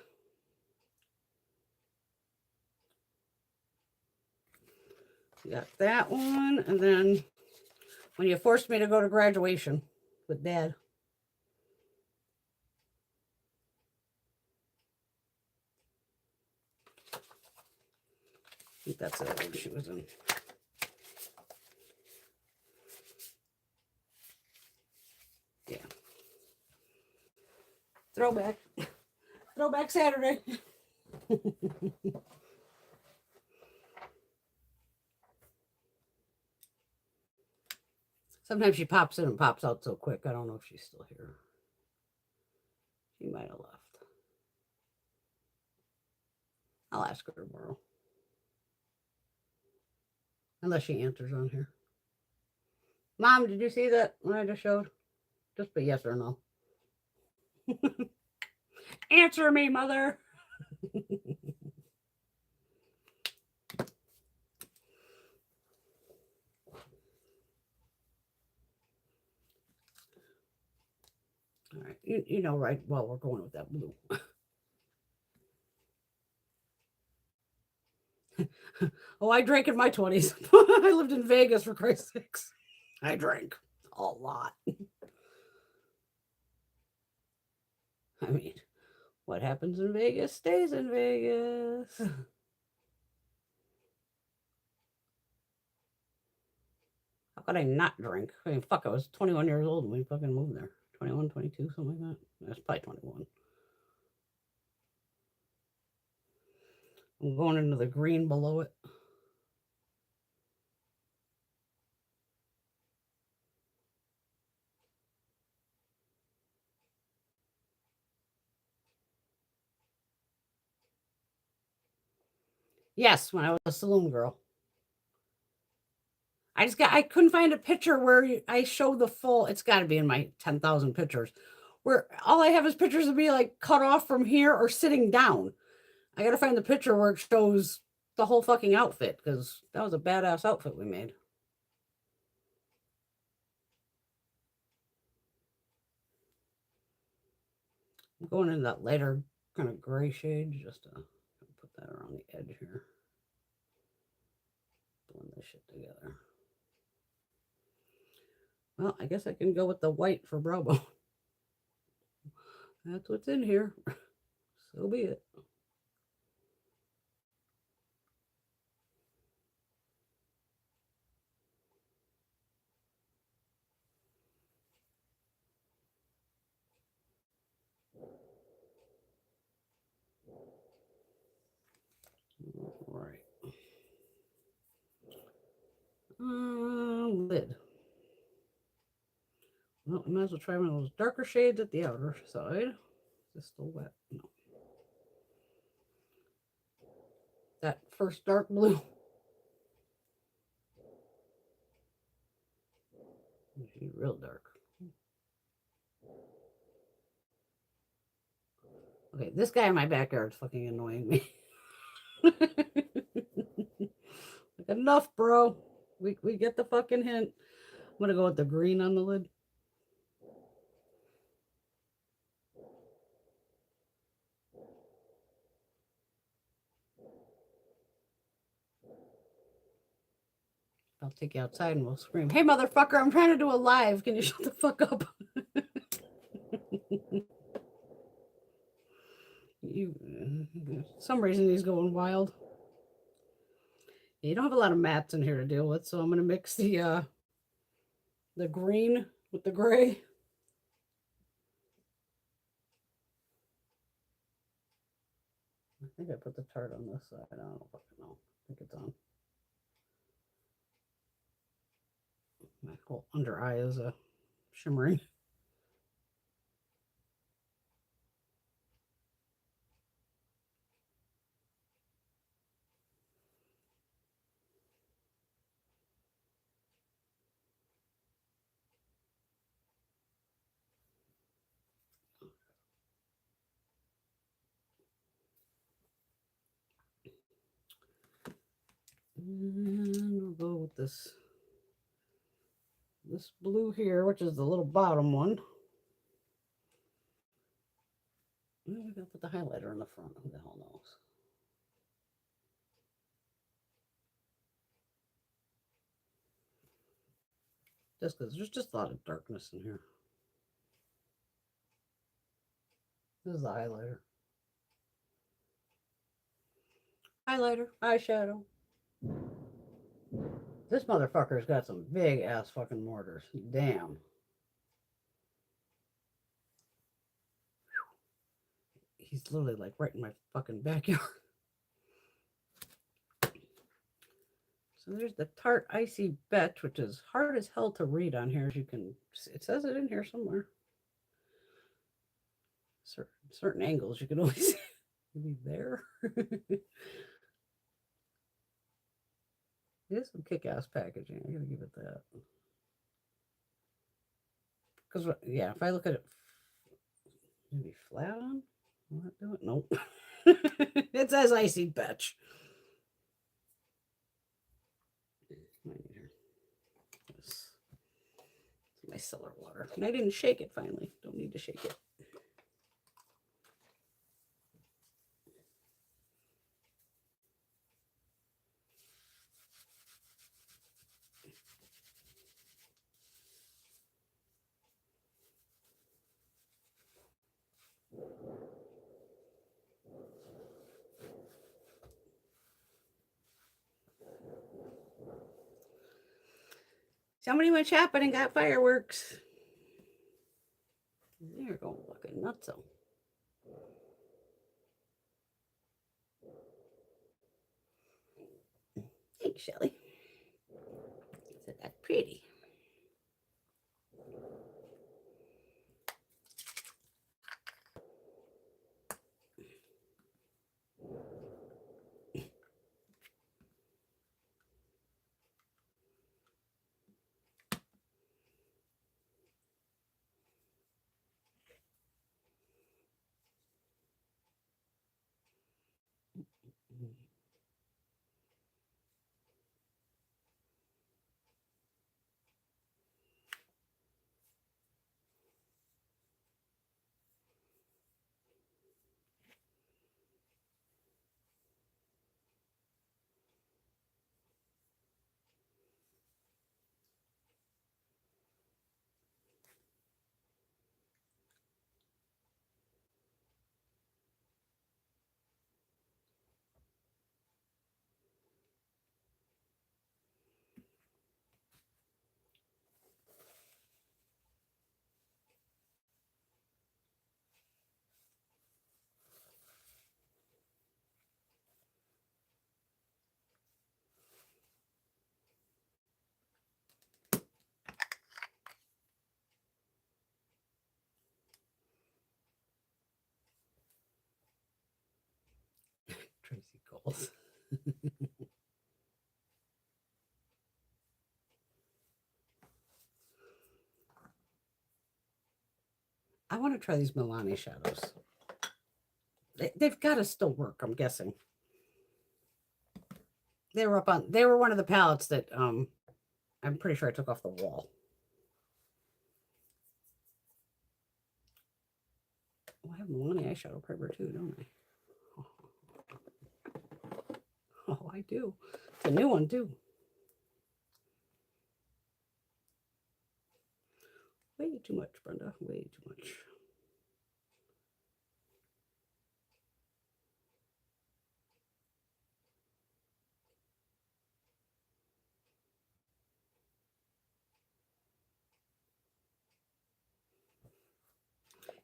You got that one. And then when you forced me to go to graduation with Dad. I think that's it. She was in. Yeah. Throwback. Throwback Saturday. Sometimes she pops in and pops out so quick. I don't know if she's still here. She might have left. I'll ask her tomorrow. Unless she answers on here. Mom, did you see that when I just showed? Just put yes or no. Answer me, mother. All right, you know, right? Well, we're going with that blue. Oh, I drank in my 20s. I lived in Vegas, for Christ's sakes. I drank a lot. I mean, what happens in Vegas stays in Vegas. How could I not drink? I mean, fuck, I was 21 years old when we fucking moved there. 21, 22, something like that. That's probably 21. I'm going into the green below it. Yes, when I was a saloon girl. I couldn't find a picture where I show the full, it's got to be in my 10,000 pictures, where all I have is pictures of me like cut off from here or sitting down. I got to find the picture where it shows the whole fucking outfit, because that was a badass outfit we made. I'm going in that lighter kind of gray shade, just to put that around the edge here. Blend this shit together. Well, I guess I can go with the white for brow bone. That's what's in here. So be it. All right. Lid. Well, I might as well try one of those darker shades at the outer side. Is this still wet? No. That first dark blue. She's real dark. Okay, this guy in my backyard is fucking annoying me. Enough, bro. We get the fucking hint. I'm gonna go with the green on the lid. I'll take you outside and we'll scream, "Hey, motherfucker, I'm trying to do a live. Can you shut the fuck up?" For some reason he's going wild. You don't have a lot of mats in here to deal with, so I'm going to mix the green with the gray. I think I put the tart on this side. I don't fucking know. I think it's on. My whole under eye is shimmering. And we'll go with this blue here, which is the little bottom one. Maybe I'll put the highlighter in the front. Who the hell knows? Just because there's just a lot of darkness in here. This is the highlighter. Highlighter, eyeshadow. This motherfucker's got some big ass fucking mortars. Damn. He's literally like right in my fucking backyard. So there's the Tarte Icy Betch, which is hard as hell to read on here. As you can, it says it in here somewhere. Certain angles you can always see. Maybe there. It is some kick-ass packaging. I gotta give it that. Because yeah, if I look at it, maybe flat on. Will that do it? Nope. It says Icy Betch. This is my cellar water. And I didn't shake it finally. Don't need to shake it. Somebody went shopping and got fireworks. They're going fucking nuts. Thanks, Shelly. Isn't that pretty? Tracy Coles. I want to try these Milani shadows. They've got to still work, I'm guessing. They were one of the palettes that I'm pretty sure I took off the wall. Oh, I have Milani eyeshadow primer too, don't I? Oh, I do. It's a new one too. Way too much, Brenda. Way too much.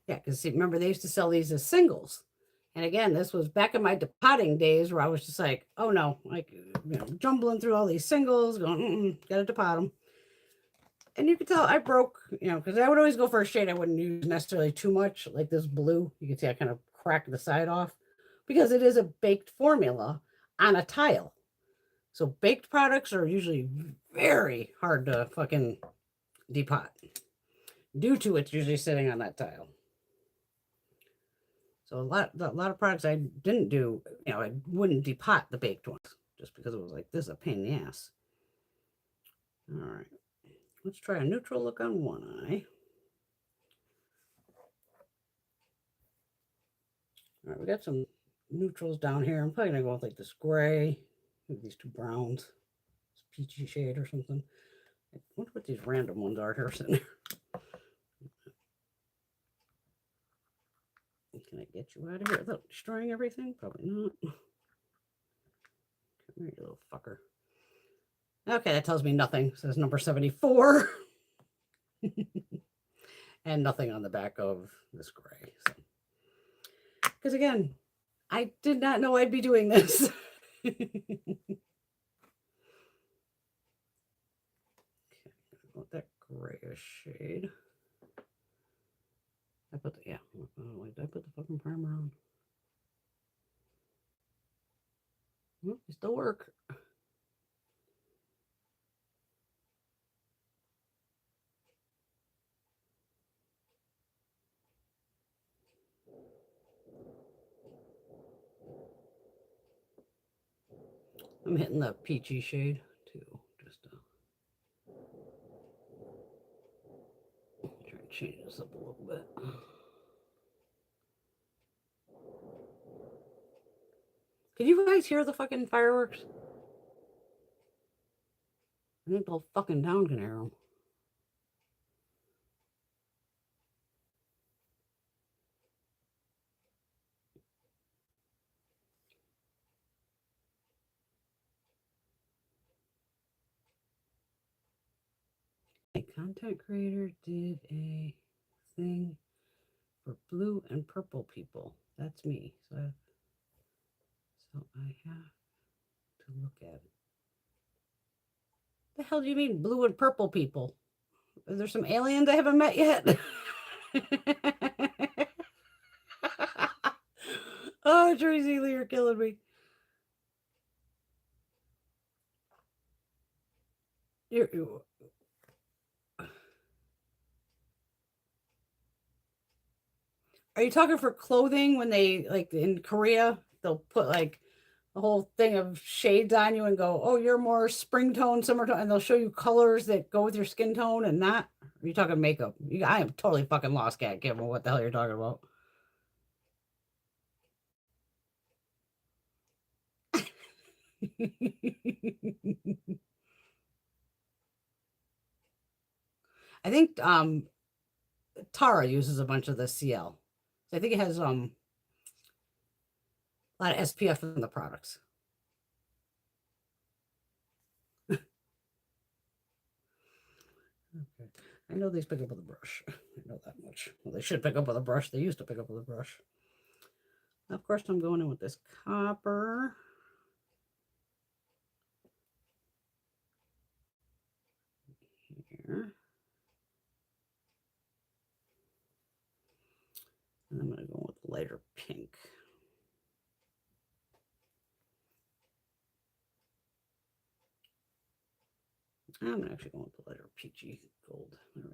Yeah, because see, remember they used to sell these as singles. And again, this was back in my depotting days where I was just like, oh no, like, jumbling through all these singles, going, gotta depot them. And you could tell I broke, because I would always go for a shade I wouldn't use necessarily too much, like this blue. You can see I kind of cracked the side off because it is a baked formula on a tile. So baked products are usually very hard to fucking depot due to it's usually sitting on that tile. So a lot of products I didn't do, I wouldn't depot the baked ones just because it was like, this is a pain in the ass. All right, let's try a neutral look on one eye. All right, we got some neutrals down here. I'm probably gonna go with like this gray, maybe these two browns, this peachy shade or something. I wonder what these random ones are here sitting there. Can I get you out of here without destroying everything? Probably not. Come here, you little fucker. Okay, that tells me nothing. It says number 74. And nothing on the back of this gray. So. Because again, I did not know I'd be doing this. Okay, I want that grayish shade. I put did I put the fucking primer on? It still work. I'm hitting the peachy shade too. Just try to change this up a little bit. Can you guys hear the fucking fireworks? I think the whole fucking town can hear them. A content creator did a thing for blue and purple people. That's me. So I have to look at it. The hell do you mean blue and purple people? Is there some aliens I haven't met yet? Oh, Tracy Lee, you're killing me. Are you talking for clothing when they, like in Korea, they'll put like a whole thing of shades on you and go, oh, you're more spring tone, summer tone, and they'll show you colors that go with your skin tone and not? Are you talking makeup? I am totally fucking lost, cat. Give me what the hell you're talking about. I think Tara uses a bunch of the CL. So I think it has a lot of SPF in the products. Okay. I know these pick up with a brush. I know that much. Well, they should pick up with a brush. They used to pick up with a brush. Of course, I'm going in with this copper. Here. And I'm going to go with the lighter pink. I'm actually going with the lighter peachy gold. There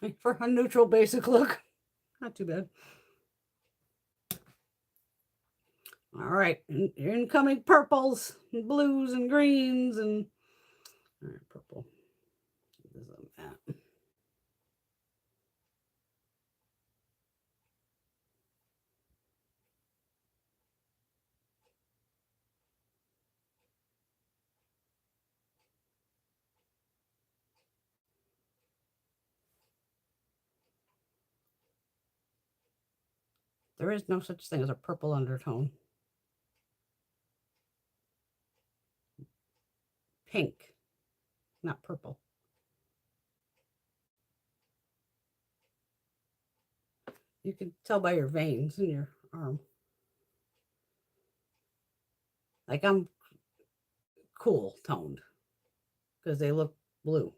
we go. For a neutral basic look, not too bad. All right, incoming purples, and blues, and greens, and all right, purple. This is a matte. There is no such thing as a purple undertone. pink, not purple. You can tell by your veins in your arm. Like I'm cool toned because they look blue.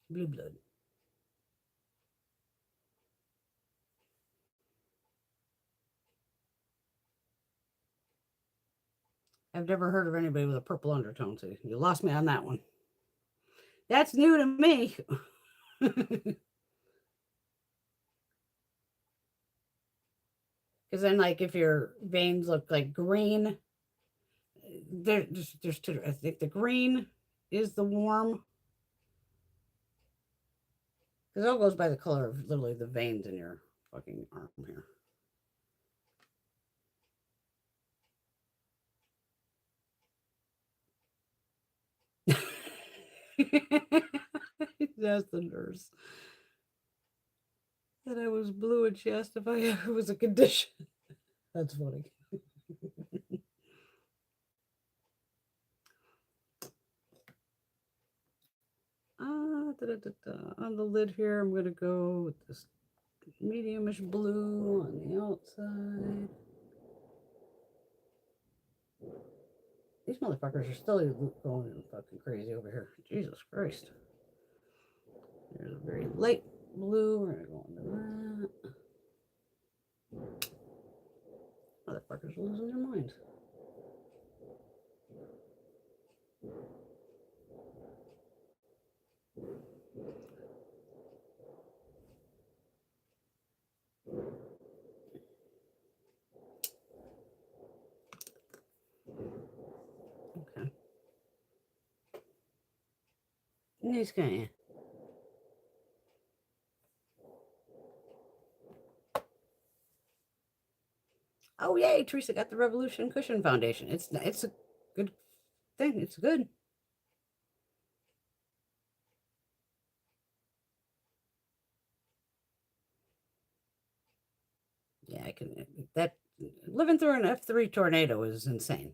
Blue blood. I've never heard of anybody with a purple undertone, so you lost me on that one. That's new to me. Because then, like, if your veins look like green, there's two. I think the green is the warm. Because it all goes by the color of literally the veins in your fucking arm here. That's the nurse. That I was blue and she asked if it was a condition. That's funny. On the lid here, I'm going to go with this mediumish blue on the outside. These motherfuckers are still going fucking crazy over here. Jesus Christ. There's a very light blue. We're going to go into that. Motherfuckers are losing their minds. Okay. This guy. Oh yay! Teresa got the Revolution Cushion Foundation. It's a good thing. It's good. Yeah, I can. That living through an F3 tornado is insane.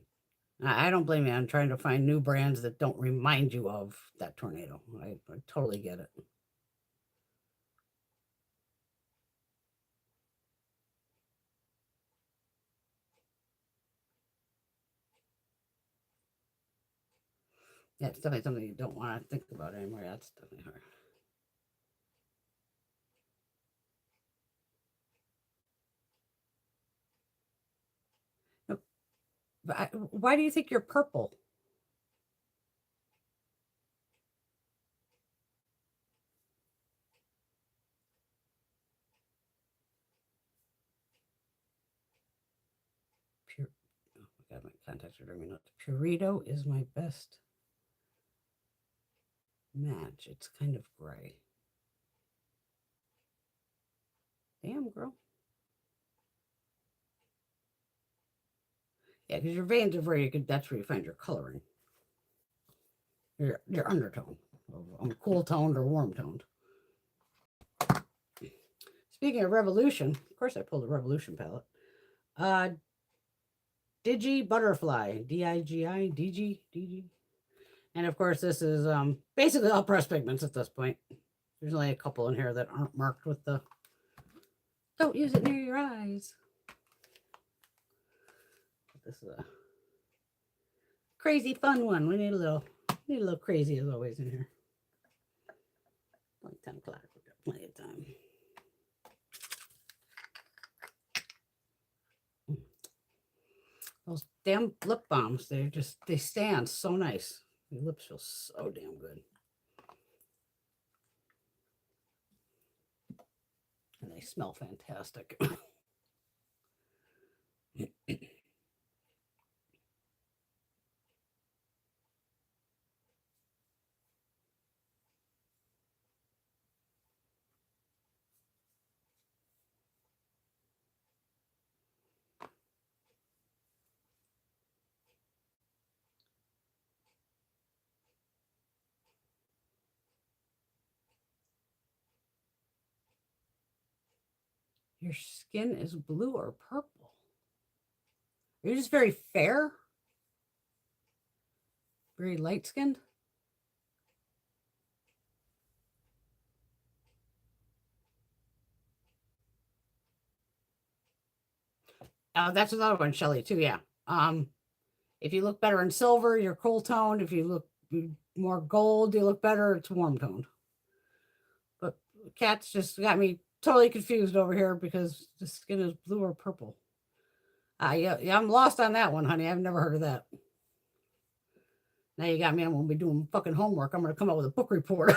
I don't blame you. I'm trying to find new brands that don't remind you of that tornado. I totally get it. Yeah, it's definitely something you don't want to think about anymore. That's definitely hard. Why do you think you're purple? Pure. Oh my God, my contacts are driving me nuts. Purito is my best match. It's kind of gray. Damn, girl. Yeah, because your veins are very good. That's where you find your coloring. Your undertone. Cool toned or warm toned. Speaking of Revolution, of course I pulled a Revolution palette. Digi Butterfly. D-I-G-I, DG. And of course, this is basically all pressed pigments at this point. There's only a couple in here that aren't marked with the don't use it near your eyes. This is a crazy fun one. We need a little crazy as always in here. Like 10 o'clock. We've got plenty of time. Those damn lip balms, they stand so nice. Your lips feel so damn good. And they smell fantastic. Your skin is blue or purple? Are you just very fair? Very light skinned. That's another one, Shelly, too. Yeah. If you look better in silver, you're cool toned. If you look more gold, you look better. It's warm toned. But Cat's just got me totally confused over here because the skin is blue or purple. Yeah, I'm lost on that one, honey. I've never heard of that. Now you got me. I'm gonna be doing fucking homework. I'm gonna come up with a book report.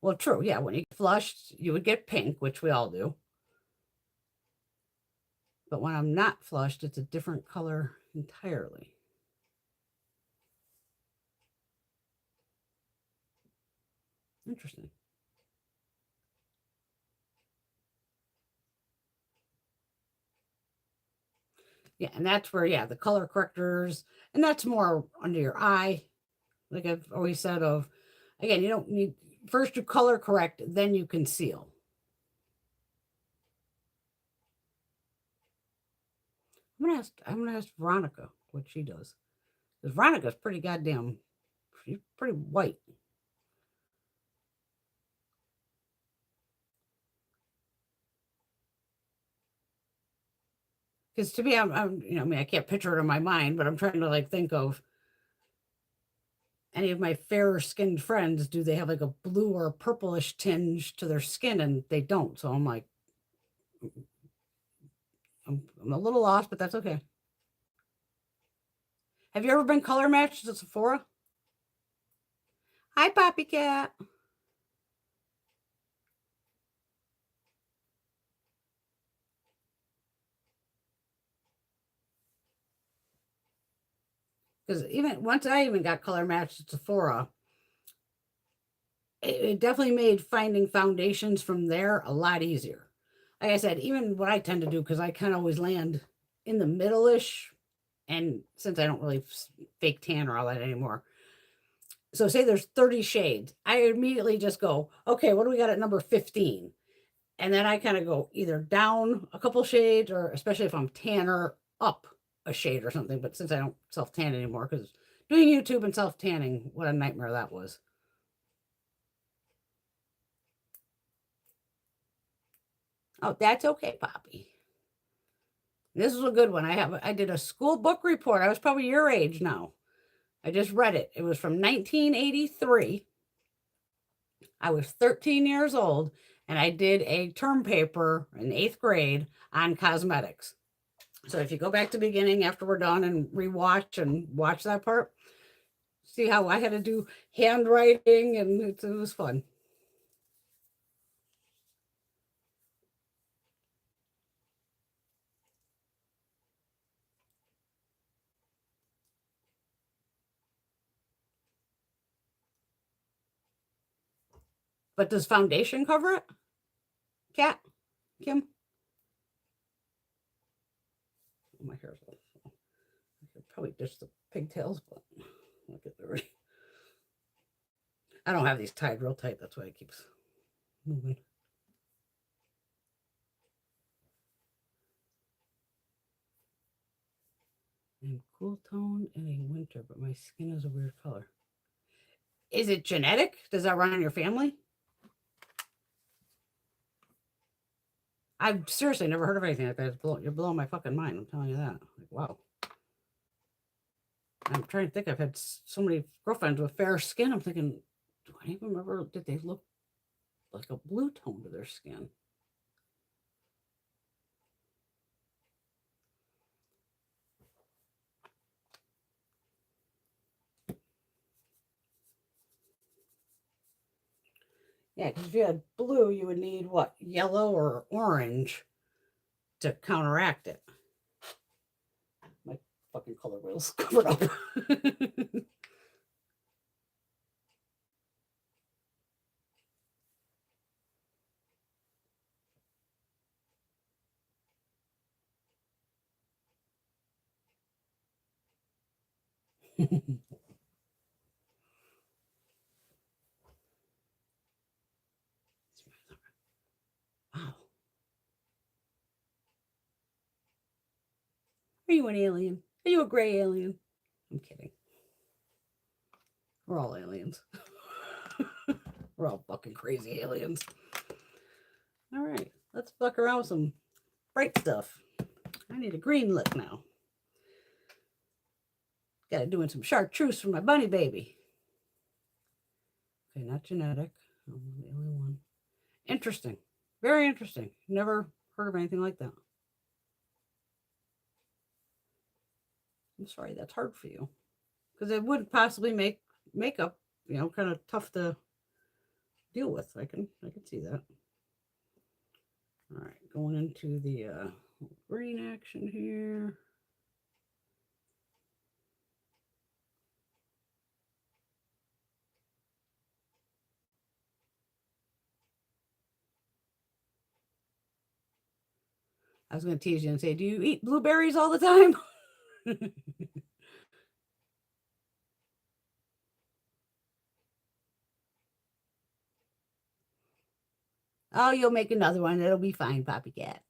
Well, true. Yeah, when you get flushed, you would get pink, which we all do. But when I'm not flushed, it's a different color entirely. Interesting. Yeah, and that's where, yeah, the color correctors, and that's more under your eye. Like I've always said, of again, you don't need first you color correct, then you conceal. I'm gonna ask Veronica what she does. Because Veronica's pretty goddamn she's pretty white. Because to me, I'm, you know, I mean, I can't picture it in my mind, but I'm trying to like think of any of my fairer skinned friends. Do they have like a blue or a purplish tinge to their skin? And they don't. So I'm like, I'm a little lost, but that's okay. Have you ever been color matched at Sephora? Hi, Poppy Cat. Because even once I even got color matched at Sephora, it definitely made finding foundations from there a lot easier. Like I said, even what I tend to do, because I kind of always land in the middle ish. And since I don't really fake tan or all that anymore, so say there's 30 shades, I immediately just go, okay, what do we got at number 15? And then I kind of go either down a couple shades, or especially if I'm tanner, up a shade or something. But since I don't self tan anymore, because doing YouTube and self tanning, what a nightmare that was. Oh, that's okay, Poppy. This is a good one. I did a school book report. I was probably your age now. I just read it. It was from 1983. I was 13 years old, and I did a term paper in 8th grade on cosmetics. So if you go back to the beginning after we're done and rewatch and watch that part, see how I had to do handwriting, and it was fun. But does foundation cover it? Cat? Kim? Oh, my hair's off. I could probably ditch the pigtails, but look at the. I don't have these tied real tight. That's why it keeps moving. I'm cool toned in a winter, but my skin is a weird color. Is it genetic? Does that run in your family? I've seriously never heard of anything like that. You're blowing my fucking mind. I'm telling you that. Like, wow. I'm trying to think. I've had so many girlfriends with fair skin. I'm thinking, do I even remember? Did they look like a blue tone to their skin? Yeah, because if you had blue, you would need what? Yellow or orange to counteract it. My fucking color wheel's covered up. Are you an alien? Are you a gray alien? I'm kidding. We're all aliens. We're all fucking crazy aliens. All right, let's fuck around with some bright stuff. I need a green lip now. Got to doing some chartreuse for my bunny baby. Okay, not genetic. I'm the only one. Interesting. Very interesting. Never heard of anything like that. I'm sorry, that's hard for you. Because it would possibly make makeup, kind of tough to deal with. I can see that. All right, going into the green action here. I was going to tease you and say, do you eat blueberries all the time? Oh, you'll make another one. It'll be fine, Poppy Cat.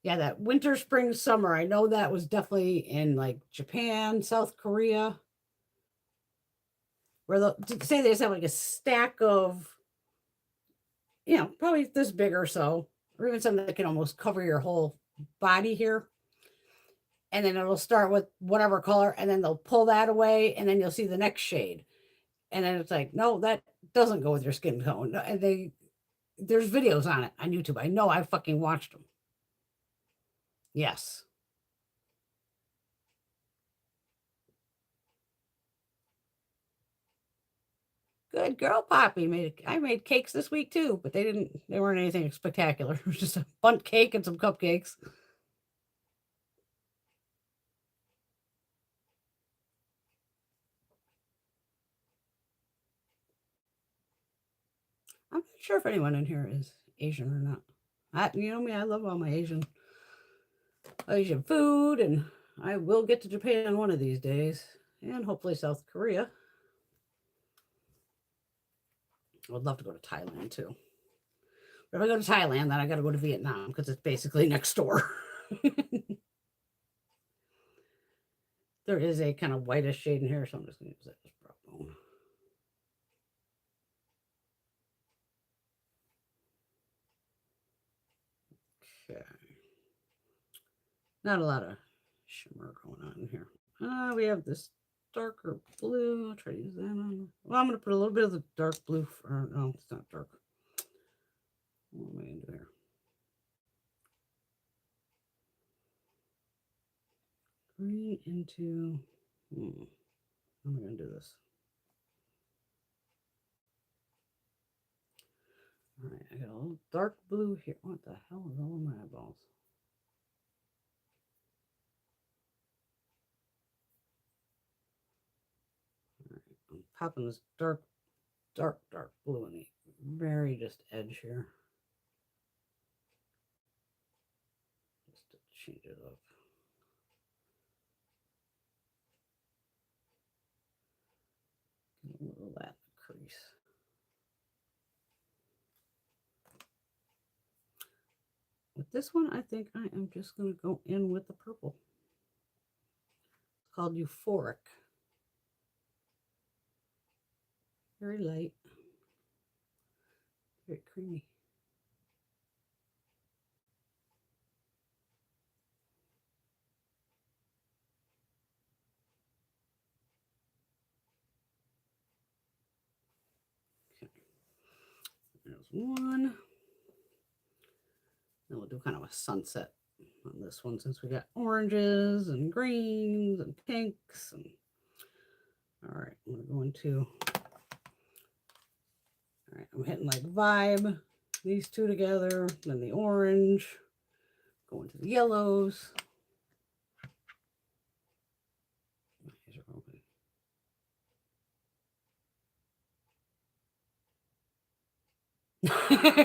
Yeah, that winter, spring, summer. I know that was definitely in like Japan, South Korea, where say they just have like a stack of, probably this big or so, or even something that can almost cover your whole body here. And then it'll start with whatever color, and then they'll pull that away, and then you'll see the next shade. And then it's like, no, that doesn't go with your skin tone. And there's videos on it on YouTube. I know I fucking watched them. Yes. Good girl, Poppy. I made cakes this week too, but they weren't anything spectacular. It was just a bundt cake and some cupcakes. I'm not sure if anyone in here is Asian or not. You know me, I love all my Asian food, and I will get to Japan one of these days, and hopefully South Korea. I would love to go to Thailand too. But if I go to Thailand, then I got to go to Vietnam because it's basically next door. There is a kind of whitish shade in here, so I'm just going to use that as brown bone. Okay. Not a lot of shimmer going on in here. We have this darker blue. I'll try to use that on. Well, I'm going to put a little bit of the dark blue. No, it's not dark. What am I going to do here? Green into. How am I going to do this? All right, I got a little dark blue here. What the hell is all in my eyeballs? All right, I'm popping this dark blue in the very just edge here. Just to change it up. Get a little of that crease. With this one, I think I am just going to go in with the purple. It's called Euphoric. Very light. Very creamy. Okay. There's one. Then we'll do kind of a sunset on this one since we got oranges and greens and pinks. All right, I'm going to go into, all right, I'm hitting like Vibe, these two together, then the orange, go into the yellows.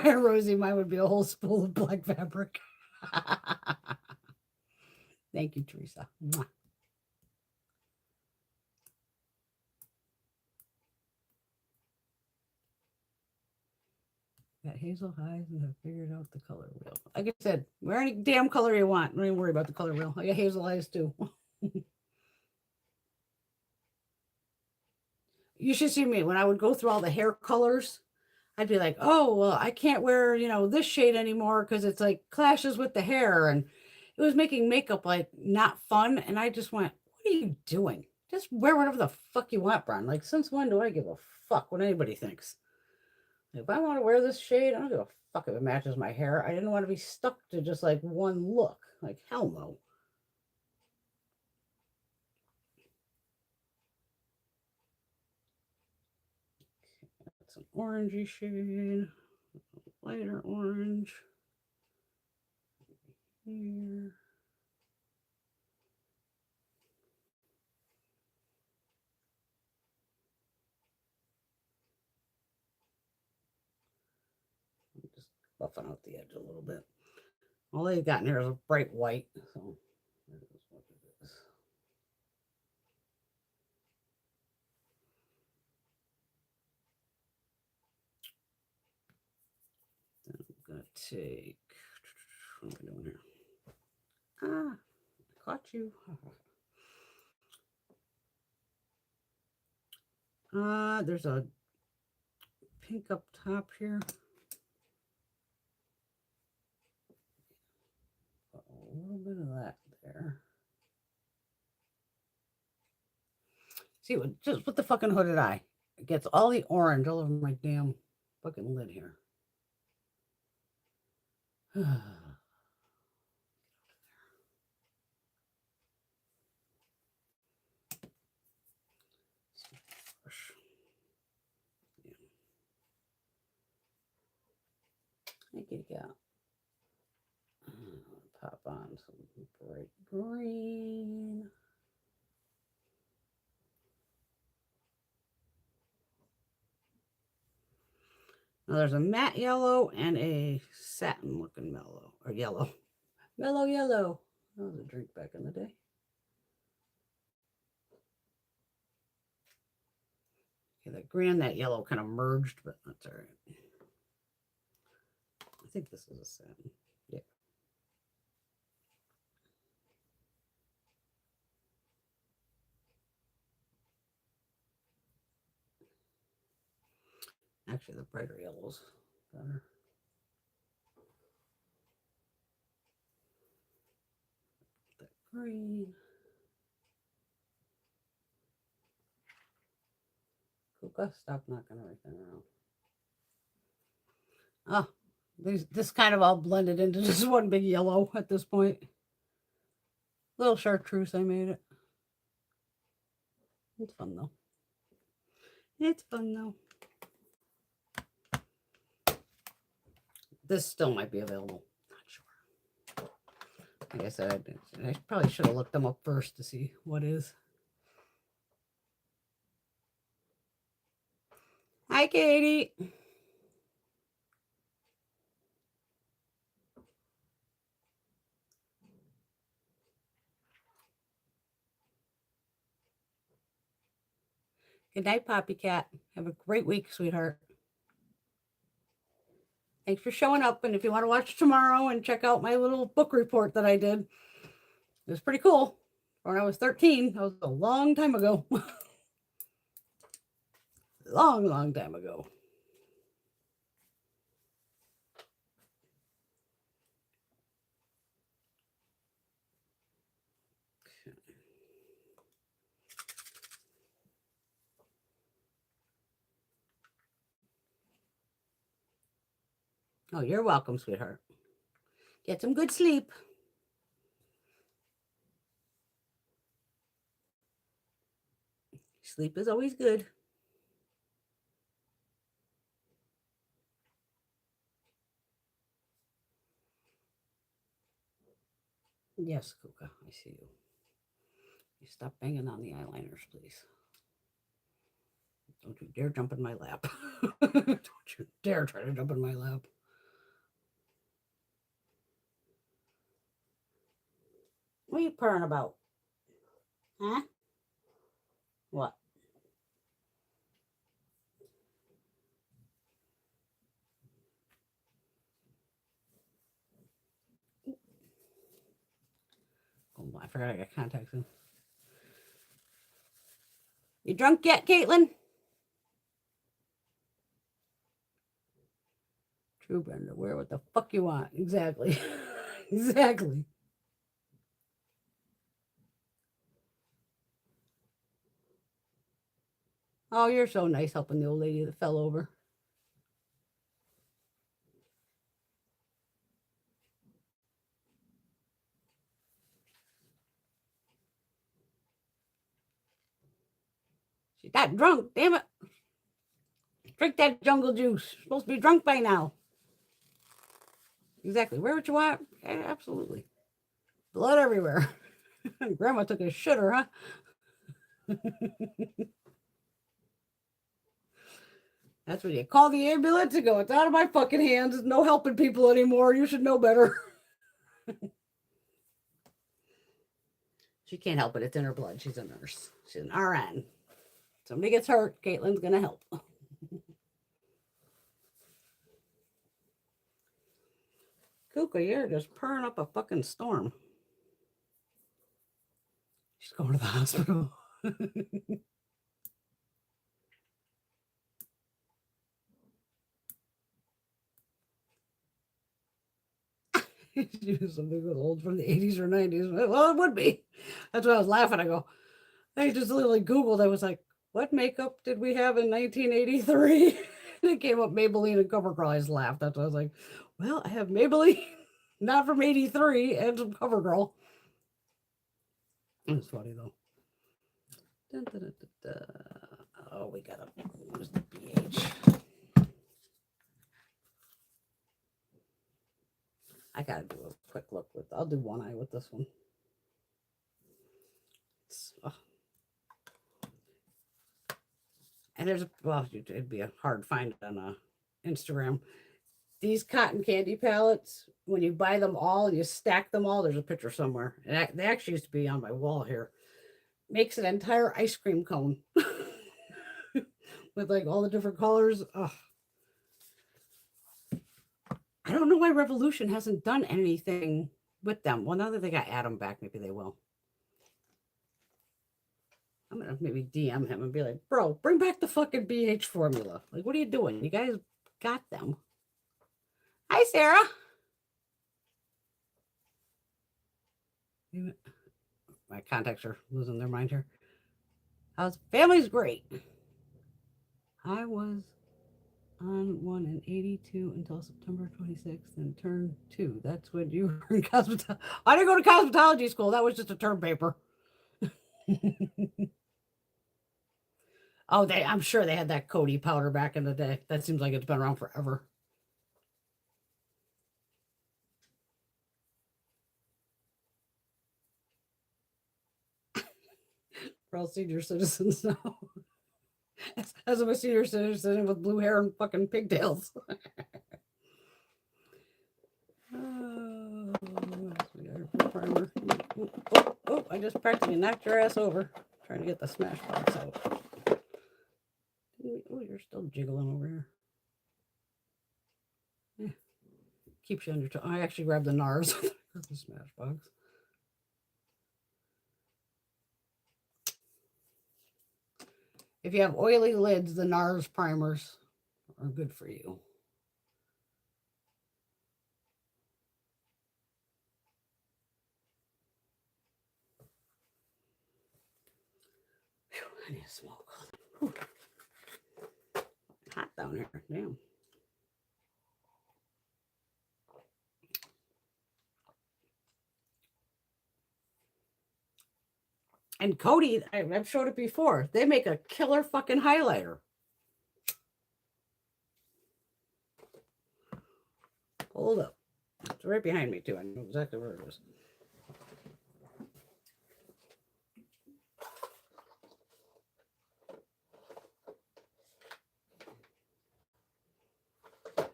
Rosie, mine would be a whole spool of black fabric. Thank you, Teresa. Mwah. Got hazel highs and have figured out the color wheel. Like I said, wear any damn color you want. Don't even worry about the color wheel. I got hazel eyes too. You should see me when I would go through all the hair colors. I'd be like, oh, well, I can't wear, this shade anymore because it's like clashes with the hair. And it was making makeup like not fun. And I just went, what are you doing? Just wear whatever the fuck you want, Brian. Like, since when do I give a fuck what anybody thinks? If I want to wear this shade, I don't give a fuck if it matches my hair. I didn't want to be stuck to just like one look. Like, hell no. That's an orangey shade, lighter orange. Here. I'm just buffing out the edge a little bit. All they've got in here is a bright white, so that is what it is. Then I'm gonna take, what am I doing here? Ah, I caught you. There's a pink up top here. A little bit of that there. See, just with the fucking hooded eye, it gets all the orange all over my damn fucking lid here. Thank you, gal. Pop on some bright green. Now there's a matte yellow and a satin looking mellow or yellow. Mellow yellow. That was a drink back in the day. Okay, that green and that yellow kind of merged, but that's all right. I think this is a satin. Yeah. Actually, the brighter yellow's better. That green. Kuka, stop knocking everything around. Oh, this kind of all blended into just one big yellow at this point. Little chartreuse, I made it. It's fun though. It's fun though. This still might be available. Not sure. Like I said, I probably should have looked them up first to see what is. Hi, Katie. Good night, Poppy Cat. Have a great week, sweetheart. Thanks for showing up. And if you want to watch tomorrow and check out my little book report that I did, it was pretty cool. When I was 13, that was a long time ago. long time ago. Oh, you're welcome, sweetheart. Get some good sleep. Sleep is always good. Yes, Kuka, I see you. You stop banging on the eyeliners, please. Don't you dare jump in my lap. Don't you dare try to jump in my lap. What are you purring about? Huh? What? forgot I got contacts in. You drunk yet, Caitlin? True, Brenda. Wear what the fuck you want. Exactly. Exactly. Oh, you're so nice helping the old lady that fell over. She got drunk. Damn it. Drink that jungle juice. You're supposed to be drunk by now. Exactly. Wear what you want. Yeah, absolutely. Blood everywhere. Grandma took a shitter, huh? That's when you call the ambulance and go, it's out of my fucking hands. There's no helping people anymore. You should know better. She can't help it. It's in her blood. She's a nurse. She's an RN. Somebody gets hurt, Caitlin's going to help. Kuka, you're just purring up a fucking storm. She's going to the hospital. She was something with old from the 80s or 90s. Well, it would be. That's why I was laughing. I go, I just literally Googled. I was like, what makeup did we have in 1983? And it came up Maybelline and CoverGirl. I just laughed. That's why I was like, well, I have Maybelline, not from 83, and some CoverGirl. It's funny, though. Dun, dun, dun, dun, dun. Oh, we got to use the pH. I got to do a quick look with, I'll do one eye with this one. And there's, well, it'd be a hard find on Instagram. These cotton candy palettes, when you buy them all and you stack them all, there's a picture somewhere. And they actually used to be on my wall here. Makes an entire ice cream cone with like all the different colors. Ugh. I don't know why Revolution hasn't done anything with them. Well, now that they got Adam back, maybe they will. I'm going to maybe DM him and be like, bro, bring back the fucking BH formula. Like, what are you doing? You guys got them. Hi, Sarah. My contacts are losing their mind here. How's family's great. I was on one in 82 until September 26th and turned 2. That's when you were in cosmetology. I didn't go to cosmetology school. That was just a term paper. Oh, I'm sure they had that Cody powder back in the day. That seems like it's been around forever. We're all senior citizens now. As I'm a senior citizen with blue hair and fucking pigtails. Primer. Oh, I just practically knocked your ass over trying to get the smash box out. Oh, you're still jiggling over here. Yeah. Keeps you on your toe. I actually grabbed the NARS with the smash box. If you have oily lids, the NARS primers are good for you. Whew, I need a smoke. Whew. Hot down here. Damn. And Cody, I've showed it before. They make a killer fucking highlighter. Hold up. It's right behind me, too. I know exactly where it is.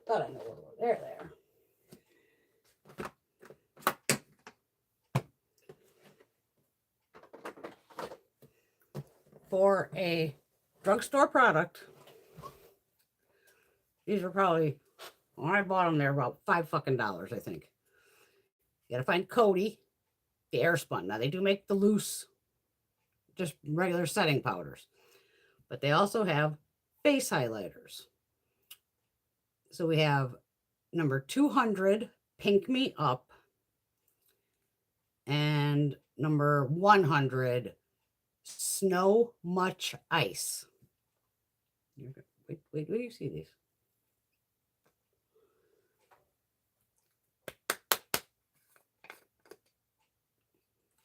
Thought I knew where it was. There. For a drugstore product, these are probably, when I bought them, they're about $5 fucking, I think. You gotta find Cody. the air spun. Now they do make the loose, just regular setting powders, but they also have face highlighters. So we have number 200, Pink Me Up, and number 100, Snow Much Ice. Wait, do you see these?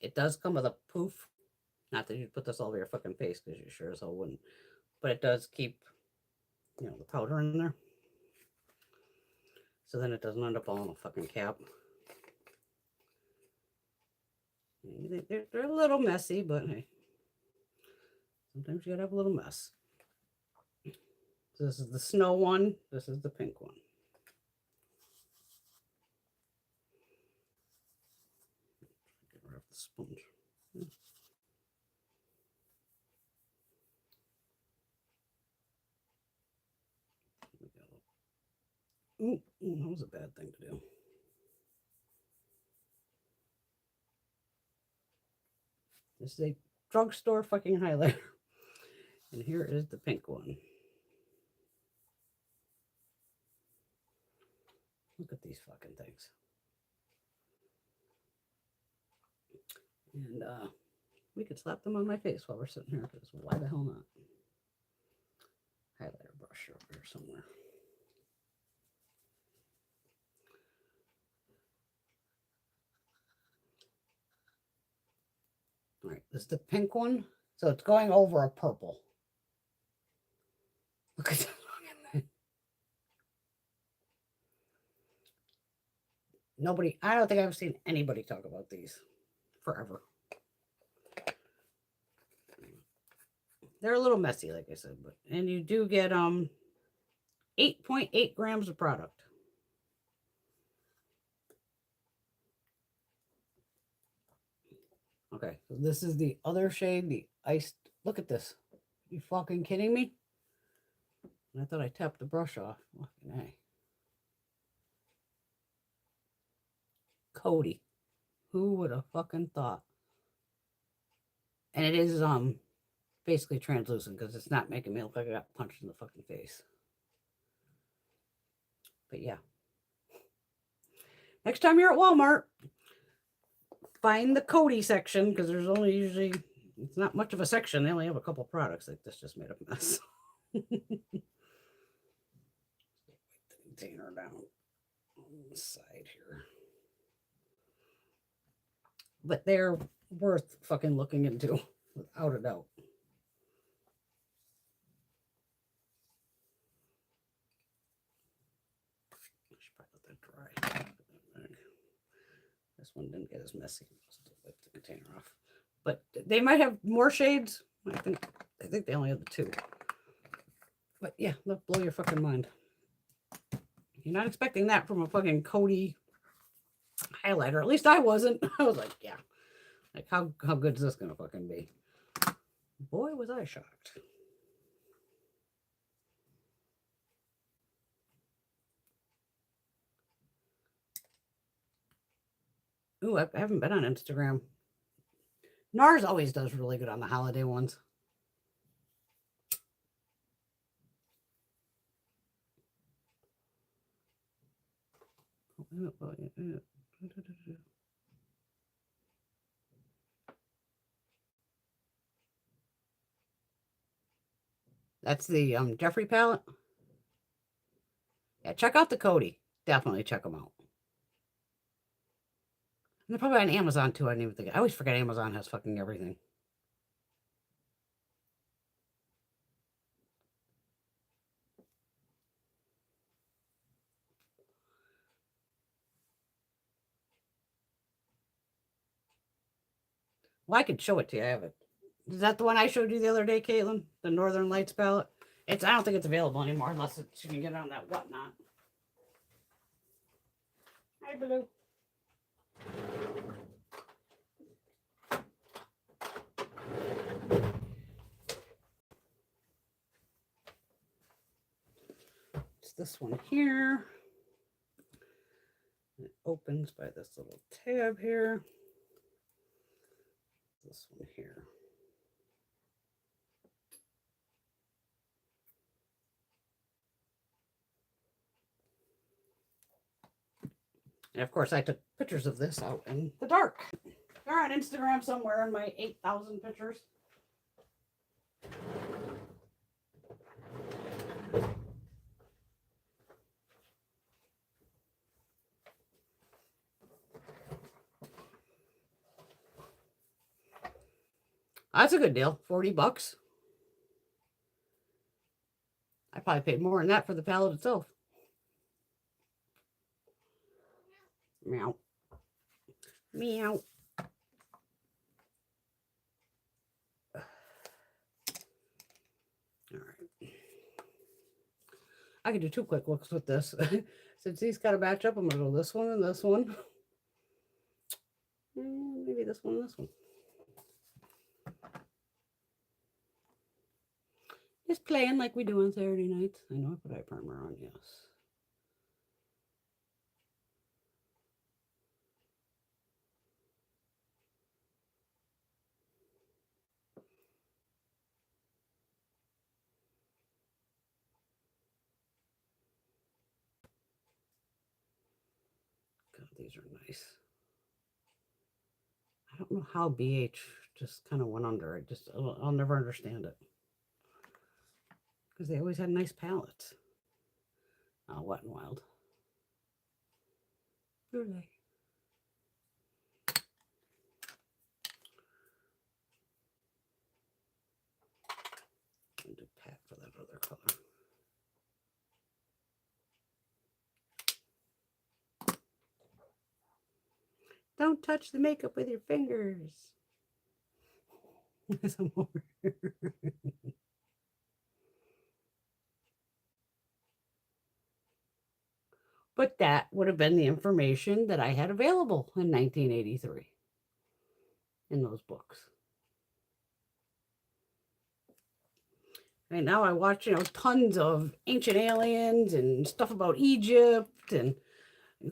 It does come with a poof. Not that you'd put this all over your fucking face, because you sure as hell wouldn't. But it does keep, the powder in there. So then it doesn't end up all in a fucking cap. They're a little messy, but hey. Sometimes you gotta have a little mess. So this is the snow one. This is the pink one. Get rid of the sponge. Ooh, that was a bad thing to do. This is a drugstore fucking highlighter. And here is the pink one. Look at these fucking things. And we could slap them on my face while we're sitting here, because why the hell not? Highlighter brush over here somewhere. All right, this is the pink one. So it's going over a purple. Look at that. Nobody, I don't think I've seen anybody talk about these forever. They're a little messy, like I said, but and you do get 8.8 grams of product. Okay, so this is the other shade, the iced. Look at this. You fucking kidding me? I thought I tapped the brush off. Fucking A. Cody. Who would have fucking thought? And it is basically translucent, because it's not making me look like I got punched in the fucking face. But yeah. Next time you're at Walmart, find the Cody section, because there's only usually, it's not much of a section. They only have a couple products. Like this just made a mess. Container down on the side here. But they're worth fucking looking into, without a doubt. I should probably let that dry. This one didn't get as messy. Just wipe the container off. But they might have more shades. I think they only have the 2. But yeah, they'll blow your fucking mind. You're not expecting that from a fucking Cody highlighter. At least I wasn't. I was like, yeah. Like, how good is this gonna fucking be? Boy, was I shocked. Ooh, I haven't been on Instagram. NARS always does really good on the holiday ones. That's the Jeffrey palette. Yeah, check out the Cody. Definitely check them out. And they're probably on Amazon too. I didn't even think. I always forget Amazon has fucking everything. Well, I could show it to you. I have it. Is that the one I showed you the other day, Caitlin? The Northern Lights palette? I don't think it's available anymore unless you can get it on that whatnot. Hi, Blue. It's this one here. It opens by this little tab here. this one here. And of course, I took pictures of this out in the dark. They're on Instagram somewhere in my 8,000 pictures. That's a good deal. $40. I probably paid more than that for the palette itself. Meow. Meow. All right. I can do 2 quick looks with this. Since these got to match up, I'm going to go this one and this one. Maybe this one and this one. Just playing like we do on Saturday nights. I know I put eye primer on, yes. God, these are nice. I don't know how BH just kind of went under. I'll never understand it. Because they always had nice palettes. Oh, Wet n Wild. Who are they? I'll do pat for that other color. Don't touch the makeup with your fingers. But that would have been the information that I had available in 1983 in those books. And now I watch, tons of Ancient Aliens and stuff about Egypt and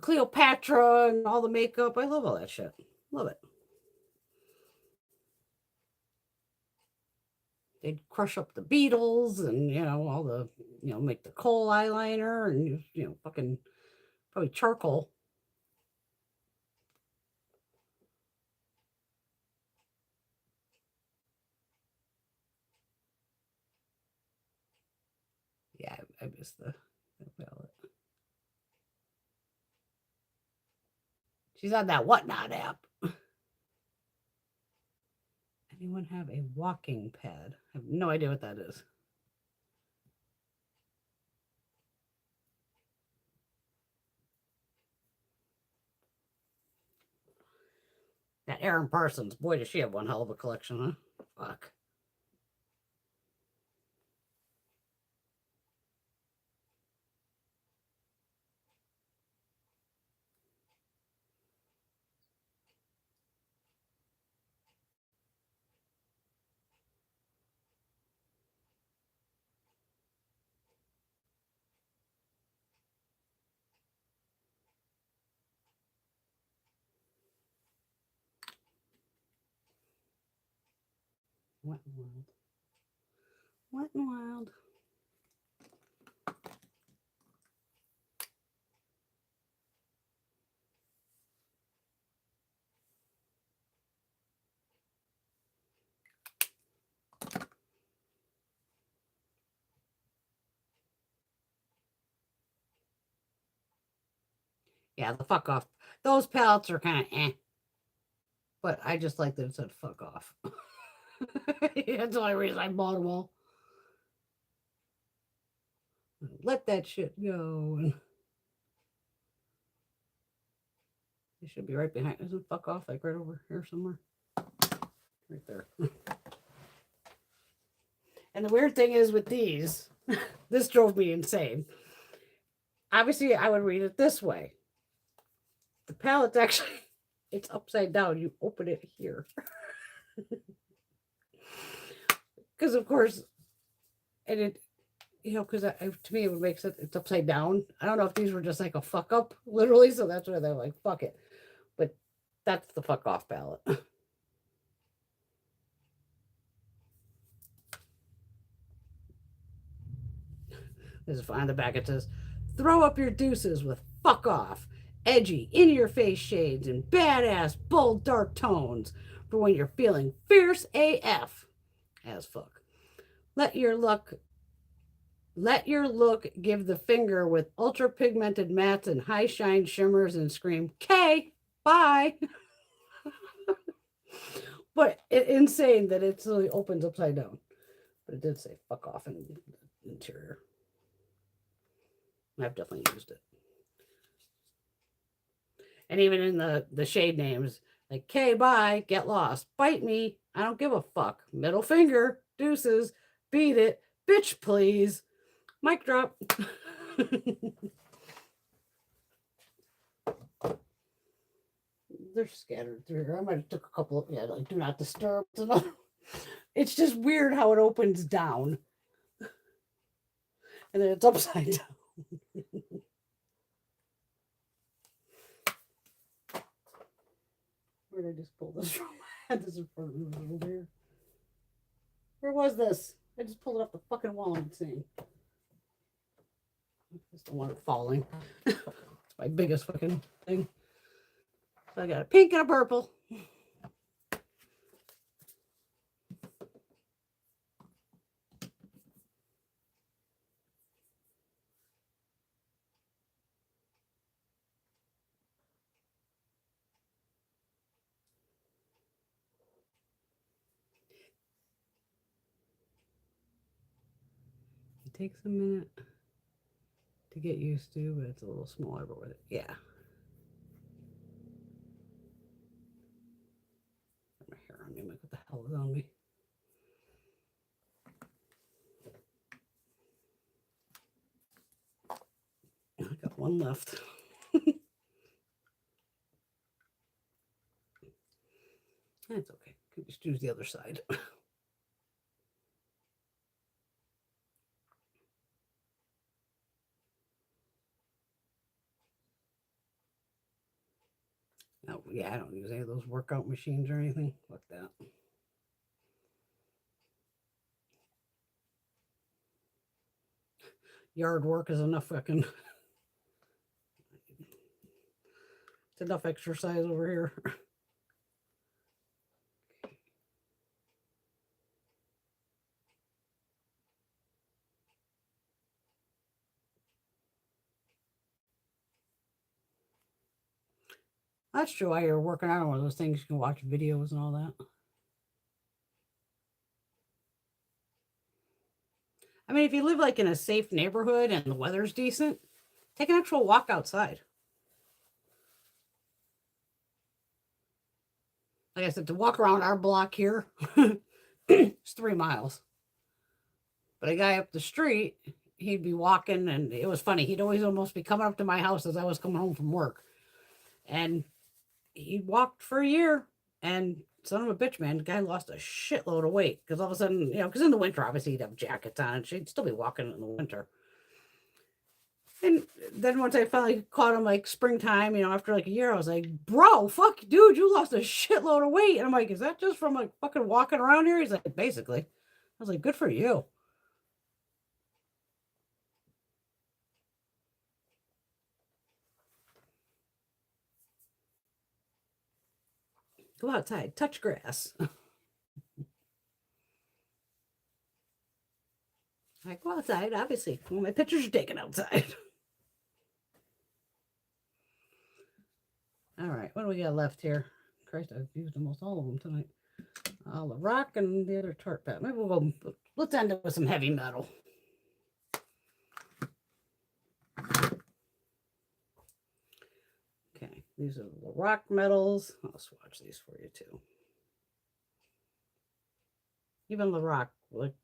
Cleopatra and all the makeup. I love all that shit. Love it. They'd crush up the beetles and, all the, make the kohl eyeliner and, fucking probably charcoal. Yeah, I miss the palette. She's on that Whatnot app. Anyone have a walking pad? I have no idea what that is. That Erin Parsons, boy, does she have one hell of a collection, huh? Fuck. Wet n Wild. Wet n Wild. Yeah, the fuck off. Those palettes are kind of eh. But I just like that it said fuck off. That's the only reason I bought them all. Let that shit go. It should be right behind. Isn't fuck off like right over here somewhere? Right there. And the weird thing is with these, this drove me insane. Obviously, I would read it this way. The palette's actually, it's upside down. You open it here. Because, of course, and it, because to me, it would make sense. It's upside down. I don't know if these were just like a fuck up, literally. So that's why they're like, fuck it. But that's the fuck off palette. This is on the back. It says, "Throw up your deuces with fuck off, edgy, in your face shades, and badass, bold, dark tones for when you're feeling fierce AF as fuck. Let your look Let your look give the finger with ultra pigmented mattes and high shine shimmers and scream, K, bye." But insane that it slowly opens upside down. But it did say fuck off in the interior. I've definitely used it. And even in the shade names, like K, bye, get lost, bite me, I don't give a fuck, middle finger, deuces, beat it, bitch, please. Mic drop. They're scattered through here. I might have took a couple of, yeah, like do not disturb. It's just weird how it opens down. And then it's upside down. Where did I just pull this from? I had this in front of me over here. Where was this? I just pulled it up the fucking wall and seeing. Just don't want it falling. It's my biggest fucking thing. So I got a pink and a purple. It takes a minute to get used to, but it's a little smaller, but with it, yeah. My hair on me, like, what the hell is on me? I got one left. That's okay. Could just use the other side. Oh, yeah, I don't use any of those workout machines or anything like that. Yard work is enough fucking. It's enough exercise over here. That's true. While you're working out on one of those things, you can watch videos and all that. I mean, if you live like in a safe neighborhood and the weather's decent, take an actual walk outside. Like I said, to walk around our block here, it's 3 miles. But a guy up the street, he'd be walking, and it was funny. He'd always almost be coming up to my house as I was coming home from work. And he walked for a year, and son of a bitch, man, the guy lost a shitload of weight because all of a sudden, because in the winter, obviously, he'd have jackets on, and she'd still be walking in the winter. And then once I finally caught him like springtime, after like a year, I was like, bro, fuck, dude, you lost a shitload of weight. And I'm like, is that just from like fucking walking around here? He's like, basically. I was like, good for you. Go outside, touch grass. I go outside, obviously. Well, my pictures are taken outside. All right, what do we got left here? Christ, I've used almost all of them tonight. The rock and the other tart pad. Maybe we'll go, let's end it with some heavy metal. Okay, these are the rock metals. I'll swatch these for you too. Even the rock, like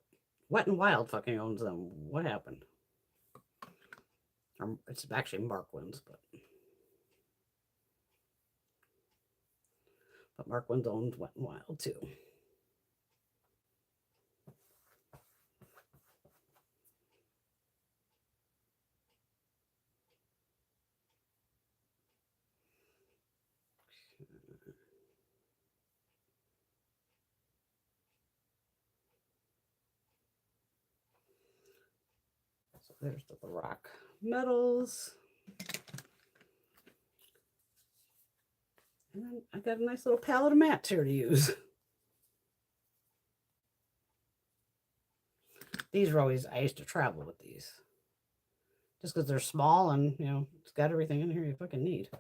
Wet and Wild fucking owns them. What happened? It's actually Markwin's, but Markwin's owns Wet and Wild too. So there's the rock metals. And then I got a nice little palette of mats here to use. These were always, I used to travel with these. Just because they're small and, you know, it's got everything in here you fucking need.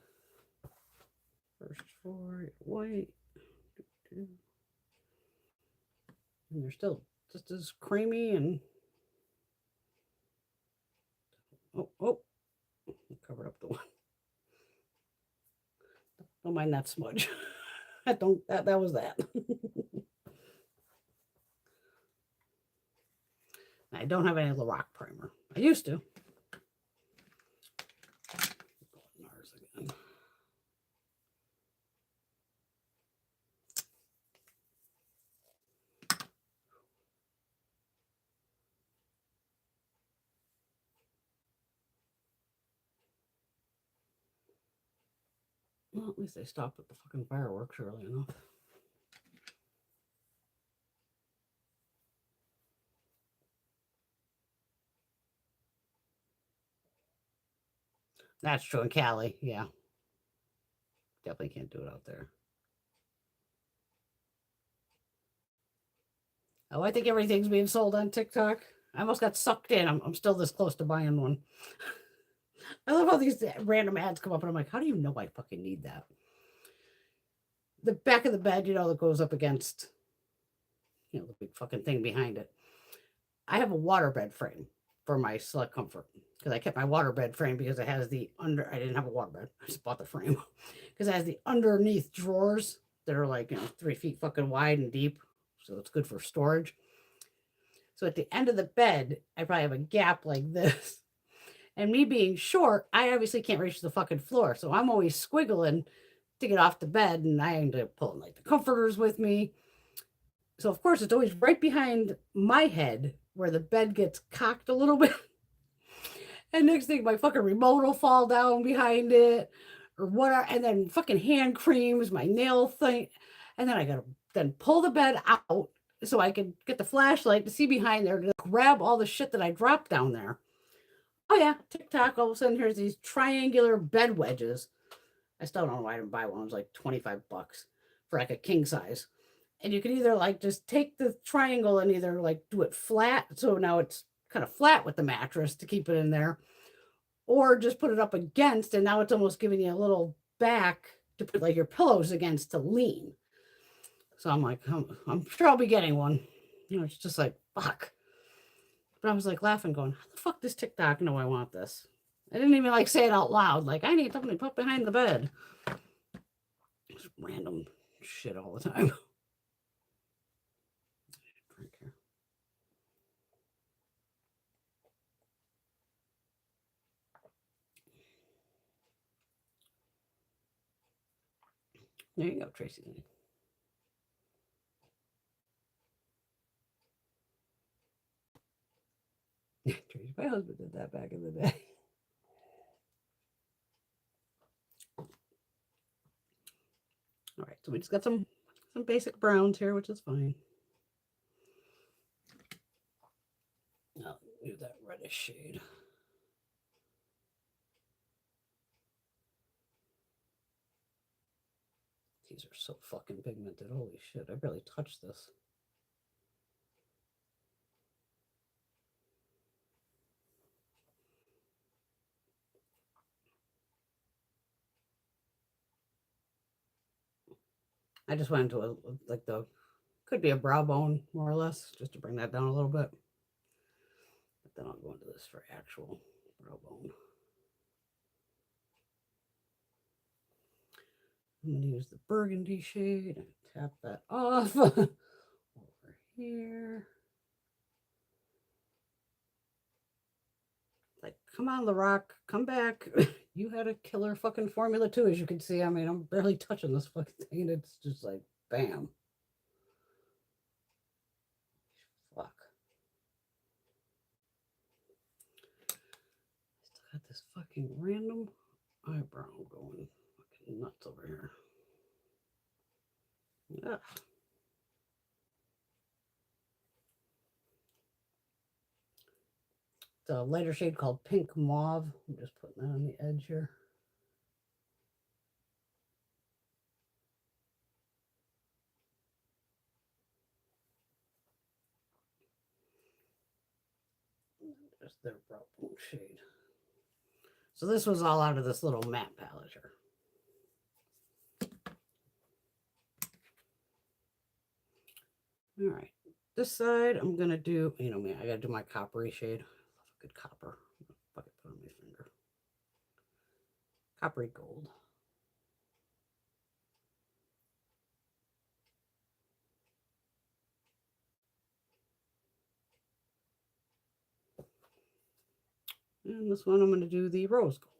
First four, white. And they're still just as creamy and... Oh, covered up the one. Don't mind that smudge. That was that. I don't have any Lorac primer. I used to. NARS again. Well, at least they stopped with the fucking fireworks early enough. That's true in Cali, yeah. Definitely can't do it out there. Oh, I think everything's being sold on TikTok. I almost got sucked in. I'm still this close to buying one. I love how these random ads come up and I'm like, how do you know I fucking need that? The back of the bed, you know, that goes up against, you know, the big fucking thing behind it. I have a waterbed frame for my select comfort because I kept my waterbed frame because it has the I didn't have a waterbed. I just bought the frame because it has the underneath drawers that are like, you know, 3 feet fucking wide and deep. So it's good for storage. So at the end of the bed, I probably have a gap like this. And me being short, I obviously can't reach the fucking floor. So I'm always squiggling to get off the bed. And I end up pulling like the comforters with me. So of course, it's always right behind my head where the bed gets cocked a little bit. And next thing, my fucking remote will fall down behind it or whatever. And then fucking hand creams, my nail thing. And then I got to then pull the bed out so I can get the flashlight to see behind there to grab all the shit that I dropped down there. Oh yeah, TikTok, all of a sudden here's these triangular bed wedges. I still don't know why I didn't buy one. It was like $25 for like a king size. And you can either like just take the triangle and either like do it flat. So now it's kind of flat with the mattress to keep it in there. Or just put it up against and now it's almost giving you a little back to put like your pillows against to lean. So I'm like, I'm sure I'll be getting one. You know, it's just like, fuck. But I was like laughing going, how the fuck does TikTok know I want this? I didn't even like say it out loud. Like, I need something to put behind the bed. Just random shit all the time. Drink here. There you go, Tracy. Tracy, my husband did that back in the day. All right, so we just got some basic browns here, which is fine. I'll do that reddish shade. These are so fucking pigmented. Holy shit, I barely touched this. I just went into like could be a brow bone, more or less, just to bring that down a little bit. But then I'll go into this for actual brow bone. I'm going to use the burgundy shade and tap that off over here. Like, come on, Lorac, come back. You had a killer fucking formula too, as you can see. I mean, I'm barely touching this fucking thing, and it's just like, bam. Fuck. Still got this fucking random eyebrow going fucking nuts over here. Ugh. It's a lighter shade called Pink Mauve. I'm just putting that on the edge here. Just their brown shade. So this was all out of this little matte palette here. All right, this side I'm gonna do, you know me, I gotta do my coppery shade. I love a good copper. Put it on my finger. Coppery gold. And this one I'm gonna do the rose gold.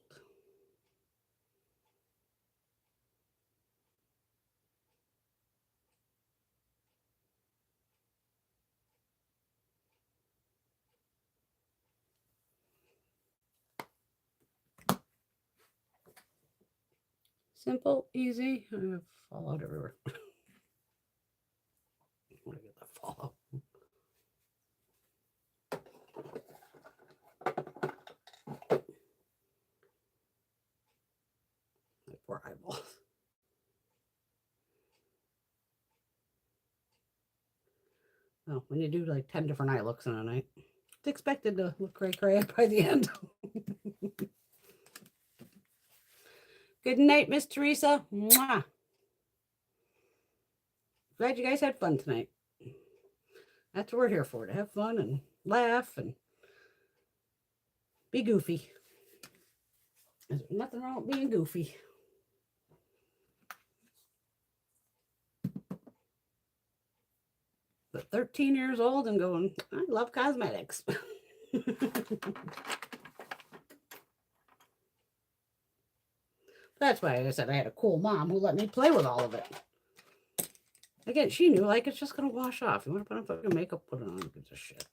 Simple, easy. I fall out everywhere. I want to get that fall out. My poor eyeballs. Well, when you do like 10 different eye looks in a night, it's expected to look cray-cray by the end. Good night, Miss Teresa. Mwah. Glad you guys had fun tonight. That's what we're here for, to have fun and laugh and be goofy. There's nothing wrong with being goofy. But 13 years old and going, I love cosmetics. That's why I said I had a cool mom who let me play with all of it. Again, she knew, like, it's just going to wash off. You want to put on fucking makeup, put it on. Who gives a shit?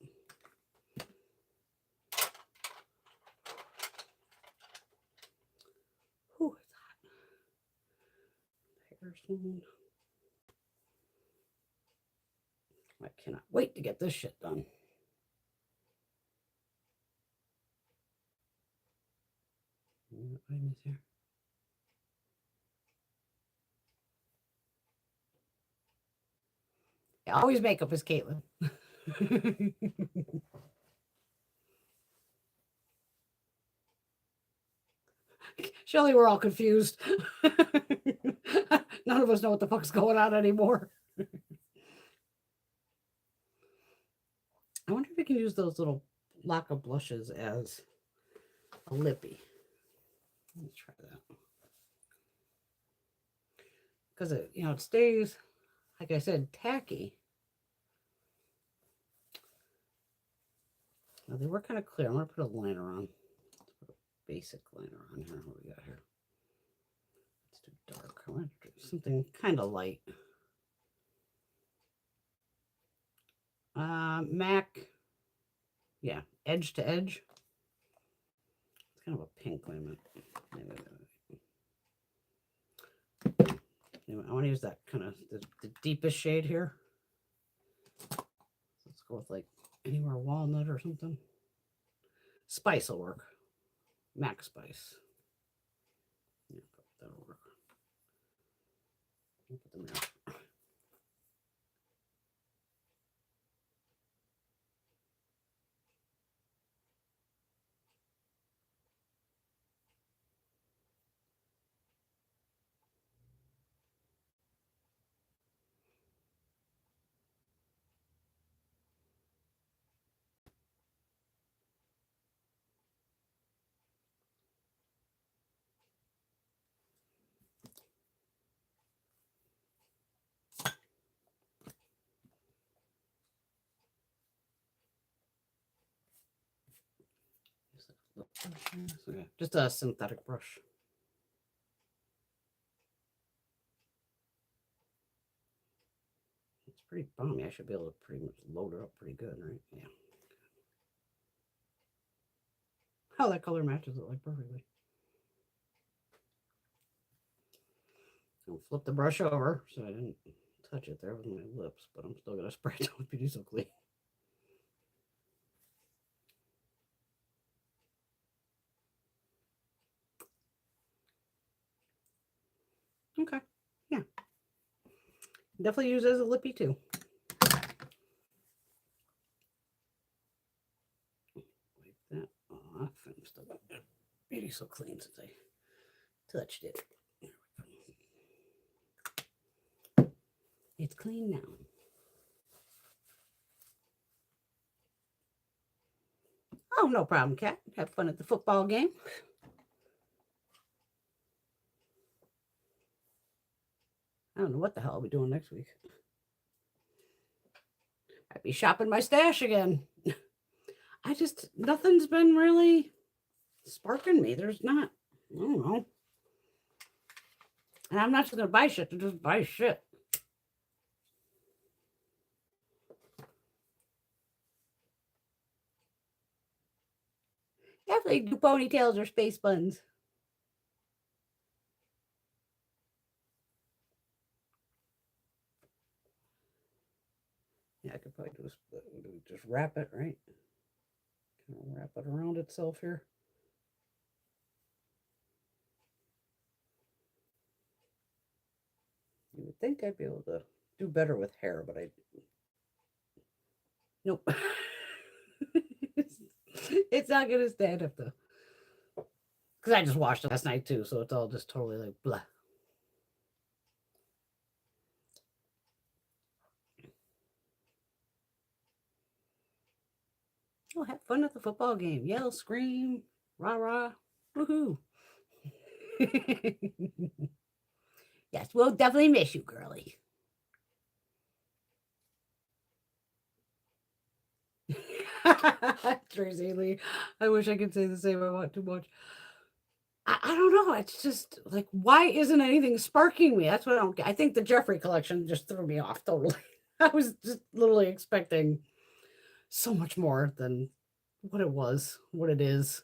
Whew, it's hot. Hair salon. I cannot wait to get this shit done. What I miss here? Yeah, always makeup is Caitlin. Shelly, we're all confused. None of us know what the fuck's going on anymore. I wonder if we can use those little Laka blushes as a lippy. Let's try that. Because it, you know, it stays, like I said, tacky. Now they were kind of clear. I'm going to put a liner on. Let's put a basic liner on here. What we got here? It's too dark. I want to do something kind of light. MAC. Yeah, edge to edge. It's kind of a pink limit. Anyway, I want to use that kind of the deepest shade here. Let's go with like anywhere walnut or something. Spice will work. MAC Spice. Yeah, that'll work. I'll put them there. So yeah, just a synthetic brush. It's pretty balmy. I should be able to pretty much load it up pretty good, right? Yeah. Oh, that color matches it like perfectly. I'll flip the brush over so I didn't touch it there with my lips, but I'm still gonna spray it down with Beauty So Clean. Okay. Yeah. Definitely use it as a lippy too. Wipe that off. I'm still got that beauty so clean since I touched it. It's clean now. Oh, no problem, Kat. Have fun at the football game. I don't know what the hell I'll be doing next week. I'd be shopping my stash again. Nothing's been really sparking me. There's not, I don't know. And I'm not just going to buy shit to just buy shit. Definitely do ponytails or space buns. Yeah, I could probably just wrap it, right? Kind of wrap it around itself here. You would think I'd be able to do better with hair, but nope. It's not gonna stand up though. Because I just washed it last night too, so it's all just totally like blah. Oh, have fun at the football game. Yell, scream, rah rah, woohoo. Yes, we'll definitely miss you, girly. Tracy Lee, I wish I could say the same. I want too much. I don't know. It's just like, why isn't anything sparking me? That's what I don't get. I think the Jeffrey collection just threw me off totally. I was just literally expecting so much more than what it was, what it is.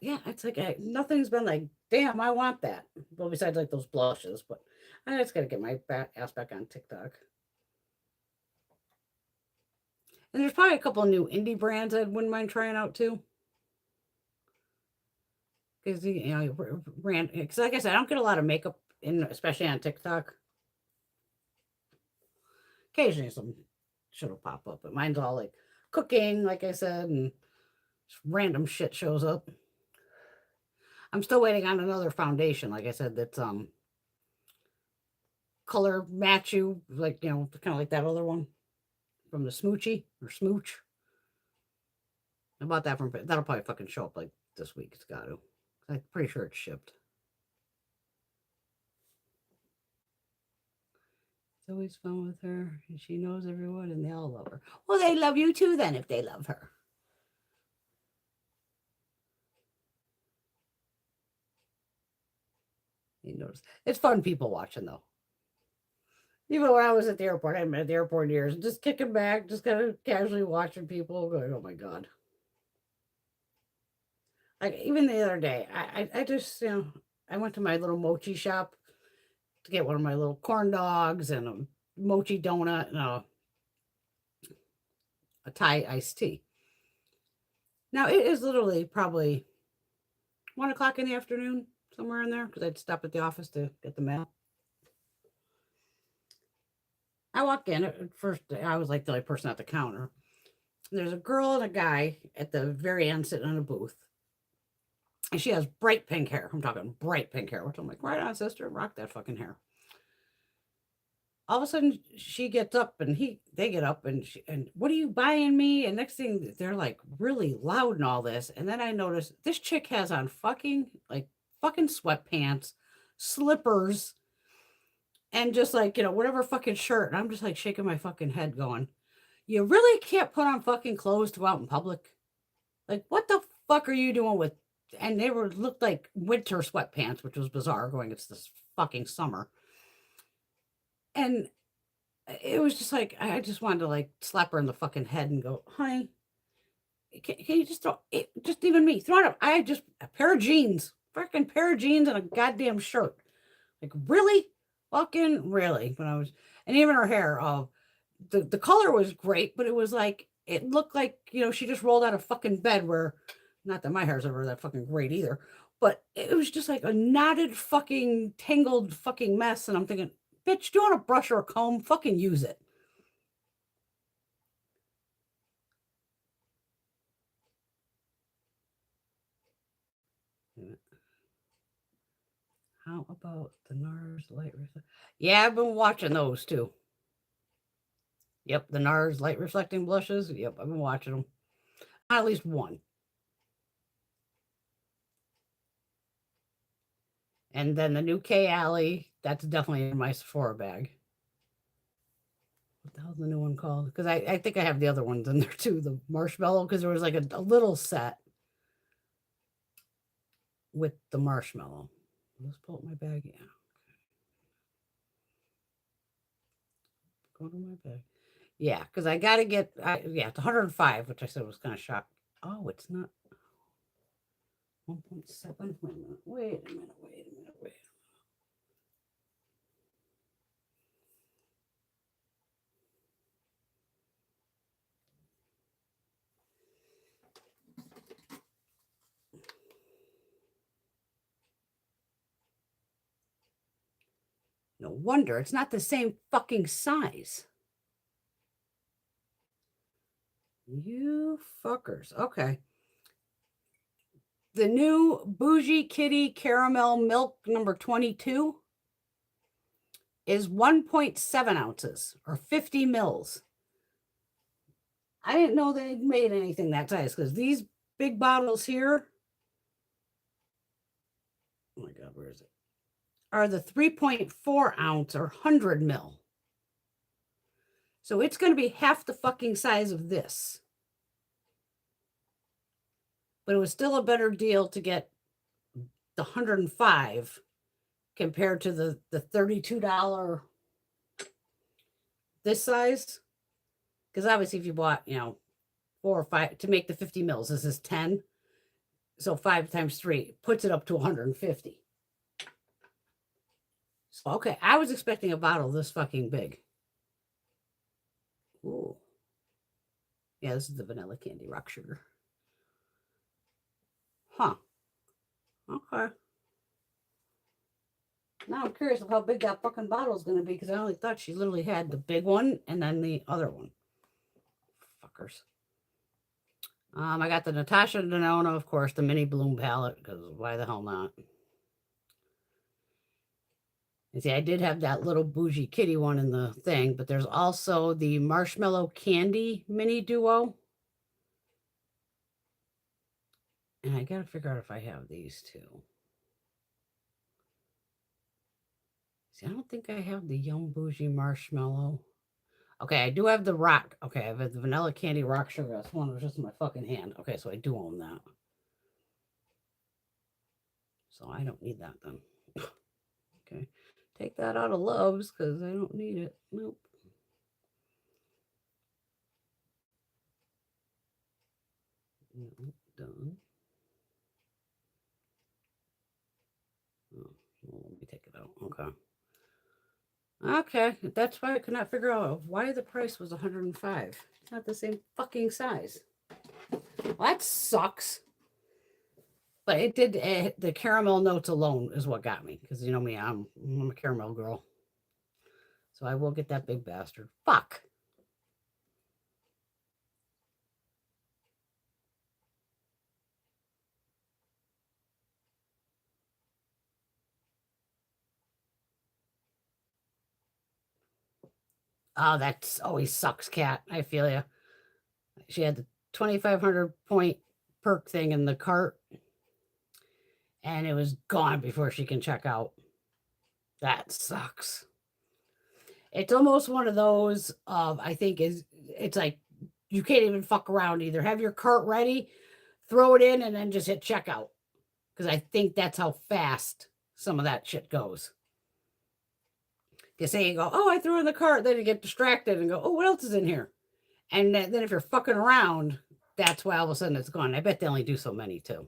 Yeah, it's like nothing's been like, damn, I want that. Well, besides like those blushes, but I just got to get my ass back on TikTok. And there's probably a couple of new indie brands I wouldn't mind trying out too. Because because like I said, I don't get a lot of makeup in, especially on TikTok. Occasionally some shit will pop up, but mine's all like cooking, like I said, and random shit shows up. I'm still waiting on another foundation, like I said, that's color match you, like kind of like that other one from the Smoochy or Smooch. I bought that from that'll probably fucking show up like this week. It's got to. I'm pretty sure it's shipped. It's always fun with her, and she knows everyone, and they all love her. Well, they love you too, then, if they love her. You notice it's fun people watching though. Even when I was at the airport, I haven't been at the airport in years, just kicking back, just kind of casually watching people, going, "Oh my god!" Like even the other day, I just I went to my little mochi shop to get one of my little corn dogs and a mochi donut and a Thai iced tea. Now it is literally probably 1 o'clock in the afternoon, somewhere in there, because I'd stop at the office to get the mail. I walk in at first. I was like the only person at the counter. There's a girl and a guy at the very end sitting in a booth. And she has bright pink hair. I'm talking bright pink hair, which I'm like, right on, sister, rock that fucking hair. All of a sudden, she gets up and they get up and what are you buying me? And next thing, they're like really loud and all this. And then I notice this chick has on fucking sweatpants, slippers, and just like whatever fucking shirt. And I'm just like shaking my fucking head, going, you really can't put on fucking clothes to go out in public. Like, what the fuck are you doing with? And they looked like winter sweatpants, which was bizarre, going, it's this fucking summer. And it was just like, I just wanted to like slap her in the fucking head and go, honey, can you just throw it? Just even me, throw it up. I just a pair of jeans, freaking pair of jeans and a goddamn shirt. Like, really? Fucking really? And even her hair, the color was great, but it was like, it looked like, she just rolled out of fucking bed where Not that my hair's ever that fucking great either. But it was just like a knotted fucking tangled fucking mess. And I'm thinking, bitch, do you want a brush or a comb? Fucking use it. How about the NARS light reflect? Yeah, I've been watching those too. Yep, the NARS light reflecting blushes. Yep, I've been watching them. At least one. And then the new K Alley, that's definitely in my Sephora bag. What the hell's the new one called? Because I think I have the other ones in there too. The marshmallow, because there was like a little set with the marshmallow. Let's pull up my bag. Yeah. Go to my bag. Yeah, because I got to get, yeah, it's 105, which I said was kind of shocked. Oh, it's not 1.7. Wait a minute. Wait a minute. Wait a minute. Wait. No wonder it's not the same fucking size. You fuckers. Okay. The new Bougie Kitty Caramel Milk number 22 is 1.7 ounces or 50 mils. I didn't know they made anything that size because these big bottles here, oh my God, where is it? Are the 3.4 ounce or 100 mil. So it's going to be half the fucking size of this. But it was still a better deal to get the 105 compared to the $32 this size. Because obviously if you bought, 4 or 5 to make the 50 mils, this is 10. So 5 times 3 puts it up to 150. So, okay, I was expecting a bottle this fucking big. Ooh. Yeah, this is the vanilla candy rock sugar. Huh. Okay. Now I'm curious of how big that fucking bottle is going to be because I only thought she literally had the big one and then the other one. Fuckers. I got the Natasha Denona, of course, the mini bloom palette because why the hell not? And see, I did have that little bougie kitty one in the thing, but there's also the marshmallow candy mini duo. And I got to figure out if I have these two. See, I don't think I have the Yum Bougie marshmallow. Okay, I do have the rock. Okay, I have the vanilla candy rock sugar. That's one that was just in my fucking hand. Okay, so I do own that. So I don't need that then. Okay, take that out of Love's because I don't need it. Nope. Nope, done. Oh, well, let me take it out. Okay. Okay, that's why I could not figure out why the price was 105. It's not the same fucking size. Well, that sucks. But it did, the caramel notes alone is what got me. Because you know me, I'm a caramel girl. So I will get that big bastard. Fuck. Oh, that's always sucks, Cat. I feel you. She had the 2,500 point perk thing in the cart, and it was gone before she can check out. That sucks. It's almost one of those of I think it's like you can't even fuck around. Either have your cart ready, throw it in, and then just hit checkout. Because I think that's how fast some of that shit goes. You say you go, oh, I threw in the cart, then you get distracted and go, oh, what else is in here? And then if you're fucking around, that's why all of a sudden it's gone. I bet they only do so many too.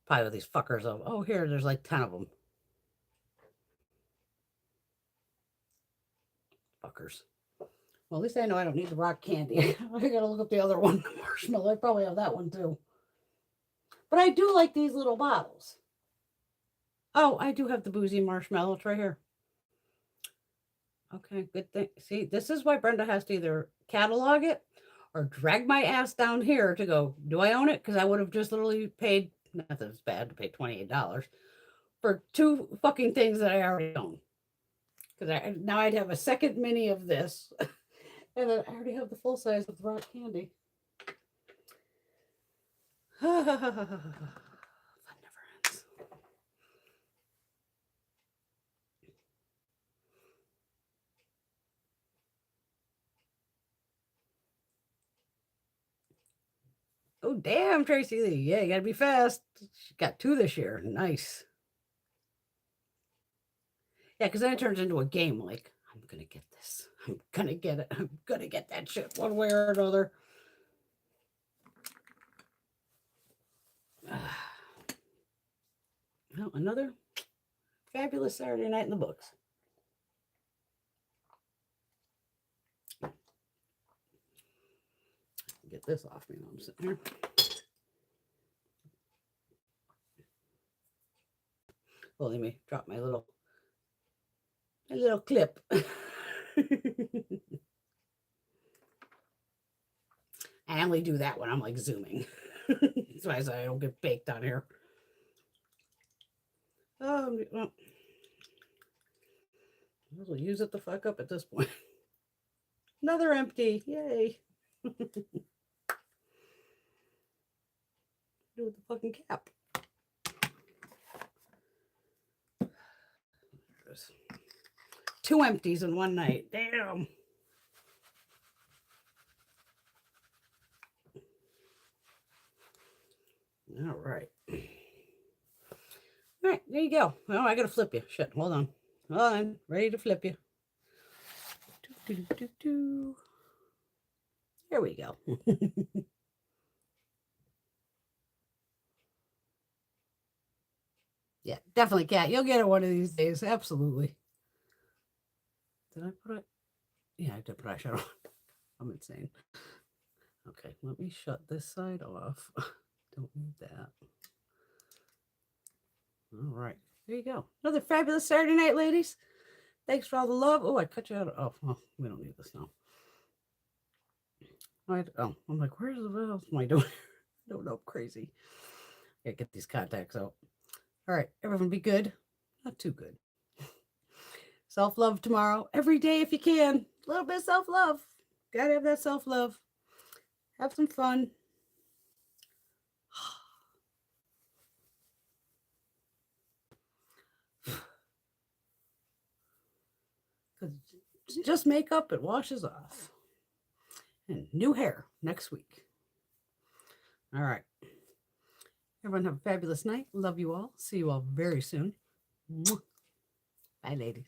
Probably with these fuckers of, oh, here, there's like 10 of them. Fuckers. Well, at least I know I don't need the rock candy. I gotta look up the other one, the marshmallow. I probably have that one too. But I do like these little bottles. Oh, I do have the boozy marshmallow. It's right here. Okay, good thing. See, this is why Brenda has to either catalog it or drag my ass down here to go, do I own it? Because I would have just literally paid, not that it's bad to pay $28 for 2 fucking things that I already own. Because now I'd have a second mini of this. And then I already have the full size of rock candy. Fun never ends. Oh, damn, Tracy Lee. Yeah, you got to be fast. She got 2 this year. Nice. Yeah, because then it turns into a game like, I'm going to get this. I'm going to get it. I'm going to get that shit one way or another. Well, another fabulous Saturday night in the books. Get this off me while I'm sitting here. Well, let me drop my little clip. I only do that when I'm like zooming. That's why I say I don't get baked on here. Well, we'll use it the fuck up at this point. Another empty. Yay. Do with the fucking cap. 2 empties in one night. Damn. All right. All right, there you go. Oh, I gotta flip you. Shit, hold on. Hold on. Ready to flip you. There we go. Yeah, definitely, Cat. You'll get it one of these days. Absolutely. Did I put it? Yeah, I did put eyeshadow on. I'm insane. Okay, let me shut this side off. Don't need that. All right, there you go. Another fabulous Saturday night, ladies. Thanks for all the love. Oh, I cut you out. Oh, well, we don't need this now. I'm like, what else am I doing? I don't know. Crazy. Gotta get these contacts out. All right, everyone be good. Not too good. Self-love tomorrow. Every day if you can. A little bit of self-love. Gotta have that self-love. Have some fun. Because just makeup, it washes off. And new hair next week. All right. Everyone have a fabulous night. Love you all. See you all very soon. Bye, ladies.